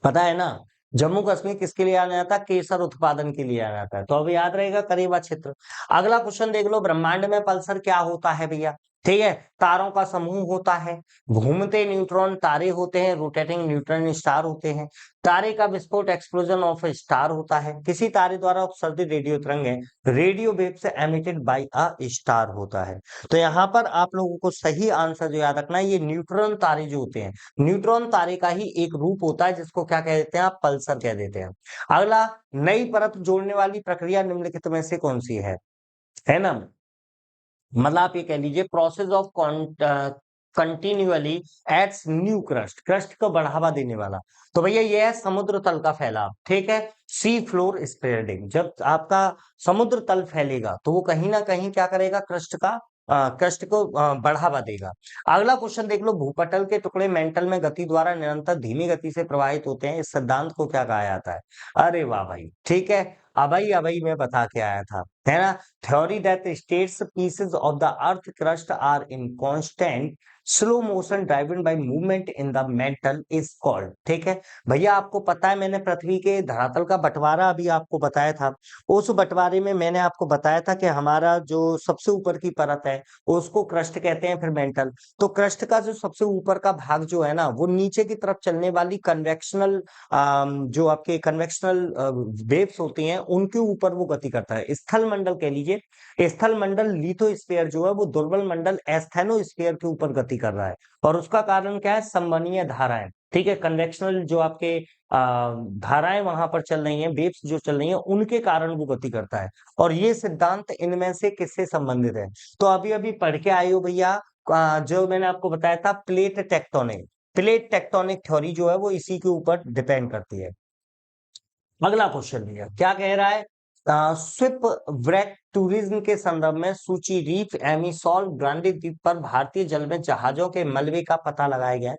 पता है ना। जम्मू कश्मीर किसके लिए आना जाता है? केसर उत्पादन के लिए आना जाता है, तो अब याद रहेगा करेबा क्षेत्र। अगला क्वेश्चन देख लो, ब्रह्मांड में पल्सर क्या होता है भैया? ठीक है, तारों का समूह होता है, घूमते न्यूट्रॉन तारे होते हैं, रोटेटिंग न्यूट्रॉन स्टार होते हैं, तारे का विस्फोट एक्सप्लोजन ऑफ ए स्टार होता है, किसी तारे द्वारा उत्सर्जित रेडियो तरंग है, रेडियो वेव से एमिटेड बाय अ स्टार होता है। तो यहाँ पर आप लोगों को सही आंसर जो याद रखना है, ये न्यूट्रॉन तारे जो होते हैं, न्यूट्रॉन तारे का ही एक रूप होता है, जिसको क्या कह देते हैं? आप पल्सर कह देते हैं। अगला, नई परत जोड़ने वाली प्रक्रिया निम्नलिखित में से कौन सी है ना, मतलब आप ये कह लीजिए, process of continuously adds new crust, crust को बढ़ावा देने वाला। तो भैया ये है समुद्र तल का फैलाव, ठीक है, सी फ्लोर स्प्रेडिंग। जब आपका समुद्र तल फैलेगा तो वो कहीं ना कहीं क्या करेगा? क्रस्ट को बढ़ावा देगा। अगला क्वेश्चन देख लो, भूपटल के टुकड़े मेंटल में गति द्वारा निरंतर धीमी गति से प्रवाहित होते हैं, इस सिद्धांत को क्या कहा जाता है? अरे वाह भाई, ठीक है, अभई अभई में बता के आया था, है ना। Theory that states pieces of the earth crust are in constant slow motion driven by movement in the mantle is called, ठीक है भैया। आपको पता है, मैंने पृथ्वी के धरातल का बंटवारा अभी आपको बताया था। उस बंटवारे में मैंने आपको बताया था कि हमारा जो सबसे ऊपर की परत है उसको क्रस्ट कहते हैं, फिर मेंटल। तो क्रस्ट का जो सबसे ऊपर का भाग जो है ना, वो नीचे की तरफ चलने वाली कन्वेक्शनल जो आपके कन्वेक्शनल वेव्स होती हैं, उनके ऊपर वो गति करता है। स्थल मंडल कह लीजिए, स्थल मंडल लिथोस्फीयर जो है वो दुर्बल मंडल एस्थेनोस्फीयर के ऊपर गति कर रहा है, और उसका कारण क्या है? संवहनीय धाराएं, ठीक है, कन्वेक्शनल जो आपके धाराएं वहां पर चल रही हैं, वेव्स जो चल रही हैं, उनके कारण वो गति करता है। और ये सिद्धांत इनमें से किससे संबंधित है? तो अभी अभी पढ़ के आए हो भैया, जो मैंने आपको बताया था प्लेट टेक्टोनिक थ्योरी जो है वो इसी के ऊपर डिपेंड करती है। अगला क्वेश्चन भैया क्या कह रहा है? स्विप व्रेक टूरिज्म के संदर्भ में सूची रीफ एमिसॉल ग्रांडे द्वीप पर भारतीय जल में जहाजों के मलबे का पता लगाया गया है।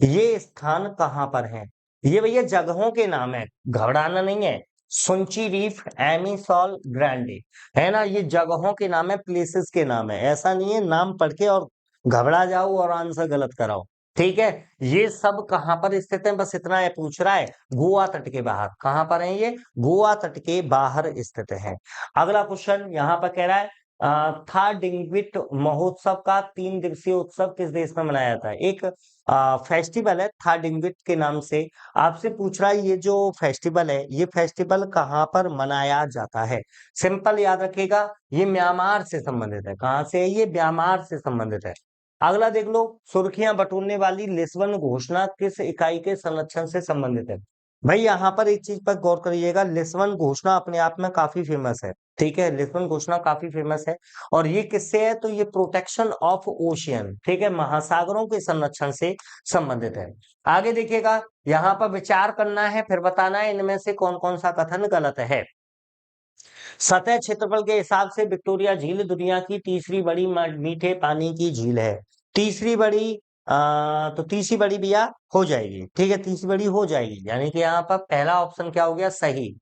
ये स्थान कहाँ पर है? ये भैया जगहों के नाम है, घबराना नहीं है। सुंची रीफ, एमिसॉल, ग्रांडे, है ना, ये जगहों के नाम है, प्लेसेस के नाम है। ऐसा नहीं है नाम पढ़ के और घबरा जाओ और आंसर गलत कराओ। ठीक है, ये सब कहाँ पर स्थित है, बस इतना है पूछ रहा है। गोवा तट के बाहर। कहाँ पर है ये? गोवा तट के बाहर स्थित है। अगला क्वेश्चन यहाँ पर कह रहा है था डिंगविट महोत्सव का 3 दिवसीय उत्सव किस देश में मनाया जाता है? एक फेस्टिवल है था डिंगविट के नाम से। आपसे पूछ रहा है ये जो फेस्टिवल है, ये फेस्टिवल कहाँ पर मनाया जाता है? सिंपल याद रखिएगा, ये म्यांमार से संबंधित है। कहाँ से है ये? म्यांमार से संबंधित है। अगला देख लो, सुर्खियां बटोरने वाली लिस्बन घोषणा किस इकाई के संरक्षण से संबंधित है? भाई यहाँ पर एक चीज पर गौर करिएगा, लिस्बन घोषणा अपने आप में काफी फेमस है। ठीक है, लिस्बन घोषणा काफी फेमस है। और ये किससे है? तो ये प्रोटेक्शन ऑफ ओशियन, ठीक है, महासागरों के संरक्षण से संबंधित है। आगे देखिएगा, यहाँ पर विचार करना है, फिर बताना है इनमें से कौन कौन सा कथन गलत है। सतह क्षेत्रफल के हिसाब से विक्टोरिया झील दुनिया की तीसरी बड़ी मीठे पानी की झील है। तीसरी बड़ी तो तीसरी बड़ी भैया हो जाएगी। ठीक है, तीसरी बड़ी हो जाएगी, यानी कि यहाँ पर पहला ऑप्शन क्या हो गया? सही।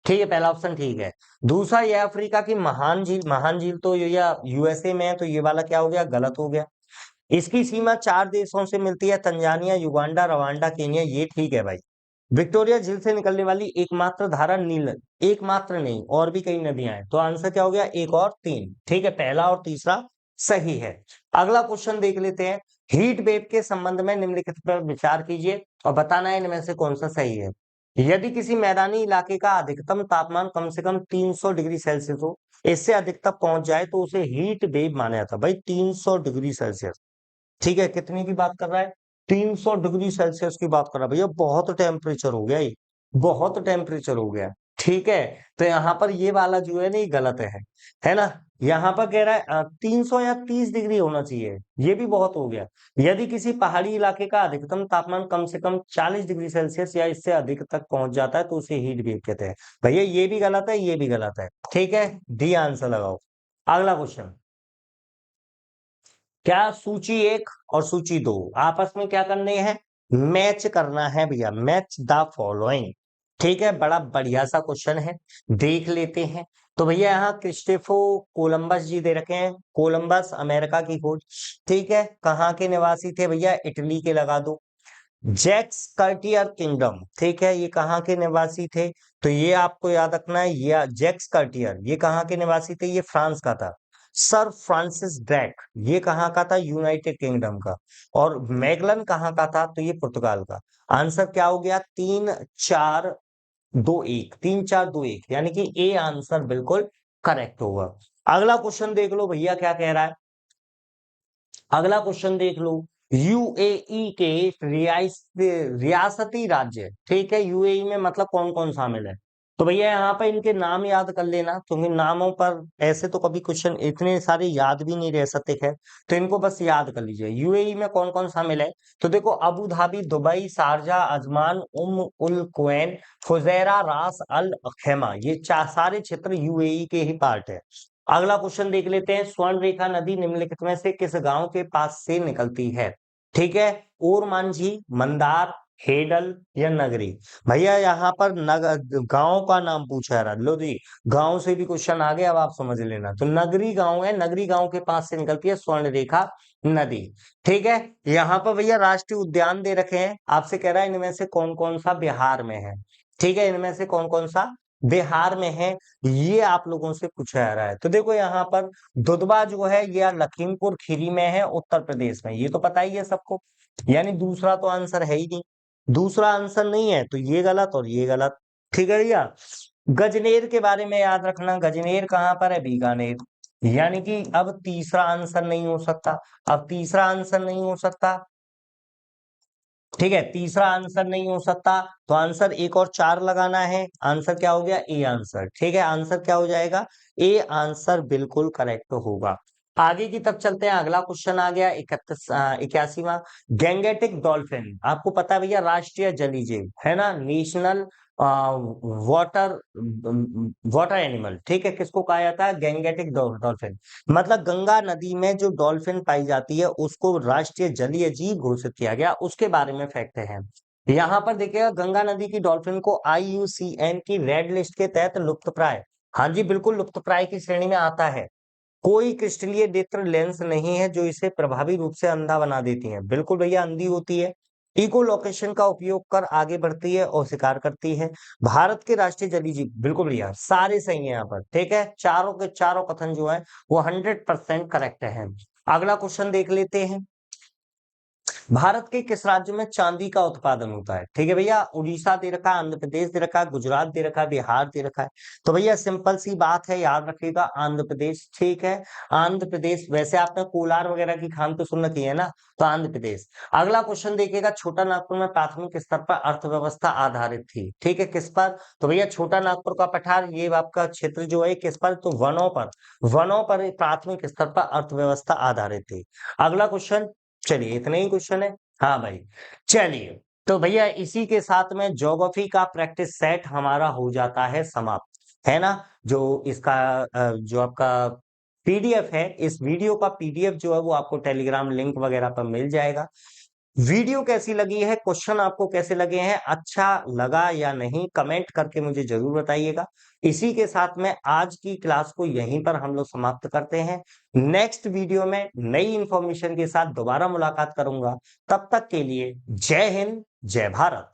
ठीक है, पहला ऑप्शन ठीक है। दूसरा, यह अफ्रीका की महान झील तो ये यूएसए में है, तो ये वाला क्या हो गया? गलत हो गया। इसकी सीमा 4 देशों से मिलती है, तंजानिया, युगांडा, रवांडा, केनिया, ये ठीक है भाई। विक्टोरिया झील से निकलने वाली एकमात्र धारा नील, एकमात्र नहीं और भी कई नदियां हैं, तो आंसर क्या हो गया? 1 और 3। ठीक है, पहला और तीसरा सही है। अगला क्वेश्चन देख लेते हैं, हीट वेव के संबंध में निम्नलिखित पर विचार कीजिए और बताना है इनमें से कौन सा सही है। यदि किसी मैदानी इलाके का अधिकतम तापमान कम से कम 300 डिग्री सेल्सियस हो, इससे अधिक तक पहुंच जाए तो उसे हीट वेव माना जाता है। भाई 300 डिग्री सेल्सियस, ठीक है, कितने की बात कर रहा है? 300 डिग्री सेल्सियस की बात कर रहा है। भैया बहुत टेम्परेचर हो गया ये, बहुत टेम्परेचर हो गया। ठीक है, तो यहाँ पर ये वाला जो है ना, ये गलत है ना। यहाँ पर कह रहा है 300 या 30 डिग्री होना चाहिए, ये भी बहुत हो गया। यदि किसी पहाड़ी इलाके का अधिकतम तापमान कम से कम 40 डिग्री सेल्सियस या इससे अधिक तक पहुंच जाता है तो उसे हीट वेव कहते हैं। भैया ये भी गलत है, ये भी गलत है। ठीक है, डी आंसर लगाओ। अगला क्वेश्चन, क्या सूची 1 और सूची 2 आपस में क्या करने हैं? मैच करना है भैया, मैच द फॉलोइंग। ठीक है, बड़ा बढ़िया सा क्वेश्चन है, देख लेते हैं। तो भैया यहाँ क्रिस्टेफो कोलंबस जी दे रखे हैं। कोलंबस अमेरिका की खोज, ठीक है, कहाँ के निवासी थे भैया? इटली के, लगा दो। जैक्स कार्टियर किंगडम, ठीक है, ये कहाँ के निवासी थे? तो ये आपको याद रखना है, ये जैक्स कार्टियर ये कहाँ के निवासी थे? ये फ्रांस का था। सर फ्रांसिस ड्रैक ये कहाँ का था? यूनाइटेड किंगडम का। और मैगलन कहाँ का था? तो ये पुर्तगाल का। आंसर क्या हो गया? 3-4-2-1, 3-4-2-1, यानी कि ए आंसर बिल्कुल करेक्ट होगा। अगला क्वेश्चन देख लो भैया क्या कह रहा है। अगला क्वेश्चन देख लो, यूएई के रियासती राज्य, ठीक है, यूएई में मतलब कौन कौन शामिल है? तो भैया यहाँ पर इनके नाम याद कर लेना, क्योंकि नामों पर ऐसे तो कभी क्वेश्चन इतने सारे याद भी नहीं रह सकते। है तो इनको बस याद कर लीजिए, यूएई में कौन कौन शामिल है। तो देखो, Abu Dhabi, Dubai, Sharjah, Ajman, Umm al Quwain, Fujairah, Ras al खैमा, ये सारे क्षेत्र यूएई के ही पार्ट है। अगला क्वेश्चन देख लेते हैं, स्वर्ण रेखा नदी निम्नलिखित में से किस गांव के पास से निकलती है? ठीक है, ओरमांझी, मंदार, हेडल या नगरी। भैया यहाँ पर गांव का नाम पूछा रहा, लो जी, गांव से भी क्वेश्चन आ गया, अब आप समझ लेना। तो नगरी गांव है, नगरी गांव के पास से निकलती है स्वर्ण रेखा नदी। ठीक है, यहाँ पर भैया राष्ट्रीय उद्यान दे रखे हैं, आपसे कह रहा है इनमें से कौन कौन सा बिहार में है। ठीक है, इनमें से कौन कौन सा बिहार में है, ये आप लोगों से पूछा जा रहा है। तो देखो यहाँ पर दुधवा जो है ये लखीमपुर खीरी में है, उत्तर प्रदेश में, ये तो पता ही है सबको। यानी दूसरा तो आंसर है ही नहीं, दूसरा आंसर नहीं है, तो ये गलत और ये गलत। ठीक है भैया, गजनेर के बारे में याद रखना, गजनेर कहाँ पर है? बीकानेर। यानी कि अब तीसरा आंसर नहीं हो सकता, अब तीसरा आंसर नहीं हो सकता। ठीक है, तीसरा आंसर नहीं हो सकता, तो आंसर 1 और 4 लगाना है। आंसर क्या हो गया? A answer. ठीक है, आंसर क्या हो जाएगा? ए आंसर बिल्कुल करेक्ट होगा। आगे की तरफ चलते हैं, अगला क्वेश्चन आ गया 81वां। गैंगेटिक डॉल्फिन, आपको पता है भैया राष्ट्रीय जलीय जीव है ना, नेशनल वाटर वाटर एनिमल, ठीक है, किसको कहा जाता है? Gangetic dolphin. मतलब गंगा नदी में जो डॉल्फिन पाई जाती है उसको राष्ट्रीय जलीय जीव घोषित किया गया, उसके बारे में फैक्ट है। यहाँ पर देखिएगा, गंगा नदी की डॉल्फिन को IUCN की रेड लिस्ट के तहत लुप्तप्राय, हाँ जी बिल्कुल लुप्तप्राय की श्रेणी में आता है। कोई क्रिस्टलीय नेत्र लेंस नहीं है जो इसे प्रभावी रूप से अंधा बना देती है। बिल्कुल भैया, अंधी होती है। इको लोकेशन का उपयोग कर आगे बढ़ती है और शिकार करती है। भारत के राष्ट्रीय जलीय जीव, बिल्कुल भैया सारे सही है यहाँ पर, ठीक है, चारों के चारों कथन जो है वो 100% करेक्ट है। अगला क्वेश्चन देख लेते हैं। भारत के किस राज्य में चांदी का उत्पादन होता है? ठीक है भैया, उड़ीसा दे रखा है, आंध्र प्रदेश दे रखा है, गुजरात दे रखा है, बिहार दे रखा है। तो भैया सिंपल सी बात है, याद रखिएगा आंध्र प्रदेश, ठीक है, आंध्र प्रदेश। वैसे आपने कोलार वगैरह की खान तो सुन रखी है ना, तो आंध्र प्रदेश। अगला क्वेश्चन देखिएगा, छोटा नागपुर में प्राथमिक स्तर पर अर्थव्यवस्था आधारित थी, ठीक है, किस पर? तो भैया छोटा नागपुर का पठार, ये आपका क्षेत्र जो है किस पर? तो वनों पर प्राथमिक स्तर पर अर्थव्यवस्था आधारित थी। अगला क्वेश्चन, चलिए इतने ही क्वेश्चन है। हाँ भाई, चलिए तो भैया इसी के साथ में ज्योग्राफी का प्रैक्टिस सेट हमारा हो जाता है समाप्त, है ना? जो इसका जो आपका PDF है, इस वीडियो का PDF जो है वो आपको टेलीग्राम लिंक वगैरह पर मिल जाएगा। वीडियो कैसी लगी है, क्वेश्चन आपको कैसे लगे हैं, अच्छा लगा या नहीं, कमेंट करके मुझे जरूर बताइएगा। इसी के साथ में आज की क्लास को यहीं पर हम लोग समाप्त करते हैं। नेक्स्ट वीडियो में नई इंफॉर्मेशन के साथ दोबारा मुलाकात करूंगा। तब तक के लिए जय हिंद, जय भारत।